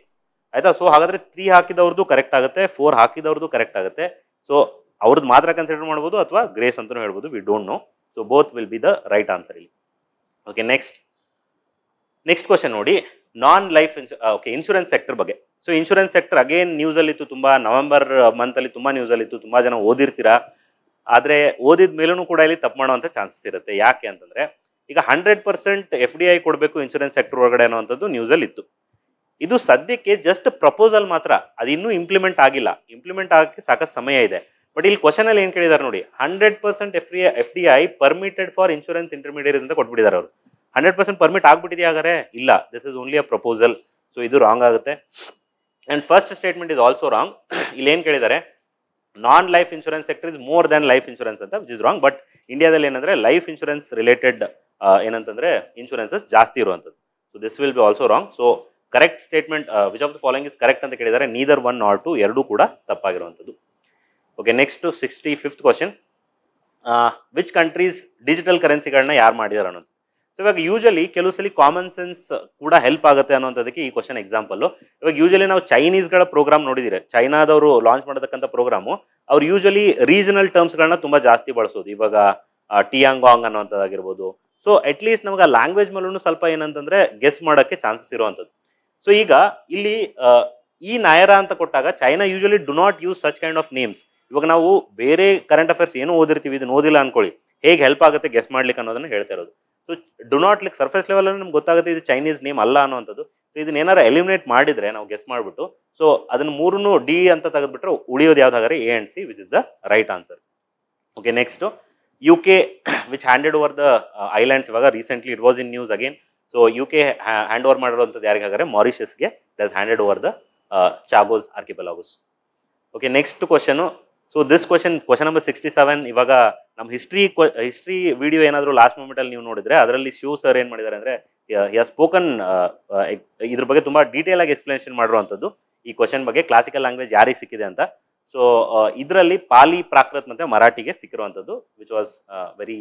ಆಯ್ತಾ, ಸೊ ಹಾಗಾದ್ರೆ 3 ಹಾಕಿದವ್ರದ್ದು ಕರೆಕ್ಟ್ ಆಗುತ್ತೆ, 4 ಹಾಕಿದವ್ರದ್ದು ಕರೆಕ್ಟ್ ಆಗುತ್ತೆ. ಸೊ ಅವ್ರದ್ದು ಮಾತ್ರ ಕನ್ಸಿಡರ್ ಮಾಡ್ಬೋದು ಅಥವಾ ಗ್ರೇಸ್ ಅಂತಲೂ ಹೇಳ್ಬೋದು, we don't know. So both will be the right answer ಇಲ್ಲಿ. ಓಕೆ, ನೆಕ್ಸ್ಟ್ ಕ್ವಶನ್ ನೋಡಿ, ನಾನ್ ಲೈಫ್ ಇನ್ಶೂರೆನ್ಸ್ ಸೆಕ್ಟರ್ ಬಗ್ಗೆ. ಸೊ ಇನ್ಶೂರೆನ್ಸ್ ಸೆಕ್ಟರ್ ಅಗೇನ್ ನ್ಯೂಸಲ್ಲಿ ಇತ್ತು, ತುಂಬ ನವೆಂಬರ್ ಮಂತಲ್ಲಿ ತುಂಬ ನ್ಯೂಸಲ್ಲಿ ಇತ್ತು, ತುಂಬ ಜನ ಓದಿರ್ತೀರಾ. ಆದರೆ ಓದಿದ ಮೇಲೂ ಕೂಡ ಇಲ್ಲಿ ತಪ್ಪು ಮಾಡುವಂಥ ಚಾನ್ಸಸ್ ಇರುತ್ತೆ. ಯಾಕೆ ಅಂತಂದರೆ ಈಗ 100% FDI ಕೊಡಬೇಕು ಇನ್ಶೂರೆನ್ಸ್ ಸೆಕ್ಟರ್ ಒಳಗಡೆ ಅನ್ನೋವಂಥದ್ದು ನ್ಯೂಸಲ್ಲಿ ಇತ್ತು. ಇದು ಸದ್ಯಕ್ಕೆ ಜಸ್ಟ್ ಪ್ರಪೋಸಲ್ ಮಾತ್ರ, ಅದು ಇನ್ನೂ ಇಂಪ್ಲಿಮೆಂಟ್ ಆಗಿಲ್ಲ. ಇಂಪ್ಲಿಮೆಂಟ್ ಆಗಕ್ಕೆ ಸಾಕಷ್ಟು ಸಮಯ ಇದೆ. ಬಟ್ ಇಲ್ಲಿ ಕ್ವಶನ್ ಅಲ್ಲಿ ಏನು ಕೇಳಿದ್ದಾರೆ ನೋಡಿ, 100% FDI permitted for insurance intermediaries ಅಂತ ಕೊಟ್ಬಿಟ್ಟಿದ್ದಾರೆ ಅವರು. 100% ಪರ್ಮಿಟ್ ಆಗ್ಬಿಟ್ಟಿದೆಯಾ ಹಾಗಾದ್ರೆ? ಇಲ್ಲ, this is only a proposal. So ಇದು ರಾಂಗ್ ಆಗುತ್ತೆ. And first statement is also wrong. ಇಲ್ಲಿ ಏನು ಕೇಳಿದ್ದಾರೆ, non life insurance sector is more than life insurance ಅಂತ, ವಿಚ್ ಇಸ್ ರಾಂಗ್. ಬಟ್ ಇಂಡಿಯಾದಲ್ಲಿ ಏನಂದ್ರೆ ಲೈಫ್ ಇನ್ಶೂರೆನ್ಸ್ ರಿಲೇಟೆಡ್ ಏನಂತಂದ್ರೆ ಇನ್ಶೂರೆನ್ಸಸ್ ಜಾಸ್ತಿ ಇರುವಂಥದ್ದು. So this will be also wrong. So correct statement which of the following is correct ಅಂತ ಕೇಳಿದ್ದಾರೆ. Neither 1 nor 2 ಎರಡೂ ಕೂಡ ತಪ್ಪಾಗಿರುವಂಥದ್ದು. Okay, next 65th question, which countries digital ಕರೆನ್ಸಿಗಳನ್ನ ಯಾರು ಮಾಡಿದಾರೆ ಅನ್ನೋದು. ಸೊ ಇವಾಗ ಯೂಶಲಿ ಕೆಲವು ಸಲ ಕಾಮನ್ ಸೆನ್ಸ್ ಕೂಡ ಹೆಲ್ಪ್ ಆಗುತ್ತೆ ಅನ್ನೋಂಥದಕ್ಕೆ ಈ ಕ್ವಶನ್ ಎಕ್ಸಾಂಪಲ್. ಇವಾಗ ಯೂಶಲಿ ನಾವು ಚೈನೀಸ್ಗಳ ಪ್ರೋಗ್ರಾಮ್ ನೋಡಿದಿರಿ, ಚೈನಾದವರು ಲಾಂಚ್ ಮಾಡತಕ್ಕಂಥ ಪ್ರೋಗ್ರಾಮು, ಅವ್ರು ಯೂಶಲಿ ರೀಜನಲ್ ಟರ್ಮ್ಸ್ಗಳನ್ನ ತುಂಬ ಜಾಸ್ತಿ ಬಳಸೋದು. ಇವಾಗ ಟಿಯಾಂಗಾಂಗ್ ಅನ್ನೋಂಥದ್ದಾಗಿರ್ಬೋದು. ಸೊ ಅಟ್ಲೀಸ್ಟ್ ನಮಗೆ ಆ ಲ್ಯಾಂಗ್ವೇಜ್ ಮೇಲೂ ಸ್ವಲ್ಪ ಏನಂತಂದ್ರೆ ಗೆಸ್ ಮಾಡೋಕ್ಕೆ ಚಾನ್ಸಸ್ ಇರುವಂಥದ್ದು. ಸೊ ಈಗ ಇಲ್ಲಿ ಈ ನಾಯರಾ ಅಂತ ಕೊಟ್ಟಾಗ China usually do not use such kind of names. ಇವಾಗ ನಾವು ಬೇರೆ ಕರೆಂಟ್ ಅಫೇರ್ಸ್ ಏನೋ ಓದಿರ್ತೀವಿ, ಇದನ್ನ ಓದಿಲ್ಲ ಅನ್ಕೊಳ್ಳಿ, ಹೇಗೆ ಹೆಲ್ಪ್ ಆಗುತ್ತೆ ಗೆಸ್ ಮಾಡ್ಲಿಕ್ಕೆ ಅನ್ನೋದನ್ನ ಹೇಳ್ತಾ ಇರೋದು. So do not like surface level ಅಲ್ಲಿ ನಮ್ಗೆ ಗೊತ್ತಾಗುತ್ತೆ ಇದು ಚೈನೀಸ್ ನೇಮ್ ಅಲ್ಲ ಅನ್ನೋಂಥದ್ದು. ಸೊ ಇದನ್ನ ಏನಾರ ಎಲಿಮಿನೇಟ್ ಮಾಡಿದ್ರೆ ನಾವು ಗೆಸ್ ಮಾಡಿಬಿಟ್ಟು, ಸೊ ಅದನ್ನ ಮೂರನ್ನು ಡಿ ಅಂತ ತೆಗೆದ್ಬಿಟ್ರೆ ಉಳಿಯೋದು ಯಾವ್ದಾದ್ರೆ A and C, which is the right answer. Okay, next UK which handed over the islands. ಇವಾಗ recently it was in news again. So UK hand over ಮಾಡಿರುವಂಥದ್ದು ಯಾರಿಗೆ ಹಾಗಾದ್ರೆ ಮಾರಿಷಸ್ಗೆ. It has handed over the Chagos archipelagos. Okay, next question. So this question number 67. ಇವಾಗ ನಮ್ಮ history video ಏನಾದರೂ last ಮೂಮೆಂಟಲ್ಲಿ ನೀವು ನೋಡಿದ್ರೆ ಅದರಲ್ಲಿ ಶಿವ್ ಸರ್ ಏನು ಮಾಡಿದ್ದಾರೆ ಅಂದರೆ ಹಿ ಹ್ಯಾಸ್ ಸ್ಪೋಕನ್ ಇದ್ರ ಬಗ್ಗೆ ತುಂಬ ಡೀಟೇಲ್ ಆಗಿ ಎಕ್ಸ್ಪ್ಲನೇಷನ್ ಮಾಡಿರುವಂಥದ್ದು ಈ ಕ್ವಶನ್ ಬಗ್ಗೆ, ಕ್ಲಾಸಿಕಲ್ ಲ್ಯಾಂಗ್ವೇಜ್ ಯಾರಿಗೆ ಸಿಕ್ಕಿದೆ ಅಂತ. ಸೊ ಇದರಲ್ಲಿ ಪಾಲಿ, ಪ್ರಾಕೃತ್ ಮತ್ತು ಮರಾಠಿಗೆ ಸಿಕ್ಕಿರುವಂಥದ್ದು, which was very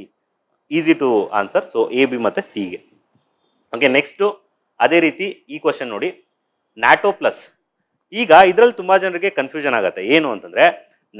easy to answer. So A, B ಮತ್ತು Cಗೆ. ಓಕೆ, ನೆಕ್ಸ್ಟು ಅದೇ ರೀತಿ ಈ ಕ್ವಶನ್ ನೋಡಿ, ನ್ಯಾಟೋ ಪ್ಲಸ್. ಈಗ ಇದರಲ್ಲಿ ತುಂಬ ಜನರಿಗೆ ಕನ್ಫ್ಯೂಷನ್ ಆಗುತ್ತೆ. ಏನು ಅಂತಂದರೆ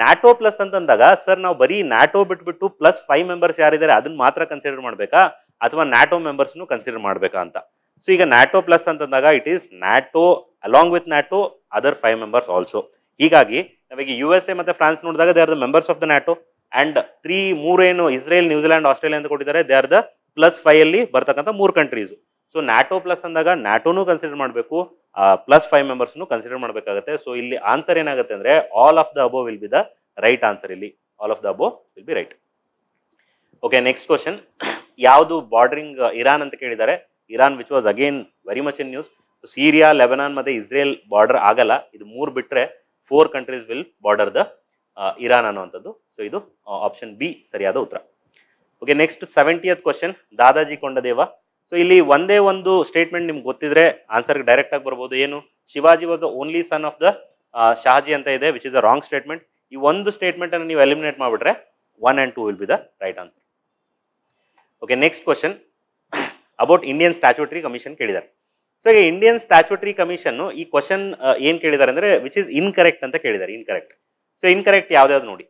ನ್ಯಾಟೋ ಪ್ಲಸ್ ಅಂತಂದಾಗ ಸರ್ ನಾವು ಬರೀ ನ್ಯಾಟೋ ಬಿಟ್ಬಿಟ್ಟು +5 ಮೆಂಬರ್ಸ್ ಯಾರಿದ್ದಾರೆ ಅದನ್ನ ಮಾತ್ರ ಕನ್ಸಿಡರ್ ಮಾಡಬೇಕಾ ಅಥವಾ ನ್ಯಾಟೋ ಮೆಂಬರ್ಸ್ನು ಕನ್ಸಿಡರ್ ಮಾಡಬೇಕಾ ಅಂತ. ಸೊ ಈಗ ನ್ಯಾಟೋ ಪ್ಲಸ್ ಅಂತಂದಾಗ it is NATO along with NATO other 5 members also. ಹೀಗಾಗಿ ನಾವೀಗ USA ಮತ್ತು ಫ್ರಾನ್ಸ್ ನೋಡಿದಾಗ they are the members of the NATO. And 3 ಏನು ಇಸ್ರೇಲ್, ನ್ಯೂಜಿಲ್ಯಾಂಡ್, ಆಸ್ಟ್ರೇಲಿಯಾ ಅಂತ ಕೊಟ್ಟಿದ್ದಾರೆ, ದೇ ಆರ್ ದ +5 ಅಲ್ಲಿ ಬರ್ತಕ್ಕಂಥ 3 ಕಂಟ್ರೀಸು. ಸೊ ನ್ಯಾಟೋ ಪ್ಲಸ್ ಅಂದಾಗ ನ್ಯಾಟೋನು ಕನ್ಸಿಡರ್ ಮಾಡಬೇಕು, +5 ಮೆಂಬರ್ಸ್ನು ಕನ್ಸಿಡರ್ ಮಾಡಬೇಕಾಗುತ್ತೆ. ಸೊ ಇಲ್ಲಿ ಆನ್ಸರ್ ಏನಾಗುತ್ತೆ ಅಂದರೆ all of the above will be the right answer. ಇಲ್ಲಿ all of the above will be right. Okay, next question, ಯಾವುದು ಬಾರ್ಡರಿಂಗ್ ಇರಾನ್ ಅಂತ ಕೇಳಿದ್ದಾರೆ. Iran which was again very much in news. Syria, Lebanon ಮತ್ತು Israel border ಆಗಲ್ಲ. ಇದು 3 ಬಿಟ್ಟರೆ 4 countries will border the Iran ಅನ್ನುವಂಥದ್ದು. So ಇದು ಆಪ್ಷನ್ ಬಿ ಸರಿಯಾದ ಉತ್ತರ. Okay, next 70th question, Dadaji Kondadev. So ಇಲ್ಲಿ ಒಂದೇ ಒಂದು ಸ್ಟೇಟ್ಮೆಂಟ್ ನಿಮ್ಗೆ ಗೊತ್ತಿದ್ರೆ ಆನ್ಸರ್ಗೆ ಡೈರೆಕ್ಟ್ ಆಗಿ ಬರ್ಬೋದು. ಏನು, Shivaji was the only son of the Shahaji ಅಂತ ಇದೆ, which is the wrong statement. ಈ ಒಂದು ಸ್ಟೇಟ್ಮೆಂಟ್ ಅನ್ನು ನೀವು ಎಲಿಮಿನೇಟ್ ಮಾಡಿಬಿಟ್ರೆ 1 and 2 will be the right answer. Okay, next question about Indian statutory commission ಕೇಳಿದ್ದಾರೆ. ಸೊ ಈಗ ಇಂಡಿಯನ್ ಸ್ಟ್ಯಾಚ್ಯೂಟರಿ ಕಮಿಷನ್ ಈ ಕ್ವಶನ್ ಏನು ಕೇಳಿದ್ದಾರೆ ಅಂದರೆ ವಿಚ್ ಇಸ್ ಇನ್ಕರೆಕ್ಟ್ ಅಂತ ಕೇಳಿದ್ದಾರೆ. ಇನ್ಕರೆಕ್ಟ್. ಸೊ ಇನ್ಕರೆಕ್ಟ್ ಯಾವ್ದಾವ್ದು ನೋಡಿ.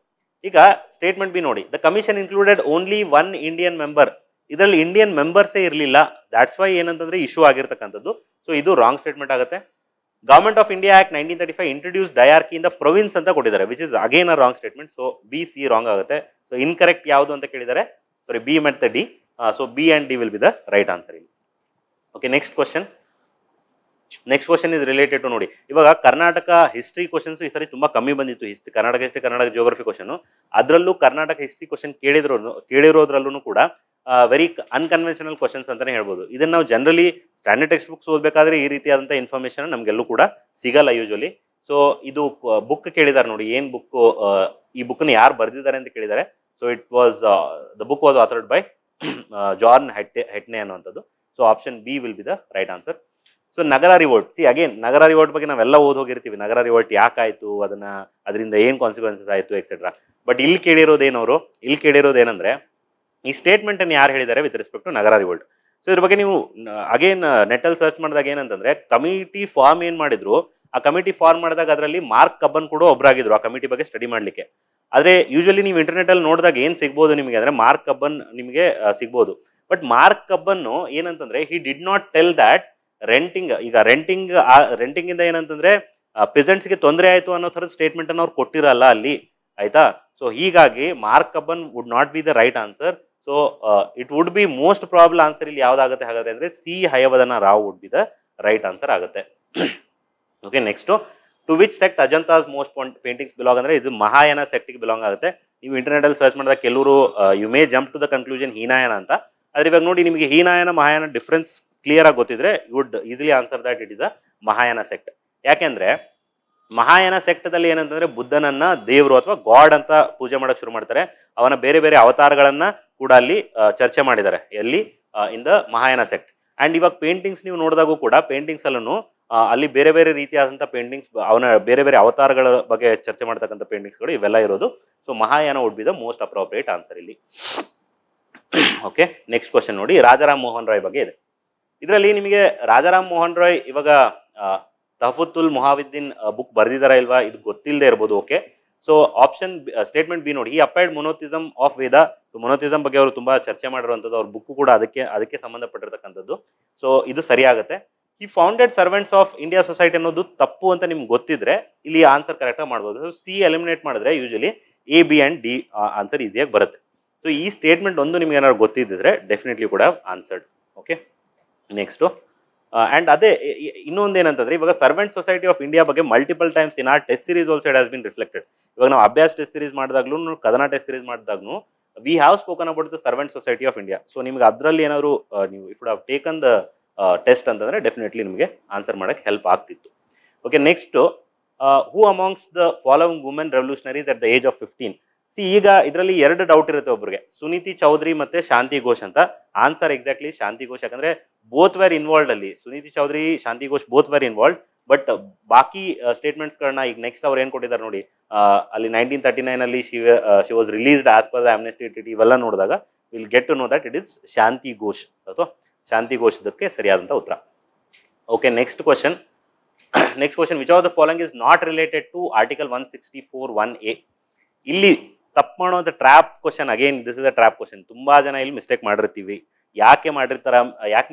ಈಗ ಸ್ಟೇಟ್ಮೆಂಟ್ ಬಿ ನೋಡಿ, the commission included only 1 Indian member. ಇದರಲ್ಲಿ ಇಂಡಿಯನ್ ಮೆಂಬರ್ಸೇ ಇರಲಿಲ್ಲ, ದ್ಯಾಟ್ಸ್ ವೈ ಏನಂತಂದ್ರೆ ಇಶ್ಯೂ ಆಗಿರ್ತಕ್ಕಂಥದ್ದು. ಸೊ ಇದು ರಾಂಗ್ ಸ್ಟೇಟ್ಮೆಂಟ್ ಆಗುತ್ತೆ. Government of India act 1935 introduce diarchy in the province ಅಂತ ಕೊಟ್ಟಿದ್ದಾರೆ, which is again a wrong statement. So B, C wrong ಆಗುತ್ತೆ. ಸೊ ಇನ್ಕರೆಕ್ಟ್ ಯಾವುದು ಅಂತ ಕೇಳಿದ್ದಾರೆ, ಸಾರಿ B ಮತ್ತು D. So B and D will be the right answer ಇಲ್ಲಿ. Okay, next question is related to ನೋಡಿ, ಇವಾಗ ಕರ್ನಾಟಕ ಹಿಸ್ಟ್ರಿ ಕ್ವಶನ್ಸ್ ಈ ಸರಿ ತುಂಬಾ ಕಮ್ಮಿ ಬಂದಿತ್ತು. Karnataka history, Karnataka geography question. ಅದರಲ್ಲೂ ಕರ್ನಾಟಕ ಹಿಸ್ಟ್ರಿ ಕ್ವಶನ್ ಕೇಳಿರೋದ್ರಲ್ಲೂ ಕೂಡ ವೆರಿ ಅನ್ಕನ್ವೆನ್ಷನಲ್ ಕ್ವಶನ್ಸ್ ಅಂತಾನೆ ಹೇಳ್ಬೋದು. ಇದನ್ನ ನಾವು ಜನರಲಿ ಸ್ಟ್ಯಾಂಡರ್ಡ್ ಟೆಕ್ಸ್ಟ್ ಬುಕ್ಸ್ ಓದಬೇಕಾದ್ರೆ ಈ ರೀತಿಯಾದಂಥ ಇನ್ಫಾರ್ಮೇಶನ್ ನಮಗೆಲ್ಲೂ ಕೂಡ ಸಿಗಲ್ಲ ಯೂಶಲಿ. ಸೊ ಇದು ಬುಕ್ ಕೇಳಿದ್ದಾರೆ ನೋಡಿ, ಏನು ಬುಕ್, ಈ ಬುಕ್ನ ಯಾರು ಬರೆದಿದ್ದಾರೆ ಅಂತ ಕೇಳಿದ್ದಾರೆ. So it was the book was authored by John Hettne ಅನ್ನುವಂಥದ್ದು. So option B will be the right answer. So Nagar revolt, C again Nagar revolt ಬಗ್ಗೆ ನಾವೆಲ್ಲ ಓದ್ ಹೋಗಿರ್ತೀವಿ, ನಗರ ರಿವೋಲ್ಟ್ ಯಾಕಾಯ್ತು, ಅದರಿಂದ ಏನು ಕಾನ್ಸಿಕ್ವೆನ್ಸಸ್ ಆಯಿತು ಎಕ್ಸೆಟ್ರಾ. ಬಟ್ ಇಲ್ಲಿ ಕೇಳಿರೋದೇನಂದ್ರೆ ಈ ಸ್ಟೇಟ್ಮೆಂಟ್ ಅನ್ನು ಯಾರು ಹೇಳಿದ್ದಾರೆ with respect to Nagar revolt. So ಇದ್ರ ಬಗ್ಗೆ ನೀವು ಅಗೇನ್ ನೆಟ್ಟಲ್ಲಿ ಸರ್ಚ್ ಮಾಡಿದಾಗ ಏನಂತಂದ್ರೆ ಕಮಿಟಿ ಫಾರ್ಮ್ ಏನ್ ಮಾಡಿದ್ರು, ಆ ಕಮಿಟಿ ಫಾರ್ಮ್ ಮಾಡಿದಾಗ ಅದರಲ್ಲಿ ಮಾರ್ಕ್ ಕಬ್ಬನ್ ಕೂಡ ಒಬ್ಬರಾಗಿದ್ರು ಆ ಕಮಿಟಿ ಬಗ್ಗೆ ಸ್ಟಡಿ ಮಾಡ್ಲಿಕ್ಕೆ. ಆದ್ರೆ ಯೂಶಲಿ ನೀವು ಇಂಟರ್ನೆಟ್ ಅಲ್ಲಿ ನೋಡಿದಾಗ ಏನ್ ಸಿಗ್ಬೋದು ನಿಮಗೆ ಅಂದ್ರೆ ಮಾರ್ಕ್ ಕಬ್ಬನ್ ನಿಮಗೆ ಸಿಗ್ಬೋದು. ಬಟ್ ಮಾರ್ಕ್ ಕಬ್ಬನ್ ಏನಂತಂದ್ರೆ he did not tell that ಈಗ ರೆಂಟಿಂಗ್ ಇಂದ ಏನಂತಂದ್ರೆ ಪೆಸೆಂಟ್ಸ್ಗೆ ತೊಂದರೆ ಆಯ್ತು ಅನ್ನೋ ಥರದ ಸ್ಟೇಟ್ಮೆಂಟ್ ಅನ್ನು ಅವ್ರು ಕೊಟ್ಟಿರಲ್ಲ ಅಲ್ಲಿ, ಆಯ್ತಾ. ಸೊ ಹೀಗಾಗಿ mark Cubbon would not be the right answer. So it would be most probable answer ಇಲ್ಲಿ ಯಾವ್ದಾಗುತ್ತೆ ಹಾಗಾದ್ರೆ ಅಂದ್ರೆ C Hayavadana Rao would be the right answer ಆಗುತ್ತೆ. Okay, next to which sect Ajanta's most paintings belong ಅಂದ್ರೆ ಇದು ಮಹಾಯಾನ ಸೆಕ್ಟ್ಗೆ ಬಿಲಾಂಗ್ ಆಗುತ್ತೆ. ನೀವು ಇಂಟರ್ನೆಟ್ ಅಲ್ಲಿ ಸರ್ಚ್ ಮಾಡಿದಾಗ ಕೆಲವರು you may jump to the conclusion Hinayana ಅಂತ. ಆದ್ರೆ ಇವಾಗ ನೋಡಿ ನಿಮಗೆ ಹೀನಾಯನ ಮಹಾಯಾನ ಡಿಫ್ರೆನ್ಸ್ ಕ್ಲಿಯರ್ ಆಗಿ ಗೊತ್ತಿದ್ರೆ you would easily answer that it is a Mahayana sect. ಯಾಕೆಂದ್ರೆ ಮಹಾಯಾನ ಸೆಕ್ಟದಲ್ಲಿ ಏನಂತಂದ್ರೆ ಬುದ್ಧನನ್ನ ದೇವರು ಅಥವಾ ಗಾಡ್ ಅಂತ ಪೂಜೆ ಮಾಡಕ್ ಶುರು ಮಾಡ್ತಾರೆ. ಅವನ ಬೇರೆ ಬೇರೆ ಅವತಾರಗಳನ್ನ ಕೂಡ ಅಲ್ಲಿ ಚರ್ಚೆ ಮಾಡಿದ್ದಾರೆ ಎಲ್ಲಿ in the Mahayana sect. And ಇವಾಗ ಪೇಂಟಿಂಗ್ಸ್ ನೀವು ನೋಡಿದಾಗೂ ಕೂಡ ಪೇಂಟಿಂಗ್ಸ್ ಅಲ್ಲೂ ಅಲ್ಲಿ ಬೇರೆ ಬೇರೆ ರೀತಿಯಾದಂಥ ಪೇಂಟಿಂಗ್ಸ್, ಅವನ ಬೇರೆ ಬೇರೆ ಅವತಾರಗಳ ಬಗ್ಗೆ ಚರ್ಚೆ ಮಾಡ್ತಕ್ಕಂಥ ಪೇಂಟಿಂಗ್ಸ್ಗಳು ಇವೆಲ್ಲ ಇರೋದು. So Mahayana wood be the most appropriate answer ಇಲ್ಲಿ. ಓಕೆ, ನೆಕ್ಸ್ಟ್ ಕ್ವಶನ್ ನೋಡಿ, ರಾಜಾರಾಮ್ ಮೋಹನ್ ರಾಯ್ ಬಗ್ಗೆ ಇದೆ. ಇದರಲ್ಲಿ ನಿಮಗೆ ರಾಜಾರಾಮ್ ಮೋಹನ್ ರಾಯ್ ಇವಾಗ ತಹಫುತ್ತುಲ್ ಮುಹಾವಿದ್ದೀನ್ ಬುಕ್ ಬರ್ದಿದಾರ ಇಲ್ವಾ ಇದು ಗೊತ್ತಿಲ್ಲದೆ ಇರ್ಬೋದು. Okay, so option statement B ನೋಡಿ, ಈ ಅಪ್ಲೈಡ್ ಮೊನೋಥಿಸಮ್ ಆಫ್ ವೇದ. ಮೊನೋಥಿಸಮ್ ಬಗ್ಗೆ ಅವರು ತುಂಬಾ ಚರ್ಚೆ ಮಾಡಿರುವಂಥದ್ದು, ಅವ್ರ ಬುಕ್ ಕೂಡ ಅದಕ್ಕೆ ಸಂಬಂಧಪಟ್ಟಿರ್ತಕ್ಕಂಥದ್ದು. ಸೊ ಇದು ಸರಿಯಾಗುತ್ತೆ. ಈ founded servants of India society ಅನ್ನೋದು ತಪ್ಪು ಅಂತ ನಿಮ್ಗೆ ಗೊತ್ತಿದ್ರೆ ಇಲ್ಲಿ ಆನ್ಸರ್ ಕರೆಕ್ಟಾಗಿ ಮಾಡ್ಬೋದು. ಸೊ ಸಿ ಎಲಿಮಿನೇಟ್ ಮಾಡಿದ್ರೆ usually A B and D answer ಈಸಿಯಾಗಿ ಬರುತ್ತೆ. ಸೊ ಈ ಸ್ಟೇಟ್ಮೆಂಟ್ ಒಂದು ನಿಮ್ಗೆ ಏನಾದ್ರು ಗೊತ್ತಿದ್ದಿದ್ರೆ ಡೆಫಿನೆಟ್ಲಿ ಕೂಡ ಆನ್ಸರ್ಡ್. ಓಕೆ, ನೆಕ್ಸ್ಟು ಅಂಡ್ ಅದೇ ಇನ್ನೊಂದು ಏನಂತಂದ್ರೆ ಇವಾಗ ಸರ್ವೆಂಟ್ ಸೊಸೈಟಿ ಆಫ್ ಇಂಡಿಯಾ ಬಗ್ಗೆ multiple times in our test series also it has been reflected. ಇವಾಗ ನಾವು ಅಭ್ಯಾಸ್ ಟೆಸ್ಟ್ ಸೀರೀಸ್ ಮಾಡಿದಾಗ್ಲೂ ಕದನ ಟೆಸ್ಟ್ ಸೀರೀಸ್ ಮಾಡಿದಾಗ್ಲೂ we have spoken about the servant society of India. So ನಿಮ್ಗೆ ಅದರಲ್ಲಿ ಏನಾದ್ರು ನೀವು if would have taken the test ಅಂತಂದ್ರೆ ಡೆಫಿನೆಟ್ಲಿ ನಿಮಗೆ ಆನ್ಸರ್ ಮಾಡಕ್ಕೆ ಹೆಲ್ಪ್ ಆಗ್ತಿತ್ತು. Okay, next who amongst the following women revolutionaries at the age of 15. ಈಗ ಇದರಲ್ಲಿ ಎರಡು ಡೌಟ್ ಇರುತ್ತೆ ಒಬ್ಬರಿಗೆ, ಸುನೀತಿ ಚೌಧರಿ ಮತ್ತೆ ಶಾಂತಿ ಘೋಷ್ ಅಂತ. ಆನ್ಸರ್ ಎಕ್ಸಾಕ್ಟ್ಲಿ ಶಾಂತಿ ಘೋಷ್, ಯಾಕಂದ್ರೆ ಬೋತ್ ವೇರ್ ಇನ್ವಾಲ್ಡ್ ಅಲ್ಲಿ, Suniti Chaudhary Shanti Ghosh both were involved. But ಬಾಕಿ ಸ್ಟೇಟ್ಮೆಂಟ್ಸ್ ಗಳನ್ನ ಈಗ ನೆಕ್ಸ್ಟ್ ಅವ್ರು ಏನ್ ಕೊಟ್ಟಿದ್ದಾರೆ ನೋಡಿ, ಅಲ್ಲಿ 1939 ಅಲ್ಲಿ she was released as per the amnesty treaty, ಇವೆಲ್ಲ ನೋಡಿದಾಗ will get to know that it is Shanti Ghosh ಅಥವಾ ಶಾಂತಿ ಘೋಷ್ ಇದಕ್ಕೆ ಸರಿಯಾದಂತ ಉತ್ತರ. Okay, next question which of the following is not related to article 164(1)A. ಇಲ್ಲಿ ತಪ್ಪು ಮಾಡುವಂತ trap question. Again this is a trap question. ತುಂಬಾ ಜನ ಇಲ್ಲಿ ಮಿಸ್ಟೇಕ್ ಮಾಡಿರ್ತೀವಿ. ಯಾಕೆ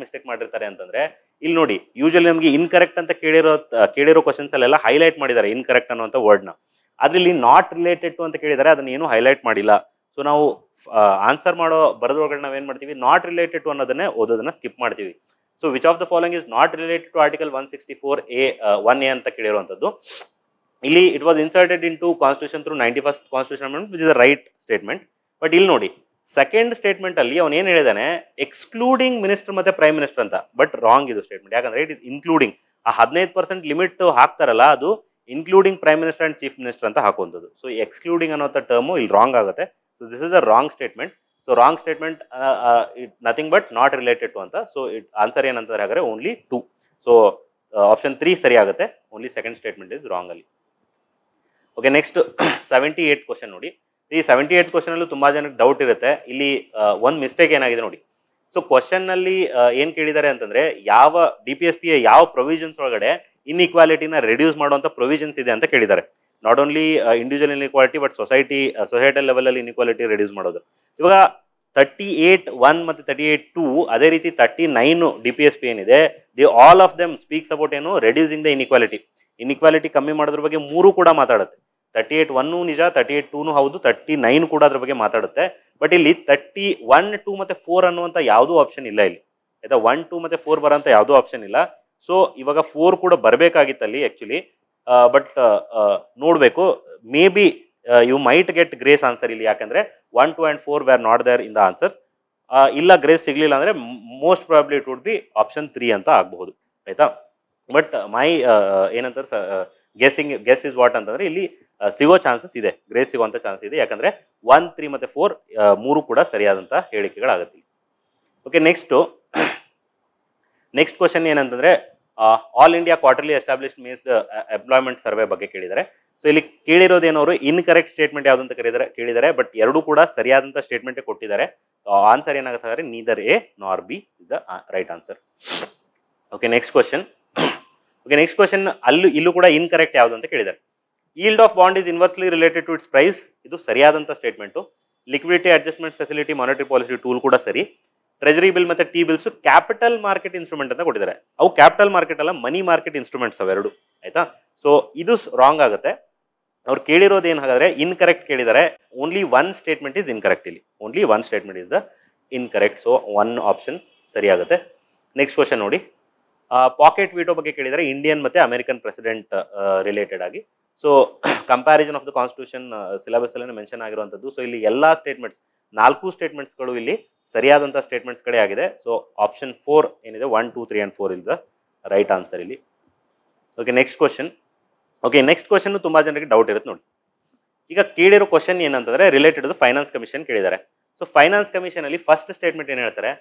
ಮಿಸ್ಟೇಕ್ ಮಾಡಿರ್ತಾರೆ ಅಂತಂದ್ರೆ ಇಲ್ಲಿ ನೋಡಿ, ಯೂಶಲಿ ನಮಗೆ ಇನ್ಕರೆಕ್ಟ್ ಅಂತ ಕೇಳಿರೋ ಕ್ವಶನ್ಸ್ ಅಲ್ಲೆಲ್ಲ ಹೈಲೈಟ್ ಮಾಡಿದ್ದಾರೆ ಇನ್ಕರೆಕ್ಟ್ ಅನ್ನುವಂಥ ವರ್ಡ್ನ. ಅದ್ರಲ್ಲಿ ನಾಟ್ ರಿಲೇಟೆಡ್ ಟು ಅಂತ ಕೇಳಿದ್ದಾರೆ, ಅದನ್ನ ಏನು ಹೈಲೈಟ್ ಮಾಡಿಲ್ಲ. ಸೊ ನಾವು ಆನ್ಸರ್ ಬರೋದ್ರೊಳಗಡೆ ನಾವೇನ್ ಮಾಡ್ತೀವಿ, ನಾಟ್ ರಿಲೇಟೆಡ್ ಟು ಅನ್ನೋದನ್ನೇ ಓದೋದನ್ನ ಸ್ಕಿಪ್ ಮಾಡ್ತೀವಿ. So which of the following is not related to article 164(1)A ಅಂತ ಕೇಳಿರುವಂಥದ್ದು. ಇಲ್ಲಿ it was inserted in to constitution through 91st constitution amendment which is the right statement. But ಇಲ್ಲಿ ನೋಡಿ second statement ಅಲ್ಲಿ ಅವನು ಏನ್ ಹೇಳಿದಾನೆ, ಎಕ್ಸ್ಕ್ಲೂಡಿಂಗ್ ಮಿನಿಸ್ಟರ್ ಮತ್ತೆ ಪ್ರೈಮ್ ಮಿನಿಸ್ಟರ್ ಅಂತ. ಬಟ್ ರಾಂಗ್ ಇದು ಸ್ಟೇಟ್ಮೆಂಟ್. ಯಾಕಂದ್ರೆ ಇಟ್ ಇಸ್ ಇನ್ಕ್ಲೂಡಿಂಗ್. ಆ 15% ಲಿಮಿಟ್ ಹಾಕ್ತಾರಲ್ಲ, ಅದು including prime minister and chief minister ಅಂತ ಹಾಕುವಂಥದ್ದು. ಸೊ ಎಕ್ಸ್ಕ್ಲೂಡಿಂಗ್ ಅನ್ನೋ ಟರ್ಮು ಇಲ್ಲಿ ರಾಂಗ್ ಆಗುತ್ತೆ. So this is the wrong statement. So wrong statement nothing but not related to ಅಂತ. ಸೊ ಆನ್ಸರ್ ಏನಂತಾರೆ ಹಾಗಾದ್ರೆ ಓನ್ಲಿ 2. ಸೊ ಆಪ್ಷನ್ 3 ಸರಿ ಆಗುತ್ತೆ. Only second statement is wrong ಅಲ್ಲಿ. ಓಕೆ, ನೆಕ್ಸ್ಟ್ 78 ಕ್ವಶನ್ ನೋಡಿ. ಈ 78 ಕ್ವಶನ್ ಅಲ್ಲೂ ತುಂಬಾ ಜನಕ್ಕೆ ಡೌಟ್ ಇರುತ್ತೆ. ಇಲ್ಲಿ ಒಂದು ಮಿಸ್ಟೇಕ್ ಏನಾಗಿದೆ ನೋಡಿ. ಸೊ ಕ್ವಶನ್ ನಲ್ಲಿ ಏನ್ ಕೇಳಿದ್ದಾರೆ ಅಂತಂದ್ರೆ ಯಾವ DPSP ಯಾವ ಪ್ರೊವಿಷನ್ಸ್ ಒಳಗಡೆ ಇನ್ಇಕ್ವಾಲಿಟಿನ ರಿಡ್ಯೂಸ್ ಮಾಡುವಂತ ಪ್ರೊವಿಷನ್ಸ್ ಇದೆ ಅಂತ ಕೇಳಿದ್ದಾರೆ. Not only individual inequality but societal level ಅಲ್ಲಿ ಇನ್ಇಕ್ವಾಲಿಟಿ ರಿಡ್ಯೂಸ್ ಮಾಡೋದು. ಇವಾಗ 38(1) ಮತ್ತು 38(2) ಅದೇ ರೀತಿ 39 DPSP ಏನಿದೆ, the all of them speaks about ಏನು, ರೆಡ್ಯೂಸಿಂಗ್ ದ ಇನ್ಇಕ್ವಾಲಿಟಿ ಕಮ್ಮಿ ಮಾಡೋದ್ರ ಬಗ್ಗೆ 3 ಕೂಡ ಮಾತಾಡುತ್ತೆ. 38(1) ನಿಜ, 38(2) ಹೌದು, 39 ಕೂಡ ಅದ್ರ ಬಗ್ಗೆ ಮಾತಾಡುತ್ತೆ. ಬಟ್ ಇಲ್ಲಿ 31, 2 ಮತ್ತೆ 4 ಅನ್ನುವಂತ ಯಾವುದೂ ಆಪ್ಷನ್ ಇಲ್ಲ ಇಲ್ಲಿ, ಆಯ್ತಾ. 1, 2 ಮತ್ತೆ 4 ಬರೋಂತ ಯಾವುದೂ ಆಪ್ಷನ್ ಇಲ್ಲ. ಸೊ ಇವಾಗ 4 ಕೂಡ ಬರಬೇಕಾಗಿತ್ತಲ್ಲಿ ಆಕ್ಚುಲಿ. ಬಟ್ ನೋಡ್ಬೇಕು, maybe you might get grace answer ಇಲ್ಲಿ. ಯಾಕಂದ್ರೆ 1, 2 and 4 were not there in the answers. ಇಲ್ಲ ಗ್ರೇಸ್ ಸಿಗ್ಲಿಲ್ಲ ಅಂದ್ರೆ most probably it would B option 3 ಅಂತ ಆಗಬಹುದು, ಆಯ್ತಾ. ಬಟ್ ಮೈ ಏನಂತಾರೆ ಗೆಸ್ ಇಸ್ ವಾಟ್ ಅಂತಂದ್ರೆ ಇಲ್ಲಿ ಸಿಗೋ ಚಾನ್ಸಸ್ ಇದೆ, ಗ್ರೇಸ್ ಸಿಗುವಂತ ಚಾನ್ಸ್ ಇದೆ. ಯಾಕಂದ್ರೆ 1, 3 ಮತ್ತೆ 4 ಮೂರು ಕೂಡ ಸರಿಯಾದಂತ ಹೇಳಿಕೆಗಳಾಗುತ್ತೆ. ಓಕೆ, ನೆಕ್ಸ್ಟ್ ಕ್ವಶನ್ ಏನಂತಂದ್ರೆ all India quarterly established means employment survey ಬಗ್ಗೆ ಕೇಳಿದ್ದಾರೆ. ಸೊ ಇಲ್ಲಿ ಕೇಳಿರೋದೇನವರು ಇನ್ಕರೆಕ್ಟ್ ಸ್ಟೇಟ್ಮೆಂಟ್ ಯಾವ್ದಂತ ಕೇಳಿದ್ದಾರೆ, ಬಟ್ ಎರಡೂ ಕೂಡ ಸರಿಯಾದಂತ ಸ್ಟೇಟ್ಮೆಂಟ್ ಕೊಟ್ಟಿದ್ದಾರೆ. ಆನ್ಸರ್ ಏನಾಗುತ್ತೆ ಅಂದ್ರೆ neither A nor B is the right answer. Okay, next question ಇಲ್ಲೂ ಕೂಡ ಇನ್ಕರೆಕ್ಟ್ ಯಾವುದು ಅಂತ ಕೇಳಿದ್ದಾರೆ. Yield of bond is inversely related to its price, ಇದು ಸರಿಯಾದಂತ statement. Liquidity adjustment facility monetary policy tool ಕೂಡ ಸರಿ. ಟ್ರೆಜರಿ ಬಿಲ್ ಮತ್ತೆ T bills capital market instrument ಅಂತ ಕೊಟ್ಟಿದ್ದಾರೆ. ಅವು ಕ್ಯಾಪಿಟಲ್ ಮಾರ್ಕೆಟ್ ಅಲ್ಲ, ಮನಿ ಮಾರ್ಕೆಟ್ ಇನ್ಸ್ಟ್ರೂಮೆಂಟ್ಸ್ ಅವೆರಡು, ಆಯ್ತಾ. ಸೊ ಇದು ರಾಂಗ್ ಆಗುತ್ತೆ. ಅವ್ರು ಕೇಳಿರೋದು ಏನು ಹಾಗಾದ್ರೆ ಇನ್ಕರೆಕ್ಟ್ ಕೇಳಿದ್ದಾರೆ. Only one statement is incorrect, ಇಲ್ಲಿ only one statement is the incorrect. So one option ಸರಿ ಆಗುತ್ತೆ. ನೆಕ್ಸ್ಟ್ ಕ್ವಶನ್ ನೋಡಿ, ಪಾಕೆಟ್ ವೀಟೋ ಬಗ್ಗೆ ಕೇಳಿದರೆ ಇಂಡಿಯನ್ ಮತ್ತೆ ಅಮೆರಿಕನ್ ಪ್ರೆಸಿಡೆಂಟ್ ರಿಲೇಟೆಡ್ ಆಗಿ. So comparison of the constitution syllabus ಅಲ್ಲಿ ಮೆನ್ಷನ್ ಆಗಿರುವಂತದ್ದು. ಸೊ ಇಲ್ಲಿ ಎಲ್ಲಾ ಸ್ಟೇಟ್ಮೆಂಟ್ಸ್ 4 ಸ್ಟೇಟ್ಮೆಂಟ್ಸ್ಗಳು ಇಲ್ಲಿ ಸರಿಯಾದಂತ ಸ್ಟೇಟ್ಮೆಂಟ್ಸ್ ಕಡೆ ಆಗಿದೆ. ಸೊ ಆಪ್ಷನ್ 4 ಏನಿದೆ 1, 2, 3 and 4 is the right answer ಇಲ್ಲಿ. ಓಕೆ, ನೆಕ್ಸ್ಟ್ ಕ್ವಶನ್ ತುಂಬಾ ಜನರಿಗೆ ಡೌಟ್ ಇರುತ್ತೆ ನೋಡಿ. ಈಗ ಕೇಳಿರೋ ಕ್ವಶನ್ ಏನಂತಂದ್ರೆ ರಿಲೇಟೆಡ್ ಟು ಫೈನಾನ್ಸ್ ಕಮಿಷನ್ ಕೇಳಿದ್ದಾರೆ. ಸೊ ಫೈನಾನ್ಸ್ ಕಮಿಷನ್ ಅಲ್ಲಿ ಫಸ್ಟ್ ಸ್ಟೇಟ್ಮೆಂಟ್ ಏನ್ ಹೇಳ್ತಾರೆ,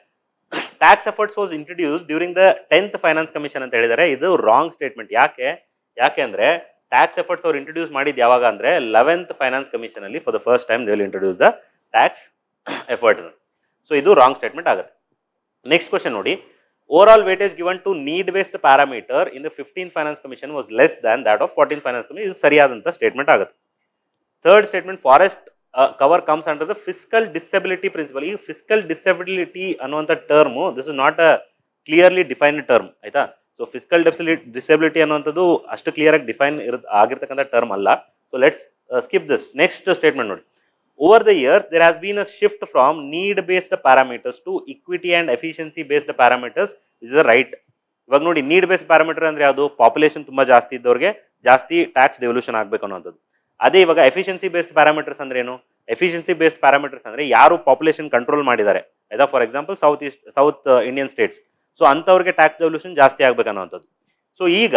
tax efforts was introduce during the 10th finance commission ಅಂತ ಹೇಳಿದ್ದಾರೆ. ಇದು ರಾಂಗ್ ಸ್ಟೇಟ್ಮೆಂಟ್. ಯಾಕೆ ಅಂದ್ರೆ ಟ್ಯಾಕ್ಸ್ ಎಫರ್ಟ್ಸ್ ಅವ್ರು ಇಂಟ್ರೊಡ್ಯೂಸ್ ಮಾಡಿದ್ದು ಯಾವಾಗ ಅಂದ್ರೆ 11th ಫೈನಾನ್ಸ್ ಕಮಿಷನ್ ಅಲ್ಲಿ for the first time they will introduce the tax effort. So ಇದು ರಾಂಗ್ ಸ್ಟೇಟ್ಮೆಂಟ್ ಆಗುತ್ತೆ. ನೆಕ್ಸ್ಟ್ ಕ್ವಶನ್ ನೋಡಿ, overall weightage given to need based parameter in the 15th finance commission was less than that of 14th finance commission. ಇದು ಸರಿಯಾದಂತ statement ಆಗುತ್ತೆ. Third statement, forest cover comes under the fiscal disability principle. ಈ fiscal disability ಅನ್ನುವಂಥ term this is not a clearly defined term, ಆಯ್ತಾ. So fiscal disability ಅನ್ನುವಂಥದ್ದು ಅಷ್ಟು clear ಆಗಿ define ಆಗಿರ್ತಕ್ಕಂಥ ಟರ್ಮ್ ಅಲ್ಲ. So let's skip this. Next statement ನೋಡಿ, over the years there has been a shift from need based parameters to equity and efficiency based parameters. Is the right. ಇವಾಗ ನೋಡಿ, need based parameter ಅಂದ್ರೆ ಯಾವುದು, population ತುಂಬಾ ಜಾಸ್ತಿ ಇದ್ದವ್ರಿಗೆ ಜಾಸ್ತಿ tax devolution ಆಗಬೇಕು ಅನ್ನೋಂಥದ್ದು. ಅದೇ ಇವಾಗ ಎಫಿಷಿಯನ್ಸಿ ಬೇಸ್ಡ್ ಪ್ಯಾರಾಮೀಟರ್ಸ್ ಅಂದ್ರೆ ಏನು, ಎಫಿಷಿಯನ್ಸಿ ಬೇಸ್ಡ್ ಪ್ಯಾರಾಮೀಟರ್ಸ್ ಅಂದ್ರೆ ಯಾರು ಪಾಪ್ಯುಲೇಷನ್ ಕಂಟ್ರೋಲ್ ಮಾಡಿದ್ದಾರೆ, ಆಯ್ತಾ. For example south Indian States. So ಅಂಥವ್ರಿಗೆ ಟ್ಯಾಕ್ಸ್ ಡೆವಲ್ಯೂಷನ್ ಜಾಸ್ತಿ ಆಗ್ಬೇಕು ಅನ್ನೋಂಥದ್ದು. ಸೊ ಈಗ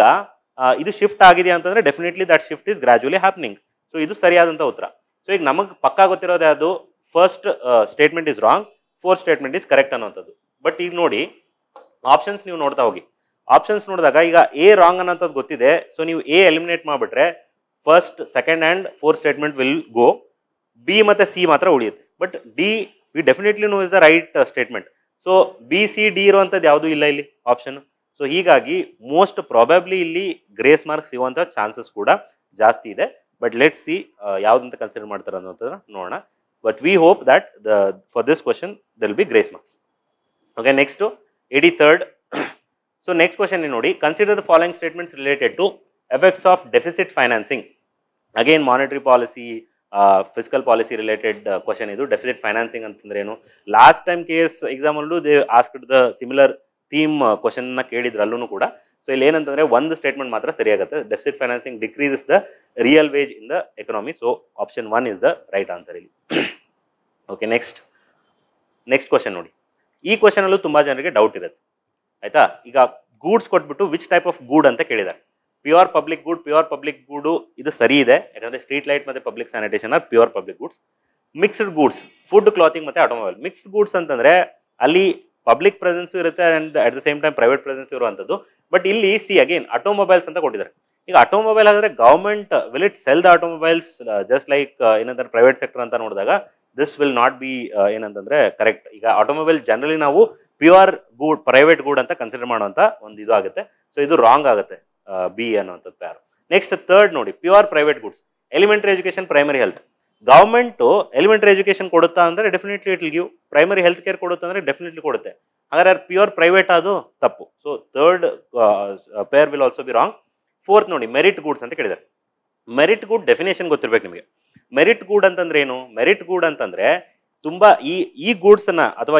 ಇದು ಶಿಫ್ಟ್ ಆಗಿದೆ ಅಂತಂದ್ರೆ definitely that shift is gradually happening. So ಇದು ಸರಿಯಾದಂತ ಉತ್ತರ. ಸೊ ಈಗ ನಮಗೆ ಪಕ್ಕಾ ಗೊತ್ತಿರೋದು ಯಾವುದು, first statement is wrong, 4th statement is correct ಅನ್ನೋಂಥದ್ದು. ಬಟ್ ಈಗ ನೋಡಿ ಆಪ್ಷನ್ಸ್ ನೀವು ನೋಡ್ತಾ ಹೋಗಿ. ಆಪ್ಷನ್ಸ್ ನೋಡಿದಾಗ ಈಗ ಎ ರಾಂಗ್ ಅನ್ನೋಂಥದ್ದು ಗೊತ್ತಿದೆ. ಸೊ ನೀವು ಎ ಎಲಿಮಿನೇಟ್ ಮಾಡಿಬಿಟ್ರೆ first, second and 4th statement will go. B ಮತ್ತೆ ಸಿ ಮಾತ್ರ ಉಳಿಯುತ್ತೆ. But D we definitely know is the right statement. So B C D ಇರುವಂಥದ್ದು ಯಾವುದೂ ಇಲ್ಲ ಇಲ್ಲಿ ಆಪ್ಷನ್. ಸೊ ಹೀಗಾಗಿ ಮೋಸ್ಟ್ ಪ್ರಾಬಬ್ಲಿ ಇಲ್ಲಿ ಗ್ರೇಸ್ ಮಾರ್ಕ್ಸ್ ಸಿಗುವಂಥ ಚಾನ್ಸಸ್ ಕೂಡ ಜಾಸ್ತಿ ಇದೆ. ಬಟ್ ಲೆಟ್ ಸಿ ಯಾವುದಂತ ಕನ್ಸಿಡರ್ ಮಾಡ್ತಾರೆ ಅನ್ನೋದನ್ನ ನೋಡೋಣ. But we hope that for this question there will be grace marks. Okay, next 83rd. So next question ನೋಡಿ, consider the following statements related to effects of deficit financing. Again monetary policy, fiscal policy related question ಇದು. Deficit financing ಅಂತಂದ್ರೆ ಏನು, last time KS exam ಅಲ್ಲೂ they asked the similar theme question ನ ಕೇಳಿದ್ರು ಅಲ್ಲೂ ಕೂಡ. So ಇಲ್ಲಿ ಏನಂತಂದ್ರೆ ಒಂದು ಸ್ಟೇಟ್ಮೆಂಟ್ ಮಾತ್ರ ಸರಿಯಾಗುತ್ತೆ, deficit financing decreases the real wage in the economy. So option 1 is the right answer ಇಲ್ಲಿ. ಓಕೆ, ನೆಕ್ಸ್ಟ್ ಕ್ವಶನ್ ನೋಡಿ. ಈ ಕ್ವಶನ್ ಅಲ್ಲೂ ತುಂಬಾ ಜನರಿಗೆ ಡೌಟ್ ಇರುತ್ತೆ, ಆಯ್ತಾ. ಈಗ ಗೂಡ್ಸ್ ಕೊಟ್ಬಿಟ್ಟು ವಿಚ್ ಟೈಪ್ ಆಫ್ ಗೂಡ್ ಅಂತ ಕೇಳಿದ್ದಾರೆ. ಪ್ಯೂರ್ ಪಬ್ಲಿಕ್ ಗೂಡ್ ಇದು ಸರಿ ಇದೆ, ಯಾಕಂದ್ರೆ ಸ್ಟ್ರೀಟ್ ಲೈಟ್ ಮತ್ತೆ public sanitation are pure public goods. Mixed goods, food, clothing ಮತ್ತೆ ಆಟೋಮೊಬೈಲ್. ಮಿಕ್ಸ್ಡ್ ಗೂಡ್ಸ್ ಅಂತಂದ್ರೆ ಅಲ್ಲಿ ಪಬ್ಲಿಕ್ ಪ್ರೆಸೆನ್ಸ್ ಇರುತ್ತೆ and at the same time private presence ಇರುವಂತದ್ದು. ಬಟ್ ಇಲ್ಲಿ ಸಿ ಅಗೇನ್ ಆಟೋಮೊಬೈಲ್ಸ್ ಅಂತ ಕೊಟ್ಟಿದ್ದಾರೆ. ಈಗ ಆಟೋಮೊಬೈಲ್ ಆದರೆ government will it sell the automobiles just like ಏನಂತಾರೆ ಪ್ರೈವೇಟ್ ಸೆಕ್ಟರ್ ಅಂತ ನೋಡಿದಾಗ ದಿಸ್ ವಿಲ್ ನಾಟ್ ಬಿ ಏನಂತಂದ್ರೆ ಕರೆಕ್ಟ್. ಈಗ ಆಟೋಮೊಬೈಲ್ ಜನರಲಿ ನಾವು ಪ್ಯೂರ್ ಗೂಡ್, ಪ್ರೈವೇಟ್ ಗೂಡ್ ಅಂತ ಕನ್ಸಿಡರ್ ಮಾಡುವಂತ ಒಂದು ಇದು ಆಗುತ್ತೆ. ಸೊ ಇದು ರಾಂಗ್ ಆಗುತ್ತೆ, ಬಿ ಅನ್ನುವಂಥದ್ದು ಪ್ಯಾರು. ನೆಕ್ಸ್ಟ್ 3rd ನೋಡಿ, pure private goods. Elementary education, primary health. Government elementary education ಕೊಡುತ್ತಾ ಅಂದ್ರೆ definitely it will give. Primary health care ಕೊಡುತ್ತಾ ಅಂದ್ರೆ ಡೆಫಿನೆಟ್ಲಿ ಕೊಡುತ್ತೆ. ಹಾಗಾದ್ರೆ ಪ್ಯೂರ್ ಪ್ರೈವೇಟ್ ಅದು ತಪ್ಪು. So 3rd pair will also be wrong. 4th ನೋಡಿ, ಮೆರಿಟ್ ಗೂಡ್ಸ್ ಅಂತ ಕೇಳಿದ್ದಾರೆ. ಮೆರಿಟ್ ಗೂಡ್ ಡೆಫಿನೇಷನ್ ಗೊತ್ತಿರ್ಬೇಕು ನಿಮಗೆ. ಮೆರಿಟ್ ಗೂಡ್ ಅಂತಂದ್ರೆ ಏನು, ಮೆರಿಟ್ ಗೂಡ್ ಅಂತಂದ್ರೆ ತುಂಬಾ ಈ ಗೂಡ್ಸ್ ಅನ್ನ ಅಥವಾ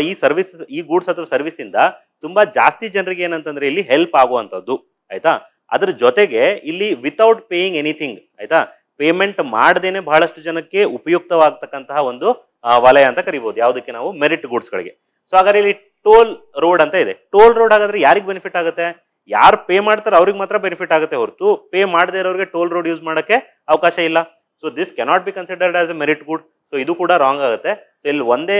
ಈ ಗೂಡ್ಸ್ ಅಥವಾ ಸರ್ವಿಸ್ ಇಂದ ತುಂಬಾ ಜಾಸ್ತಿ ಜನರಿಗೆ ಏನಂತಂದ್ರೆ ಇಲ್ಲಿ ಹೆಲ್ಪ್ ಆಗುವಂತದ್ದು, ಆಯ್ತಾ. ಅದ್ರ ಜೊತೆಗೆ ಇಲ್ಲಿ ವಿತೌಟ್ ಪೇಯಿಂಗ್ ಎನಿಥಿಂಗ್, ಆಯ್ತಾ, ಪೇಮೆಂಟ್ ಮಾಡದೇನೆ ಬಹಳಷ್ಟು ಜನಕ್ಕೆ ಉಪಯುಕ್ತವಾಗ್ತಕ್ಕಂತಹ ಒಂದು ವಲಯ ಅಂತ ಕರಿಬಹುದು. ಯಾವುದಕ್ಕೆ ನಾವು ಮೆರಿಟ್ ಗೂಡ್ಸ್ ಗಳಿಗೆ. ಸೊ ಹಾಗಾದ್ರೆ ಇಲ್ಲಿ ಟೋಲ್ ರೋಡ್ ಅಂತ ಇದೆ. ಟೋಲ್ ರೋಡ್ ಹಾಗಾದ್ರೆ ಯಾರಿಗೆ ಬೆನಿಫಿಟ್ ಆಗುತ್ತೆ, ಯಾರು ಪೇ ಮಾಡ್ತಾರೆ ಅವ್ರಿಗೆ ಮಾತ್ರ ಬೆನಿಫಿಟ್ ಆಗುತ್ತೆ ಹೊರತು ಪೇ ಮಾಡದೇ ಇರೋರಿಗೆ ಟೋಲ್ ರೋಡ್ ಯೂಸ್ ಮಾಡೋಕ್ಕೆ ಅವಕಾಶ ಇಲ್ಲ. So this cannot be considered as A merit good. So ಇದು ಕೂಡ ರಾಂಗ್ ಆಗುತ್ತೆ. ಸೊ ಇಲ್ಲಿ ಒಂದೇ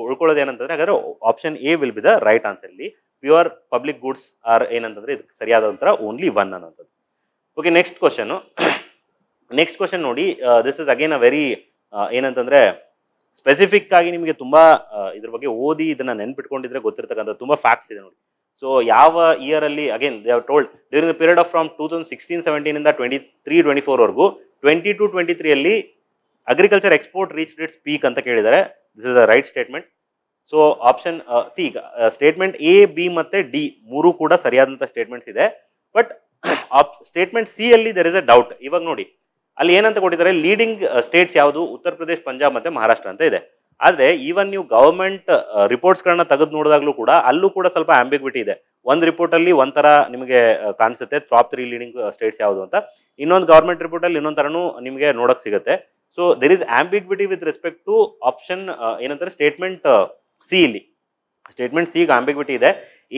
ಉಳ್ಕೊಳ್ಳೋದು ಏನಂತಂದ್ರೆ ಹಾಗಾದ್ರೆ option A will be the right answer. ಇಲ್ಲಿ ಪ್ಯೂರ್ ಪಬ್ಲಿಕ್ ಗುಡ್ಸ್ ಆರ್ ಏನಂತಂದ್ರೆ ಇದಕ್ಕೆ ಸರಿಯಾದ ಉತ್ತರ ಓನ್ಲಿ 1 ಅನ್ನೋದು. ಓಕೆ, ನೆಕ್ಸ್ಟ್ ಕ್ವಶನ್ ನೋಡಿ. This is again a very ಏನಂತಂದ್ರೆ ಸ್ಪೆಸಿಫಿಕ್ ಆಗಿ ನಿಮಗೆ ತುಂಬಾ ಇದ್ರ ಬಗ್ಗೆ ಓದಿ ಇದನ್ನ ನೆನ್ಪಿಟ್ಕೊಂಡಿದ್ರೆ ಗೊತ್ತಿರ್ತಕ್ಕಂಥ ತುಂಬಾ ಫ್ಯಾಕ್ಟ್ಸ್ ಇದೆ ನೋಡಿ. ಸೊ ಯಾವ ಇಯರ್ ಅಲ್ಲಿ again they have told during the period off from 2016-17 ಇಂದ 23-24 22-23 ಅಲ್ಲಿ agriculture export reach it's peak ಅಂತ ಕೇಳಿದ್ದಾರೆ. This is the right statement. So option C, statement A, B ಮತ್ತೆ ಡಿ ಮೂರು ಕೂಡ ಸರಿಯಾದಂತ ಸ್ಟೇಟ್ಮೆಂಟ್ಸ್ ಇದೆ. ಬಟ್ ಸ್ಟೇಟ್ಮೆಂಟ್ ಸಿ ಅಲ್ಲಿ ದೇರ್ ಇಸ್ ಅ ಡೌಟ್. ಇವಾಗ ನೋಡಿ ಅಲ್ಲಿ ಏನಂತ ಕೊಟ್ಟಿದ್ದಾರೆ, ಲೀಡಿಂಗ್ ಸ್ಟೇಟ್ಸ್ ಯಾವುದು, ಉತ್ತರ ಪ್ರದೇಶ್, ಪಂಜಾಬ್ ಮತ್ತೆ ಮಹಾರಾಷ್ಟ್ರ ಅಂತ ಇದೆ. ಆದ್ರೆ ಈವನ್ ನೀವು ಗವರ್ಮೆಂಟ್ ರಿಪೋರ್ಟ್ಸ್ ಗಳನ್ನ ತೆಗೆದು ನೋಡಿದಾಗ್ಲೂ ಕೂಡ ಅಲ್ಲೂ ಕೂಡ ಸ್ವಲ್ಪ ಆಂಬಿಗ್ವಿಟಿ ಇದೆ. ಒಂದು ರಿಪೋರ್ಟ್ ಅಲ್ಲಿ ಒಂಥರ ನಿಮಗೆ ಕಾಣಿಸುತ್ತೆ ಟಾಪ್ 3 ಲೀಡಿಂಗ್ ಸ್ಟೇಟ್ಸ್ ಯಾವುದು ಅಂತ, ಇನ್ನೊಂದು ಗವರ್ಮೆಂಟ್ ರಿಪೋರ್ಟ್ ಅಲ್ಲಿ ಇನ್ನೊಂದ್ ತರನು ನಿಮಗೆ ನೋಡಕ್ ಸಿಗುತ್ತೆ. So there is ambiguity with respect to option ಏನಂತಾರೆ ಸ್ಟೇಟ್ಮೆಂಟ್ ಸಿ. ಇಲ್ಲಿ ಸ್ಟೇಟ್ಮೆಂಟ್ ಸಿ ಆಂಬಿಗ್ವಿಟಿ ಇದೆ.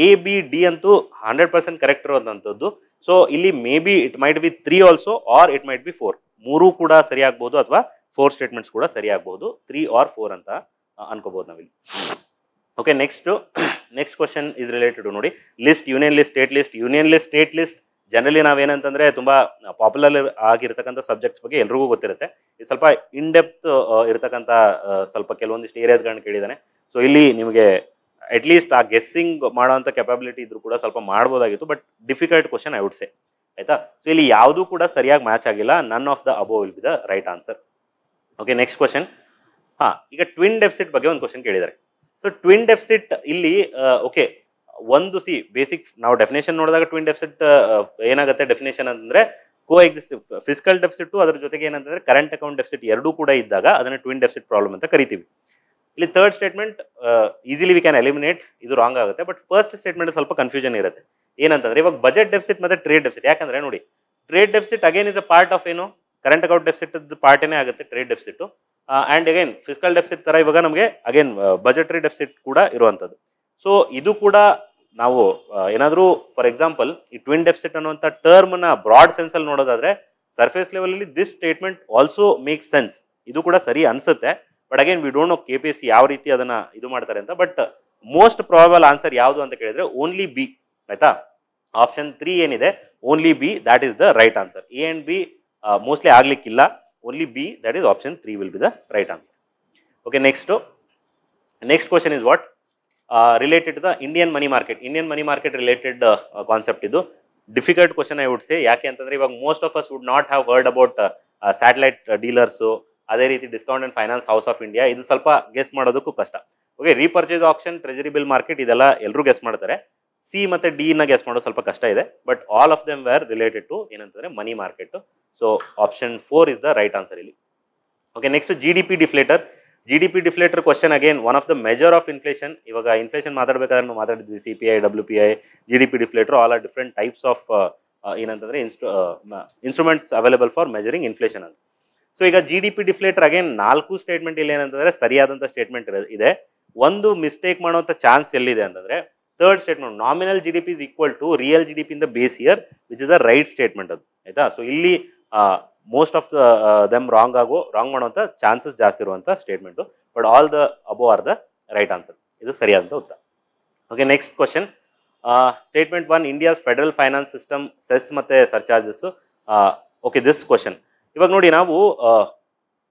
ಎ, ಬಿ, ಡಿ ಅಂತೂ 100% ಕರೆಕ್ಟ್ ಇರುವಂತದ್ದು. ಸೊ ಇಲ್ಲಿ may be it might be 3 also or it might be 4. ಮೂರು ಕೂಡ ಸರಿ ಆಗ್ಬಹುದು ಅಥವಾ 4 ಸ್ಟೇಟ್ಮೆಂಟ್ಸ್ ಕೂಡ ಸರಿ ಆಗ್ಬಹುದು. 3 or 4 ಅಂತ ಅನ್ಕೋಬಹುದು ನಾವಿಲ್ಲಿ. Okay, next question is related ನೋಡಿ list, union list, state list. Union list, state list generally ನಾವೇನಂತಂದ್ರೆ ತುಂಬಾ ಪಾಪ್ಯುಲರ್ ಆಗಿರ್ತಕ್ಕಂಥ ಸಬ್ಜೆಕ್ಟ್ಸ್ ಬಗ್ಗೆ ಎಲ್ರಿಗೂ ಗೊತ್ತಿರುತ್ತೆ. ಇದು ಸ್ವಲ್ಪ ಇನ್ ಡೆಪ್ತ್ ಇರತಕ್ಕಂಥ ಸ್ವಲ್ಪ ಕೆಲವೊಂದಿಷ್ಟು ಏರಿಯಾಸ್ಗಳನ್ನ ಕೇಳಿದ್ದಾನೆ. ಸೊ ಇಲ್ಲಿ ನಿಮಗೆ ಅಟ್ ಲೀಸ್ಟ್ ಆ ಗೆಸ್ಸಿಂಗ್ ಮಾಡೋಂಥ ಕೆಪಾಬಿಲಿಟಿ ಇದ್ರು ಕೂಡ ಸ್ವಲ್ಪ ಮಾಡ್ಬೋದಾಗಿತ್ತು. But difficult question I would say, ಆಯ್ತಾ. ಸೊ ಇಲ್ಲಿ ಯಾವುದೂ ಕೂಡ ಸರಿಯಾಗಿ ಮ್ಯಾಚ್ ಆಗಿಲ್ಲ. None of the above will be the right answer. Okay, next question. ಈಗ ಟ್ವಿನ್ ಡೆಫಿಸಿಟ್ ಬಗ್ಗೆ ಒಂದು ಕ್ವಶನ್ ಕೇಳಿದ್ದಾರೆ. ಸೊ ಟ್ವಿನ್ ಡೆಫಿಸಿಟ್ ಇಲ್ಲಿ ಓಕೆ ಒಂದು ಬೇಸಿಕ್ ನಾವು ಡೆಫಿನೇಷನ್ ನೋಡಿದಾಗ ಟ್ವಿನ್ ಡೆಫಿಸಿಟ್ ಏನಾಗುತ್ತೆ ಡೆಫಿನೇಷನ್ ಅಂತಂದ್ರೆ ಕೋ ಎಕ್ಸಿಸ್ಟ್ ಫಿಸಿಕಲ್ ಡೆಫಿಸಿಟ್ ಅದರ ಜೊತೆಗೆ ಏನಂತಂದ್ರೆ ಕರೆಂಟ್ ಅಕೌಂಟ್ ಡೆಫಿಸಿಟ್ ಎರಡೂ ಕೂಡ ಇದ್ದಾಗ ಅದನ್ನ ಟ್ವಿನ್ ಡೆಫಿಸಿಟ್ ಪ್ರಾಬ್ಲಮ್ ಅಂತ ಕರಿತೀವಿ. ಇಲ್ಲಿ third statement easily V can eliminate, ಇದು ರಾಂಗ್ ಆಗುತ್ತೆ. ಬಟ್ ಫಸ್ಟ್ ಸ್ಟೇಟ್ಮೆಂಟ್ ಸ್ವಲ್ಪ ಕನ್ಫ್ಯೂಷನ್ ಇರುತ್ತೆ. ಏನಂತಂದ್ರೆ ಇವಾಗ ಬಜೆಟ್ ಡೆಫಿಸಿಟ್ ಮತ್ತೆ ಟ್ರೇಡ್ ಡೆಫಿಸಿಟ್. ಯಾಕಂದ್ರೆ ನೋಡಿ trade deficit again is a part of ಏನು ಕರೆಂಟ್ ಅಕೌಂಟ್ ಡೆಫಿಸಿಟ್ ಪಾರ್ಟೇನೆ ಆಗುತ್ತೆ trade deficit. And again physical deficit ತರ ಇವಾಗ ನಮಗೆ ಅಗೇನ್ ಬಜೆಟರಿ ಡೆಫಿಸಿಟ್ ಕೂಡ ಇರುವಂತದ್ದು. ಸೊ ಇದು ಕೂಡ ನಾವು ಏನಾದರೂ ಫಾರ್ ಎಕ್ಸಾಂಪಲ್ ಈ ಟ್ವಿನ್ ಡೆಫಿಸಿಟ್ ಅನ್ನುವಂಥ ಟರ್ಮ್ ನ ಬ್ರಾಡ್ ಸೆನ್ಸ್ ಅಲ್ಲಿ ನೋಡೋದಾದ್ರೆ ಸರ್ಫೇಸ್ ಲೆವೆಲ್ ಅಲ್ಲಿ this statement also make sense, ಇದು ಕೂಡ ಸರಿ ಅನ್ಸುತ್ತೆ. But again we don't know KPSC ಯಾವ ರೀತಿ ಅದನ್ನ ಇದು ಮಾಡ್ತಾರೆ ಅಂತ. ಬಟ್ ಮೋಸ್ಟ್ ಪ್ರಾಬಬಲ್ ಆನ್ಸರ್ ಯಾವುದು ಅಂತ ಕೇಳಿದ್ರೆ ಓನ್ಲಿ ಬಿ, ಆಯ್ತಾ. ಆಪ್ಷನ್ 3 ಏನಿದೆ only B, that is the right answer. A and B mostly ಆಗ್ಲಿಕ್ಕಿಲ್ಲ. Only B, that is option 3 will be the right answer. Okay, next question is what related to the Indian money market. Indian money market related concept. ಇದು difficult question I would say. ಯಾಕೆ ಅಂತಂದ್ರೆ ಇವಾಗ most of us would not have heard about satellite dealers, ಅದೇ ರೀತಿ discount and finance house of India. ಇದು ಸ್ವಲ್ಪ guess ಮಾಡೋದಕ್ಕೂ ಕಷ್ಟ. Okay, repurchase option, treasury bill market ಇದೆಲ್ಲ ಎಲ್ಲರೂ ಗೆಸ್ ಮಾಡ್ತಾರೆ. ಸಿ ಮತ್ತೆ ಡಿ ನ ಗೆಸ್ ಮಾಡೋದು ಸ್ವಲ್ಪ ಕಷ್ಟ ಇದೆ. But all of them were related to ಏನಂತಂದ್ರೆ money market. So option 4 is the right answer ಇಲ್ಲಿ. Okay, next GDP deflator. GDP deflator question again one of the measure of inflation. ಇವಾಗ inflation ಮಾತಾಡಬೇಕಾದ್ರೆ ನಾವು ಮಾತಾಡಿದ್ವಿ CPI, WPI, GDP deflator all are different types of ಏನಂತಂದ್ರೆ instruments available for measuring inflation ಅಂತ. So ಈಗ GDP deflator again 4 statement ಇಲ್ಲಿ ಏನಂತಂದ್ರೆ ಸರಿಯಾದಂತ statement ಇದೆ. ಒಂದು ಮಿಸ್ಟೇಕ್ ಮಾಡುವಂತ ಚಾನ್ಸ್ ಎಲ್ಲಿದೆ ಅಂತಂದ್ರೆ third statement nominal GDP is equal to real GDP in the base year which is the right statement ಅದು, ಆಯ್ತಾ. ಸೊ ಇಲ್ಲಿ ಮೋಸ್ಟ್ ಆಫ್ ದೆಮ್ ರಾಂಗ್ ಮಾಡುವಂತ ಚಾನ್ಸಸ್ ಜಾಸ್ತಿ ಇರುವಂತ statement. But all the above are the right answer. ಇದು ಸರಿಯಾದಂತ ಉತ್ತರ. Okay, next question. Statement 1 India's federal finance system cess ಮತ್ತೆ ಸರ್ಚಾರ್ಜಸ್. ಓಕೆ, ದಿಸ್ ಕ್ವಶನ್ ಇವಾಗ ನೋಡಿ ನಾವು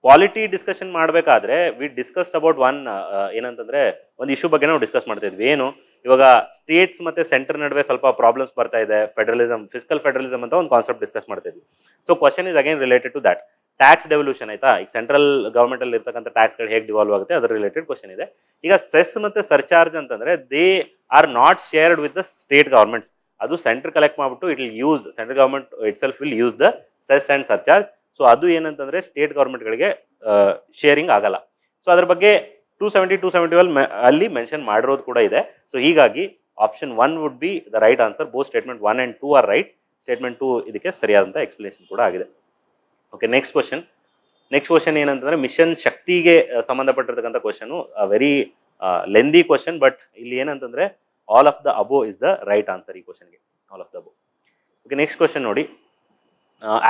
ಕ್ವಾಲಿಟಿ ಡಿಸ್ಕಷನ್ ಮಾಡಬೇಕಾದ್ರೆ ವಿ ಡಿಸ್ಕಸ್ಡ್ ಅಬೌಟ್ ಏನಂತಂದ್ರೆ ಒಂದು ಇಶ್ಯೂ ಬಗ್ಗೆ ನಾವು ಡಿಸ್ಕಸ್ ಮಾಡ್ತಾ ಇದ್ವಿ. ಏನು ಇವಾಗ ಸ್ಟೇಟ್ಸ್ ಮತ್ತೆ ಸೆಂಟರ್ ನಡುವೆ ಸ್ವಲ್ಪ ಪ್ರಾಬ್ಲಮ್ಸ್ ಬರ್ತಾ ಇದೆ. ಫೆಡರಲಿಸಮ್, ಫಿಸಿಕಲ್ ಫೆಡರಲಿಸಮ್ ಅಂತ ಒಂದು ಕಾನ್ಸೆಪ್ಟ್ ಡಿಸ್ಕಸ್ ಮಾಡ್ತಾ ಇದ್ವಿ. So question is again related to that. Tax devolution, ಆಯ್ತಾ. ಈಗ ಸೆಂಟ್ರಲ್ ಗವರ್ಮೆಂಟ್ ಅಲ್ಲಿ ಇರ್ತಕ್ಕಂಥ ಟ್ಯಾಕ್ಸ್ಗಳು ಹೇಗೆ ಡಿವಾಲ್ವ್ ಆಗುತ್ತೆ ಅದರ ರಿಲೇಟೆಡ್ ಕ್ವಶನ್ ಇದೆ. ಈಗ ಸೆಸ್ ಮತ್ತೆ ಸರ್ಚಾರ್ಜ್ ಅಂತಂದ್ರೆ they are not shared with the state governments. ಅದು ಸೆಂಟ್ರಲ್ ಕಲೆಕ್ಟ್ ಮಾಡ್ಬಿಟ್ಟು it will use, central government ಇಟ್ ಸೆಲ್ಫ್ will use the cess and surcharge. So ಅದು ಏನಂತಂದ್ರೆ ಸ್ಟೇಟ್ ಗವರ್ಮೆಂಟ್ಗಳಿಗೆ ಶೇರಿಂಗ್ ಆಗಲ್ಲ. ಸೊ ಅದ್ರ ಬಗ್ಗೆ 270, 271 ಅಲ್ಲಿ ಮೆನ್ಷನ್ ಮಾಡಿರೋದು ಕೂಡ ಇದೆ. ಸೊ ಹೀಗಾಗಿ option 1 would be the right answer. Both statement 1 and 2 are right. Statement 2 ಇದಕ್ಕೆ ಸರಿಯಾದಂಥ ಎಕ್ಸ್ಪ್ಲನೇಷನ್ ಕೂಡ ಆಗಿದೆ. ಓಕೆ, ನೆಕ್ಸ್ಟ್ ಕ್ವಶನ್ ಏನಂತಂದ್ರೆ ಮಿಷನ್ ಶಕ್ತಿಗೆ ಸಂಬಂಧಪಟ್ಟಿರ್ತಕ್ಕಂಥ question. Very lengthy question. But ಇಲ್ಲಿ ಏನಂತಂದ್ರೆ all of the above is the right answer ಈ ಕ್ವಶನ್ಗೆ. All of the above. Okay, next question ನೋಡಿ,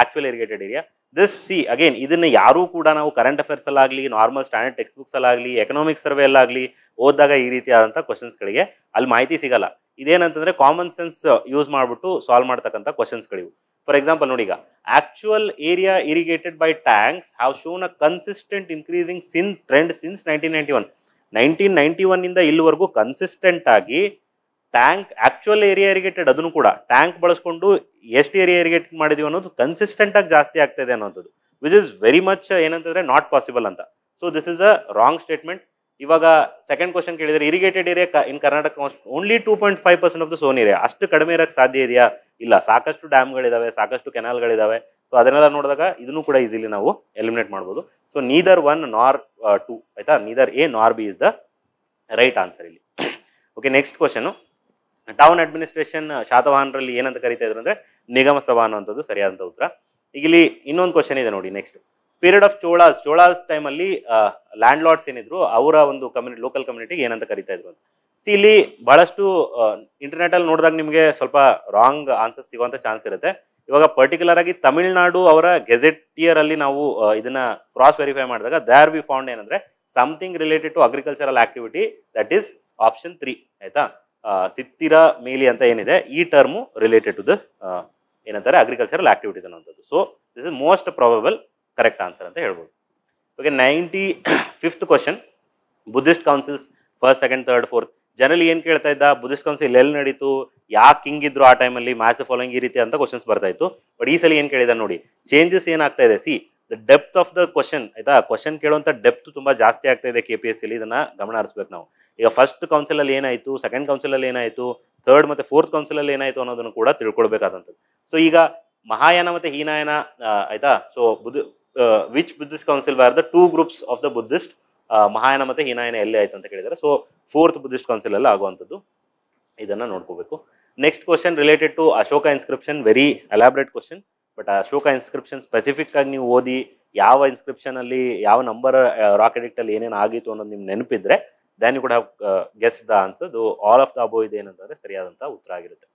actual irrigated area. This C again, ಇದನ್ನ ಯಾರೂ ಕೂಡ ನಾವು current affairs ಅಲ್ಲಾಗಲಿ, normal standard text books ಅಲ್ಲಾಗಲಿ, ಎಕನಾಮಿಕ್ ಸರ್ವೆ ಅಲ್ಲಾಗಲಿ ಓದಿದಾಗ ಈ ರೀತಿಯಾದಂಥ ಕ್ವಶನ್ಸ್ಗಳಿಗೆ ಅಲ್ಲಿ ಮಾಹಿತಿ ಸಿಗಲ್ಲ. ಇದೇನಂತಂದ್ರೆ ಕಾಮನ್ ಸೆನ್ಸ್ ಯೂಸ್ ಮಾಡಿಬಿಟ್ಟು ಸಾಲ್ವ್ ಮಾಡ್ತಕ್ಕಂಥ ಕ್ವಶನ್ಸ್ಗಳಿವು. ಫಾರ್ ಎಕ್ಸಾಂಪಲ್ ನೋಡಿ, ಈಗ actual area irrigated by tanks have shown a consistent increasing trend since 1991. 1991 ಇಂದ ಇಲ್ಲಿವರೆಗೂ ಕನ್ಸಿಸ್ಟೆಂಟ್ ಆಗಿ ಟ್ಯಾಂಕ್ ಆಕ್ಚುಯಲ್ ಏರಿಯಾ ಇರಿಗೇಟೆಡ್, ಅದನ್ನು ಕೂಡ ಟ್ಯಾಂಕ್ ಬಳಸ್ಕೊಂಡು ಎಷ್ಟು ಏರಿಯಾ ಇರಿಗೇಟ್ ಮಾಡಿದೀವಿ ಅನ್ನೋದು ಕನ್ಸಿಸ್ಟೆಂಟ್ ಆಗಿ ಜಾಸ್ತಿ ಆಗ್ತಾಯಿದೆ ಅನ್ನೋದು, ವಿಚ್ ಇಸ್ ವೆರಿ ಮಚ್ ಏನಂತಂದ್ರೆ ನಾಟ್ ಪಾಸಿಬಲ್ ಅಂತ. So this is a wrong statement. ಇವಾಗ ಸೆಕೆಂಡ್ ಕ್ವಶನ್ ಕೇಳಿದ್ರೆ, irrigated area in Karnataka only 2.5% of the sown area. ಅಷ್ಟು ಕಡಿಮೆ ಇರೋಕ್ಕೆ ಸಾಧ್ಯ ಇದೆಯಾ? ಇಲ್ಲ, ಸಾಕಷ್ಟು ಡ್ಯಾಮ್ಗಳಿದಾವೆ, ಸಾಕಷ್ಟು ಕೆನಾಲ್ಗಳಿದಾವೆ. ಸೊ ಅದನ್ನೆಲ್ಲ ನೋಡಿದಾಗ ಇದನ್ನು ಕೂಡ ಈಸಿಲಿ ನಾವು ಎಲಿಮಿನೇಟ್ ಮಾಡ್ಬೋದು. ಸೊ ನೀದರ್ 1 nor 2, ಆಯ್ತಾ, neither A nor B is the right answer ಇಲ್ಲಿ. Okay, next question, town administration ಶಾತವಾಹನರಲ್ಲಿ ಏನಂತ ಕರಿತಾ ಇದ್ರು ಅಂದ್ರೆ ನಿಗಮ ಸಭಾ ಅನ್ನುವಂಥದ್ದು ಸರಿಯಾದಂಥ ಉತ್ತರ. ಈಗ ಇಲ್ಲಿ ಇನ್ನೊಂದು ಕ್ವಶನ್ ಇದೆ ನೋಡಿ, ನೆಕ್ಸ್ಟ್ ಪೀರಿಯಡ್ ಆಫ್ ಚೋಳಾಸ್ ಟೈಮಲ್ಲಿ ಲ್ಯಾಂಡ್ ಲಾರ್ಡ್ಸ್ ಏನಿದ್ರು ಅವರ ಒಂದು ಲೋಕಲ್ ಕಮ್ಯುನಿಟಿಗೆ ಏನಂತ ಕರಿತಾ ಇದ್ರು ಅಂತ. ಇಲ್ಲಿ ಬಹಳಷ್ಟು ಇಂಟರ್ನೆಟ್ ಅಲ್ಲಿ ನೋಡಿದಾಗ ನಿಮಗೆ ಸ್ವಲ್ಪ ರಾಂಗ್ ಆನ್ಸರ್ ಸಿಗುವಂತ ಚಾನ್ಸ್ ಇರುತ್ತೆ. ಇವಾಗ ಪರ್ಟಿಕ್ಯುಲರ್ ಆಗಿ ತಮಿಳ್ನಾಡು ಅವರ ಗೆಜೆಟಿಯರ್ ಅಲ್ಲಿ ನಾವು ಇದನ್ನ ಕ್ರಾಸ್ ವೆರಿಫೈ ಮಾಡಿದಾಗ ದೇರ್ ವಿ ಫೌಂಡ್ ಏನಂದ್ರೆ something related to agricultural activity, that is option 3, ಆಯ್ತಾ. ಸಿತ್ತಿರ ಮೇಲಿ ಅಂತ ಏನಿದೆ, ಈ ಟರ್ಮು ರಿಲೇಟೆಡ್ ಟು ದ ಏನಂತಾರೆ ಅಗ್ರಿಕಲ್ಚರಲ್ ಆಕ್ಟಿವಿಟೀಸ್ ಅನ್ನುವಂಥದ್ದು. So this is most probable correct answer ಅಂತ ಹೇಳ್ಬೋದು. Okay, 95th question, Buddhist councils first, second, third, fourth. Generally ಏನು ಕೇಳ್ತಾ ಇದ್ದ, ಬುದ್ಧಿಸ್ಟ್ ಕೌನ್ಸಿಲ್ ಎಲ್ಲಿ ನಡೀತು, ಯಾಕೆ ಹಿಂಗಿದ್ರು ಆ ಟೈಮಲ್ಲಿ, ಮ್ಯಾಚ್ ದ ಫಾಲೋಯಿಂಗ್, ಈ ರೀತಿ ಅಂತ ಕ್ವಶನ್ಸ್ ಬರ್ತಾ ಇತ್ತು. ಬಟ್ ಈ ಸಲ ಏನು ಕೇಳಿದ ನೋಡಿ, ಚೇಂಜಸ್ ಏನಾಗ್ತಾ ಇದೆ, C the depth of the question, ಆಯ್ತಾ. ಕ್ವಶನ್ ಕೇಳುವಂಥ ಡೆಪ್ತ್ ತುಂಬಾ ಜಾಸ್ತಿ ಆಗ್ತಾ ಇದೆ KPSC. ಇದನ್ನ ಗಮನ ಹರಿಸ್ಬೇಕು ನಾವು. ಈಗ ಫಸ್ಟ್ ಕೌನ್ಸಿಲ್ ಅಲ್ಲಿ ಏನಾಯ್ತು, ಸೆಕೆಂಡ್ ಕೌನ್ಸಿಲ್ ಅಲ್ಲಿ ಏನಾಯ್ತು, ಥರ್ಡ್ ಮತ್ತೆ ಫೋರ್ತ್ ಕೌನ್ಸಿಲ್ ಅಲ್ಲಿ ಏನಾಯ್ತು ಅನ್ನೋದನ್ನು ಕೂಡ ತಿಳ್ಕೊಳ್ಬೇಕಾದಂಥದ್ದು. ಸೊ ಈಗ ಮಹಾಯಾನ ಮತ್ತೆ ಹೀನಾಯನ, ಆಯ್ತಾ. So which Buddhist council were the 2 groups of the Buddhist, Mahayana ಮತ್ತೆ ಹೀನಾಯನ ಎಲ್ಲಿ ಆಯ್ತು ಅಂತ ಕೇಳಿದರೆ, ಸೊ 4th ಬುದ್ಧಿಸ್ಟ್ ಕೌನ್ಸಿಲ್ ಅಲ್ಲಿ ಆಗುವಂಥದ್ದು, ಇದನ್ನ ನೋಡ್ಕೋಬೇಕು. Next question related to Ashoka inscription, very elaborate question. But Ashoka inscription specific ಆಗಿ ನೀವು ಓದಿ ಯಾವ ಇನ್ಸ್ಕ್ರಿಪ್ಷನ್ ಅಲ್ಲಿ ಯಾವ ನಂಬರ್ ರಾಕ್ ಎಡಿಕ್ಟ್ ಅಲ್ಲಿ ಏನೇನು ಆಗಿತ್ತು ಅನ್ನೋದು ನಿಮ್ಗೆ ನೆನಪಿದ್ರೆ then you could have guessed the answer. Though all of the above ಇದೆ ಏನಂತಂದ್ರೆ ಸರಿಯಾದಂತ ಉತ್ತರ ಆಗಿರುತ್ತೆ.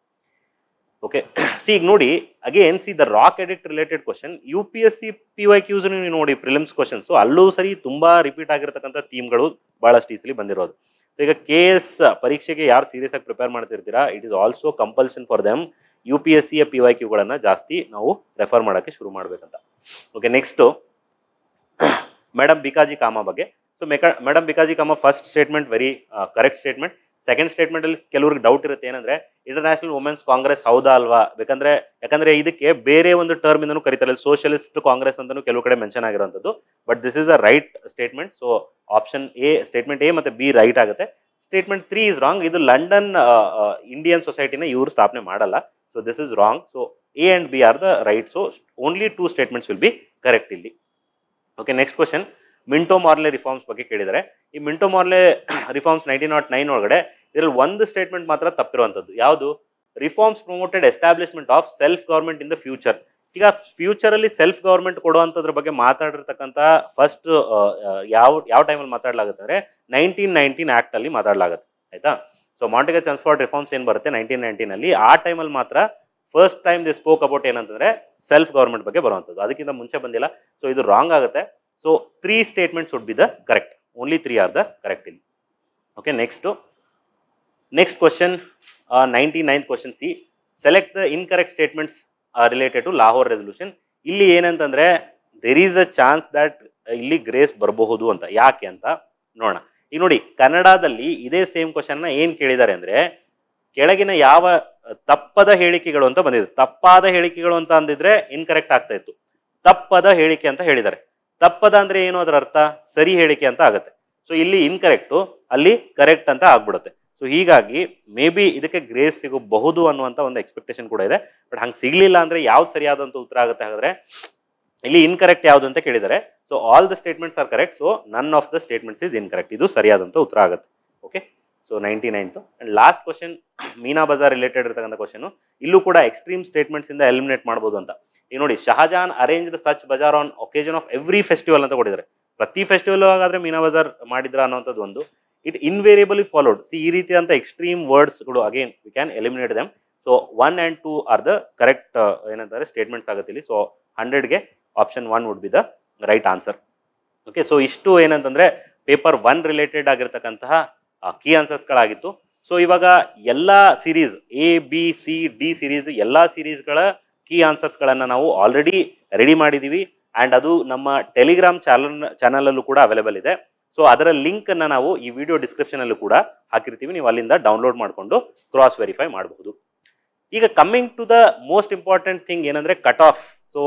ಓಕೆ, ಸಿ ಈಗ ನೋಡಿ again, C the rock addict related question UPSC PYQs ನೀವು ನೋಡಿ ಪ್ರಿಲಿಮ್ಸ್ ಕ್ವಶನ್ಸ್ ಅಲ್ಲೂ ಸರಿ ತುಂಬಾ ರಿಪೀಟ್ ಆಗಿರತಕ್ಕಂಥ ಥೀಮ್ಗಳು ಬಹಳಷ್ಟು ಈಸಲಿ ಬಂದಿರೋದು. ಈಗ KS ಪರೀಕ್ಷೆಗೆ ಯಾರು ಸೀರಿಯಸ್ ಆಗಿ ಪ್ರಿಪೇರ್ ಮಾಡ್ತಿರ್ತೀರಾ, it is also compulsion for them UPSC PYQಗಳನ್ನ ಜಾಸ್ತಿ ನಾವು ರೆಫರ್ ಮಾಡೋಕ್ಕೆ ಶುರು ಮಾಡ್ಬೇಕಂತ. ಓಕೆ, ನೆಕ್ಸ್ಟ್ ಮೇಡಮ್ ಬಿಕಾಜಿ ಕಾಮ ಬಗ್ಗೆ. ಸೊ ಮೇಡಮ್ ಬಿಕಾಜಿ ಕಾಮ first statement very correct statement. Second statement ಅಲ್ಲಿ ಕೆಲವ್ರಿಗೆ ಡೌಟ್ ಇರುತ್ತೆ, ಏನಂದ್ರೆ ಇಂಟರ್ನ್ಯಾಷನಲ್ ವುಮೆನ್ಸ್ ಕಾಂಗ್ರೆಸ್ ಹೌದಾ ಅಲ್ವಾ, ಯಾಕಂದ್ರೆ ಇದಕ್ಕೆ ಬೇರೆ ಒಂದು ಟರ್ಮ್ ಇಂದನೂ ಕರೀತಾರೆ, ಸೋಷಿಯಲಿಸ್ಟ್ ಕಾಂಗ್ರೆಸ್ ಅಂತಾನು ಕೆಲವು ಕಡೆ ಮೆನ್ಷನ್ ಆಗಿರುವಂತದ್ದು. But this is a right statement. So option A, statement A ಮತ್ತೆ ಬಿ ರೈಟ್ ಆಗುತ್ತೆ. Statement 3 is wrong. ಇದು ಲಂಡನ್ ಇಂಡಿಯನ್ ಸೊಸೈಟಿನ ಇವರು ಸ್ಥಾಪನೆ ಮಾಡಲ್ಲ. So this is wrong. So A and B are the right. So only 2 statements will be correct ಇಲ್ಲಿ. Okay, next question, Minto Morley reforms ಬಗ್ಗೆ ಕೇಳಿದರೆ, ಈ ಮಿಂಟೋ ಮಾರ್ಲೆ ರಿಫಾರ್ಮ್ಸ್ 1909 ಒಳಗಡೆ ಇದರಲ್ಲಿ ಒಂದು ಸ್ಟೇಟ್ಮೆಂಟ್ ಮಾತ್ರ ತಪ್ಪಿರುವಂಥದ್ದು. ಯಾವುದು? Reforms promoted establishment of self government in the future. ಈಗ ಫ್ಯೂಚರ್ ಅಲ್ಲಿ ಸೆಲ್ಫ್ ಗವರ್ಮೆಂಟ್ ಕೊಡುವಂಥದ್ರ ಬಗ್ಗೆ ಮಾತಾಡಿರ್ತಕ್ಕಂಥ ಫಸ್ಟ್ ಯಾವ ಟೈಮಲ್ಲಿ ಮಾತಾಡಲಾಗುತ್ತೆ ಅಂದ್ರೆ 1919 ಆಕ್ಟ್ ಅಲ್ಲಿ ಮಾತಾಡಲಾಗುತ್ತೆ, ಆಯ್ತಾ. ಸೊ ಮಾಂಟೆಗ ಚಮ್ಸ್ಫೋರ್ಡ್ ರಿಫಾರ್ಮ್ಸ್ ಏನ್ ಬರುತ್ತೆ 1919 ಅಲ್ಲಿ, ಆ ಟೈಮಲ್ಲಿ ಮಾತ್ರ first time the spoke about ಏನಂತಂದ್ರೆ ಸೆಲ್ಫ್ ಗವರ್ಮೆಂಟ್ ಬಗ್ಗೆ ಬರುವಂಥದ್ದು. ಅದಕ್ಕಿಂತ ಮುಂಚೆ ಬಂದಿಲ್ಲ. ಸೊ ಇದು ರಾಂಗ್ ಆಗುತ್ತೆ. So 3 statements would be the correct. Only 3 are the correct ಇಲ್ಲಿ. Okay, next question, 99th question, see, select the incorrect statements related to Lahore resolution. ಇಲ್ಲಿ ಏನಂತಂದ್ರೆ there is a chance that ಇಲ್ಲಿ grace ಬರಬಹುದು ಅಂತ. ಯಾಕೆ ಅಂತ ನೋಡೋಣ. ಈಗ ನೋಡಿ, ಕನ್ನಡದಲ್ಲಿ ಇದೇ ಸೇಮ್ ಕ್ವಶನ್ ನ ಏನ್ ಕೇಳಿದ್ದಾರೆ ಅಂದ್ರೆ, ಕೆಳಗಿನ ಯಾವ ತಪ್ಪದ ಹೇಳಿಕೆಗಳು ಅಂತ ಬಂದಿದೆ. ತಪ್ಪಾದ ಹೇಳಿಕೆಗಳು ಅಂತ ಅಂದಿದ್ರೆ ಇನ್ಕರೆಕ್ಟ್ ಆಗ್ತಾ ಇತ್ತು. ತಪ್ಪದ ಹೇಳಿಕೆ ಅಂತ ಹೇಳಿದ್ದಾರೆ. ತಪ್ಪದ ಅಂದ್ರೆ ಏನು, ಅದರ ಅರ್ಥ ಸರಿ ಹೇಳಿಕೆ ಅಂತ ಆಗುತ್ತೆ. ಸೊ ಇಲ್ಲಿ ಇನ್ಕರೆಕ್ಟು, ಅಲ್ಲಿ ಕರೆಕ್ಟ್ ಅಂತ ಆಗ್ಬಿಡುತ್ತೆ. ಸೊ ಹೀಗಾಗಿ ಮೇ ಬಿ ಇದಕ್ಕೆ ಗ್ರೇಸ್ ಸಿಗಬಹುದು ಅನ್ನುವಂಥ ಒಂದು ಎಕ್ಸ್ಪೆಕ್ಟೇಷನ್ ಕೂಡ ಇದೆ. ಬಟ್ ಹಂಗೆ ಸಿಗ್ಲಿಲ್ಲ ಅಂದ್ರೆ ಯಾವ್ದು ಸರಿಯಾದಂತ ಉತ್ತರ ಆಗುತ್ತೆ ಹಾಗಾದ್ರೆ? ಇಲ್ಲಿ ಇನ್ಕರೆಕ್ಟ್ ಯಾವ್ದು ಅಂತ ಕೇಳಿದ್ದಾರೆ. So all the statements are correct. So none of the statements is incorrect. ಇದು ಸರಿಯಾದಂತ ಉತ್ತರ ಆಗುತ್ತೆ. Okay, so 99th and last question, Meena Bazaar related ಇರತಕ್ಕಂಥ ಕ್ವಶನ್. ಇಲ್ಲೂ ಕೂಡ ಎಕ್ಸ್ಟ್ರೀಮ್ ಸ್ಟೇಟ್ಮೆಂಟ್ಸ್ ಇಂದ ಎಲಿಮಿನೇಟ್ ಮಾಡಬಹುದು ಅಂತ. ಈಗ ನೋಡಿ, Shahjahan arranged such bazaar on occasion of every festival ಅಂತ ಕೊಟ್ಟಿದ್ದಾರೆ. ಪ್ರತಿ ಫೆಸ್ಟಿವಲ್ ಆಗಾದ್ರೆ ಮೀನಾ ಬಜಾರ್ ಮಾಡಿದ್ರ ಅನ್ನೋಂಥದ್ದು ಒಂದು. It invariably followed. ಸಿ ಈ ರೀತಿಯಾದಂಥ ಎಕ್ಸ್ಟ್ರೀಮ್ ವರ್ಡ್ಸ್ಗಳು again we can eliminate them. So so 1 and 2 are the correct ಏನಂತಾರೆ ಸ್ಟೇಟ್ಮೆಂಟ್ಸ್ ಆಗುತ್ತೆ ಇಲ್ಲಿ. ಸೊ 100ಗೆ option 1 would be the right answer. Okay, so ಇಷ್ಟು ಏನಂತಂದ್ರೆ ಪೇಪರ್ 1 ರಿಲೇಟೆಡ್ ಆಗಿರ್ತಕ್ಕಂತಹ ಕೀ ಆನ್ಸರ್ಸ್ಗಳಾಗಿತ್ತು. ಸೊ ಇವಾಗ ಎಲ್ಲ ಸೀರೀಸ್ ABCD ಸೀರೀಸ್ ಎಲ್ಲ ಸೀರೀಸ್ಗಳ ಕೀ ಆನ್ಸರ್ಸ್ಗಳನ್ನು ನಾವು ಆಲ್ರೆಡಿ ರೆಡಿ ಮಾಡಿದ್ದೀವಿ ಆ್ಯಂಡ್ ಅದು ನಮ್ಮ ಟೆಲಿಗ್ರಾಮ್ ಚಾನಲಲ್ಲೂ ಕೂಡ ಅವೈಲೇಬಲ್ ಇದೆ. ಸೊ ಅದರ ಲಿಂಕನ್ನು ನಾವು ಈ ವಿಡಿಯೋ ಡಿಸ್ಕ್ರಿಪ್ಷನಲ್ಲೂ ಕೂಡ ಹಾಕಿರ್ತೀವಿ, ನೀವು ಅಲ್ಲಿಂದ ಡೌನ್ಲೋಡ್ ಮಾಡಿಕೊಂಡು ಕ್ರಾಸ್ ವೆರಿಫೈ ಮಾಡಬಹುದು. ಈಗ coming to the most important thing ಏನಂದರೆ ಕಟ್ ಆಫ್. ಸೊ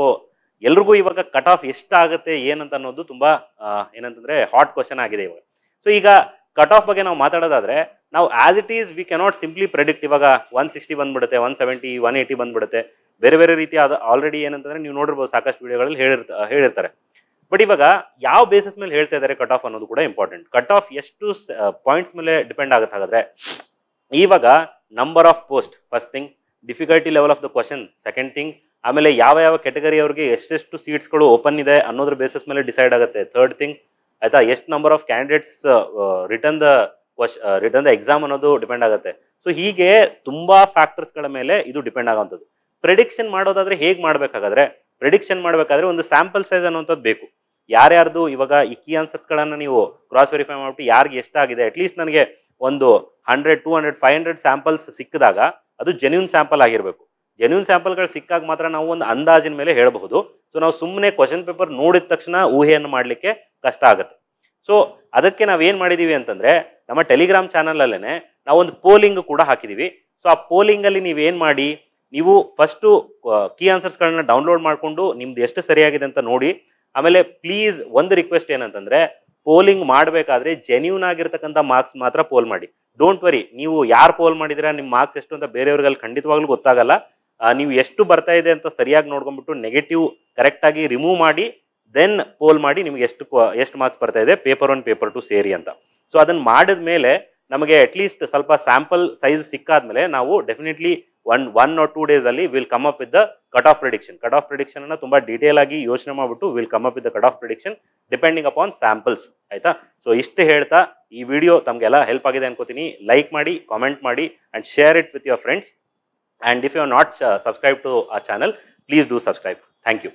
ಎಲ್ರಿಗೂ ಇವಾಗ ಕಟ್ ಆಫ್ ಎಷ್ಟಾಗುತ್ತೆ ಏನಂತ ಅನ್ನೋದು ತುಂಬ ಏನಂತಂದರೆ ಹಾಟ್ ಕ್ವಶನ್ ಆಗಿದೆ ಇವಾಗ. ಸೊ ಈಗ ಕಟ್ ಆಫ್ ಬಗ್ಗೆ ನಾವು ಮಾತಾಡೋದಾದ್ರೆ ನಾವು as it is we cannot simply predict. ಇವಾಗ 160 ಬಂದ್ಬಿಡುತ್ತೆ, 170, 180 ಬಂದ್ಬಿಡುತ್ತೆ. ಬೇರೆ ಬೇರೆ ರೀತಿಯ ಆಲ್ರೆಡಿ ಏನಂತಂದ್ರೆ ನೀವು ನೋಡಿರ್ಬೋದು, ಸಾಕಷ್ಟು ವಿಡಿಯೋಗಳಲ್ಲಿ ಹೇಳಿರ್ತಾರೆ. ಬಟ್ ಇವಾಗ ಯಾವ ಬೇಸಿಸ್ ಮೇಲೆ ಹೇಳ್ತಾ ಇದ್ದಾರೆ ಕಟ್ ಆಫ್ ಅನ್ನೋದು ಕೂಡ ಇಂಪಾರ್ಟೆಂಟ್. ಕಟ್ ಆಫ್ ಎಷ್ಟು ಪಾಯಿಂಟ್ಸ್ ಮೇಲೆ ಡಿಪೆಂಡ್ ಆಗುತ್ತೆ ಹಾಗಾದ್ರೆ, ಇವಾಗ number of post first thing, difficulty level of the question second thing, ಆಮೇಲೆ ಯಾವ ಕೆಟಗರಿ ಅವ್ರಿಗೆ ಎಷ್ಟೆಷ್ಟು ಸೀಟ್ಸ್ಗಳು ಓಪನ್ ಇದೆ ಅನ್ನೋದ್ರ ಬೇಸಿಸ್ ಮೇಲೆ ಡಿಸೈಡ್ ಆಗುತ್ತೆ ಥರ್ಡ್ ಥಿಂಗ್, ಆಯ್ತಾ. ಎಷ್ಟು number of candidates return the exam ಅನ್ನೋದು ಡಿಪೆಂಡ್ ಆಗುತ್ತೆ. ಸೊ ಹೀಗೆ ತುಂಬಾ ಫ್ಯಾಕ್ಟರ್ಸ್ಗಳ ಮೇಲೆ ಇದು ಡಿಪೆಂಡ್ ಆಗುವಂಥದ್ದು. ಪ್ರೆಡಿಕ್ಷನ್ ಮಾಡೋದಾದ್ರೆ ಹೇಗೆ ಮಾಡ್ಬೇಕಾದ್ರೆ, ಪ್ರೆಡಿಕ್ಷನ್ ಮಾಡಬೇಕಾದ್ರೆ ಒಂದು ಸ್ಯಾಂಪಲ್ ಸೈಜ್ ಅನ್ನುವಂಥದ್ದು ಬೇಕು. ಯಾರ್ಯಾರ್ದು ಇವಾಗ ಈ ಕೀ ಆನ್ಸರ್ಸ್ಗಳನ್ನು ನೀವು ಕ್ರಾಸ್ ವೆರಿಫೈ ಮಾಡ್ಬಿಟ್ಟು ಯಾರಿಗೆ ಎಷ್ಟಾಗಿದೆ, ಅಟ್ಲೀಸ್ಟ್ ನನಗೆ ಒಂದು 100, 200, 500 ಸ್ಯಾಂಪಲ್ಸ್ ಸಿಕ್ಕಿದಾಗ ಅದು ಜೆನ್ಯೂನ್ ಸ್ಯಾಂಪಲ್ ಆಗಿರಬೇಕು. ಜೆನ್ಯೂನ್ ಸ್ಯಾಂಪಲ್ಗಳು ಸಿಕ್ಕಾಗ ಮಾತ್ರ ನಾವು ಒಂದು ಅಂದಾಜಿನ ಮೇಲೆ ಹೇಳಬಹುದು. ಸೊ ನಾವು ಸುಮ್ಮನೆ ಕ್ವಶನ್ ಪೇಪರ್ ನೋಡಿದ ತಕ್ಷಣ ಊಹೆಯನ್ನು ಮಾಡಲಿಕ್ಕೆ ಕಷ್ಟ ಆಗುತ್ತೆ. ಸೊ ಅದಕ್ಕೆ ನಾವೇನು ಮಾಡಿದ್ದೀವಿ ಅಂತಂದರೆ, ನಮ್ಮ ಟೆಲಿಗ್ರಾಮ್ ಚಾನಲಲ್ಲೇ ನಾವೊಂದು ಪೋಲಿಂಗ್ ಕೂಡ ಹಾಕಿದ್ದೀವಿ. ಸೊ ಆ ಪೋಲಿಂಗಲ್ಲಿ ನೀವೇನು ಮಾಡಿ, ನೀವು ಫಸ್ಟು ಕೀ ಆನ್ಸರ್ಸ್ಗಳನ್ನ ಡೌನ್ಲೋಡ್ ಮಾಡಿಕೊಂಡು ನಿಮ್ದು ಎಷ್ಟು ಸರಿಯಾಗಿದೆ ಅಂತ ನೋಡಿ. ಆಮೇಲೆ ಪ್ಲೀಸ್ ಒಂದು ರಿಕ್ವೆಸ್ಟ್ ಏನಂತಂದರೆ, ಪೋಲಿಂಗ್ ಮಾಡಬೇಕಾದ್ರೆ ಜೆನ್ಯೂನ್ ಆಗಿರ್ತಕ್ಕಂಥ ಮಾರ್ಕ್ಸ್ ಮಾತ್ರ ಪೋಲ್ ಮಾಡಿ. ಡೋಂಟ್ ವರಿ, ನೀವು ಯಾರು ಪೋಲ್ ಮಾಡಿದ್ದೀರಾ, ನಿಮ್ಮ ಮಾರ್ಕ್ಸ್ ಎಷ್ಟು ಅಂತ ಬೇರೆಯವ್ರಿಗೆ ಅಲ್ಲಿ ಖಂಡಿತವಾಗ್ಲೂ ಗೊತ್ತಾಗಲ್ಲ. ನೀವು ಎಷ್ಟು ಬರ್ತಾ ಇದೆ ಅಂತ ಸರಿಯಾಗಿ ನೋಡ್ಕೊಂಡ್ಬಿಟ್ಟು ನೆಗೆಟಿವ್ ಕರೆಕ್ಟಾಗಿ ರಿಮೂವ್ ಮಾಡಿ ದೆನ್ ಪೋಲ್ ಮಾಡಿ ನಿಮ್ಗೆ ಎಷ್ಟು ಮಾರ್ಕ್ಸ್ ಬರ್ತಾ ಇದೆ ಪೇಪರ್ 1 ಪೇಪರ್ 2 ಸೇರಿ ಅಂತ. ಸೊ ಅದನ್ನು ಮಾಡಿದ ಮೇಲೆ ನಮಗೆ ಅಟ್ಲೀಸ್ಟ್ ಸ್ವಲ್ಪ ಸ್ಯಾಂಪಲ್ ಸೈಜ್ ಸಿಕ್ಕಾದ್ಮೇಲೆ ನಾವು ಡೆಫಿನೆಟ್ಲಿ ಒನ್ or 2 ಡೇಸಲ್ಲಿ will come up with the cut off prediction. Cut off prediction ಅನ್ನು ತುಂಬ ಡೀಟೇಲ್ ಆಗಿ ಯೋಚನೆ ಮಾಡಿಬಿಟ್ಟು will come up with the cut off prediction depending upon samples, ಆಯ್ತಾ. ಸೊ ಇಷ್ಟು ಹೇಳ್ತಾ ಈ ವಿಡಿಯೋ ತಮಗೆಲ್ಲ ಹೆಲ್ಪ್ ಆಗಿದೆ ಅನ್ಕೋತೀನಿ. ಲೈಕ್ ಮಾಡಿ, ಕಾಮೆಂಟ್ ಮಾಡಿ and share it with your friends. And if you are not subscribed to our channel, please do subscribe. Thank you.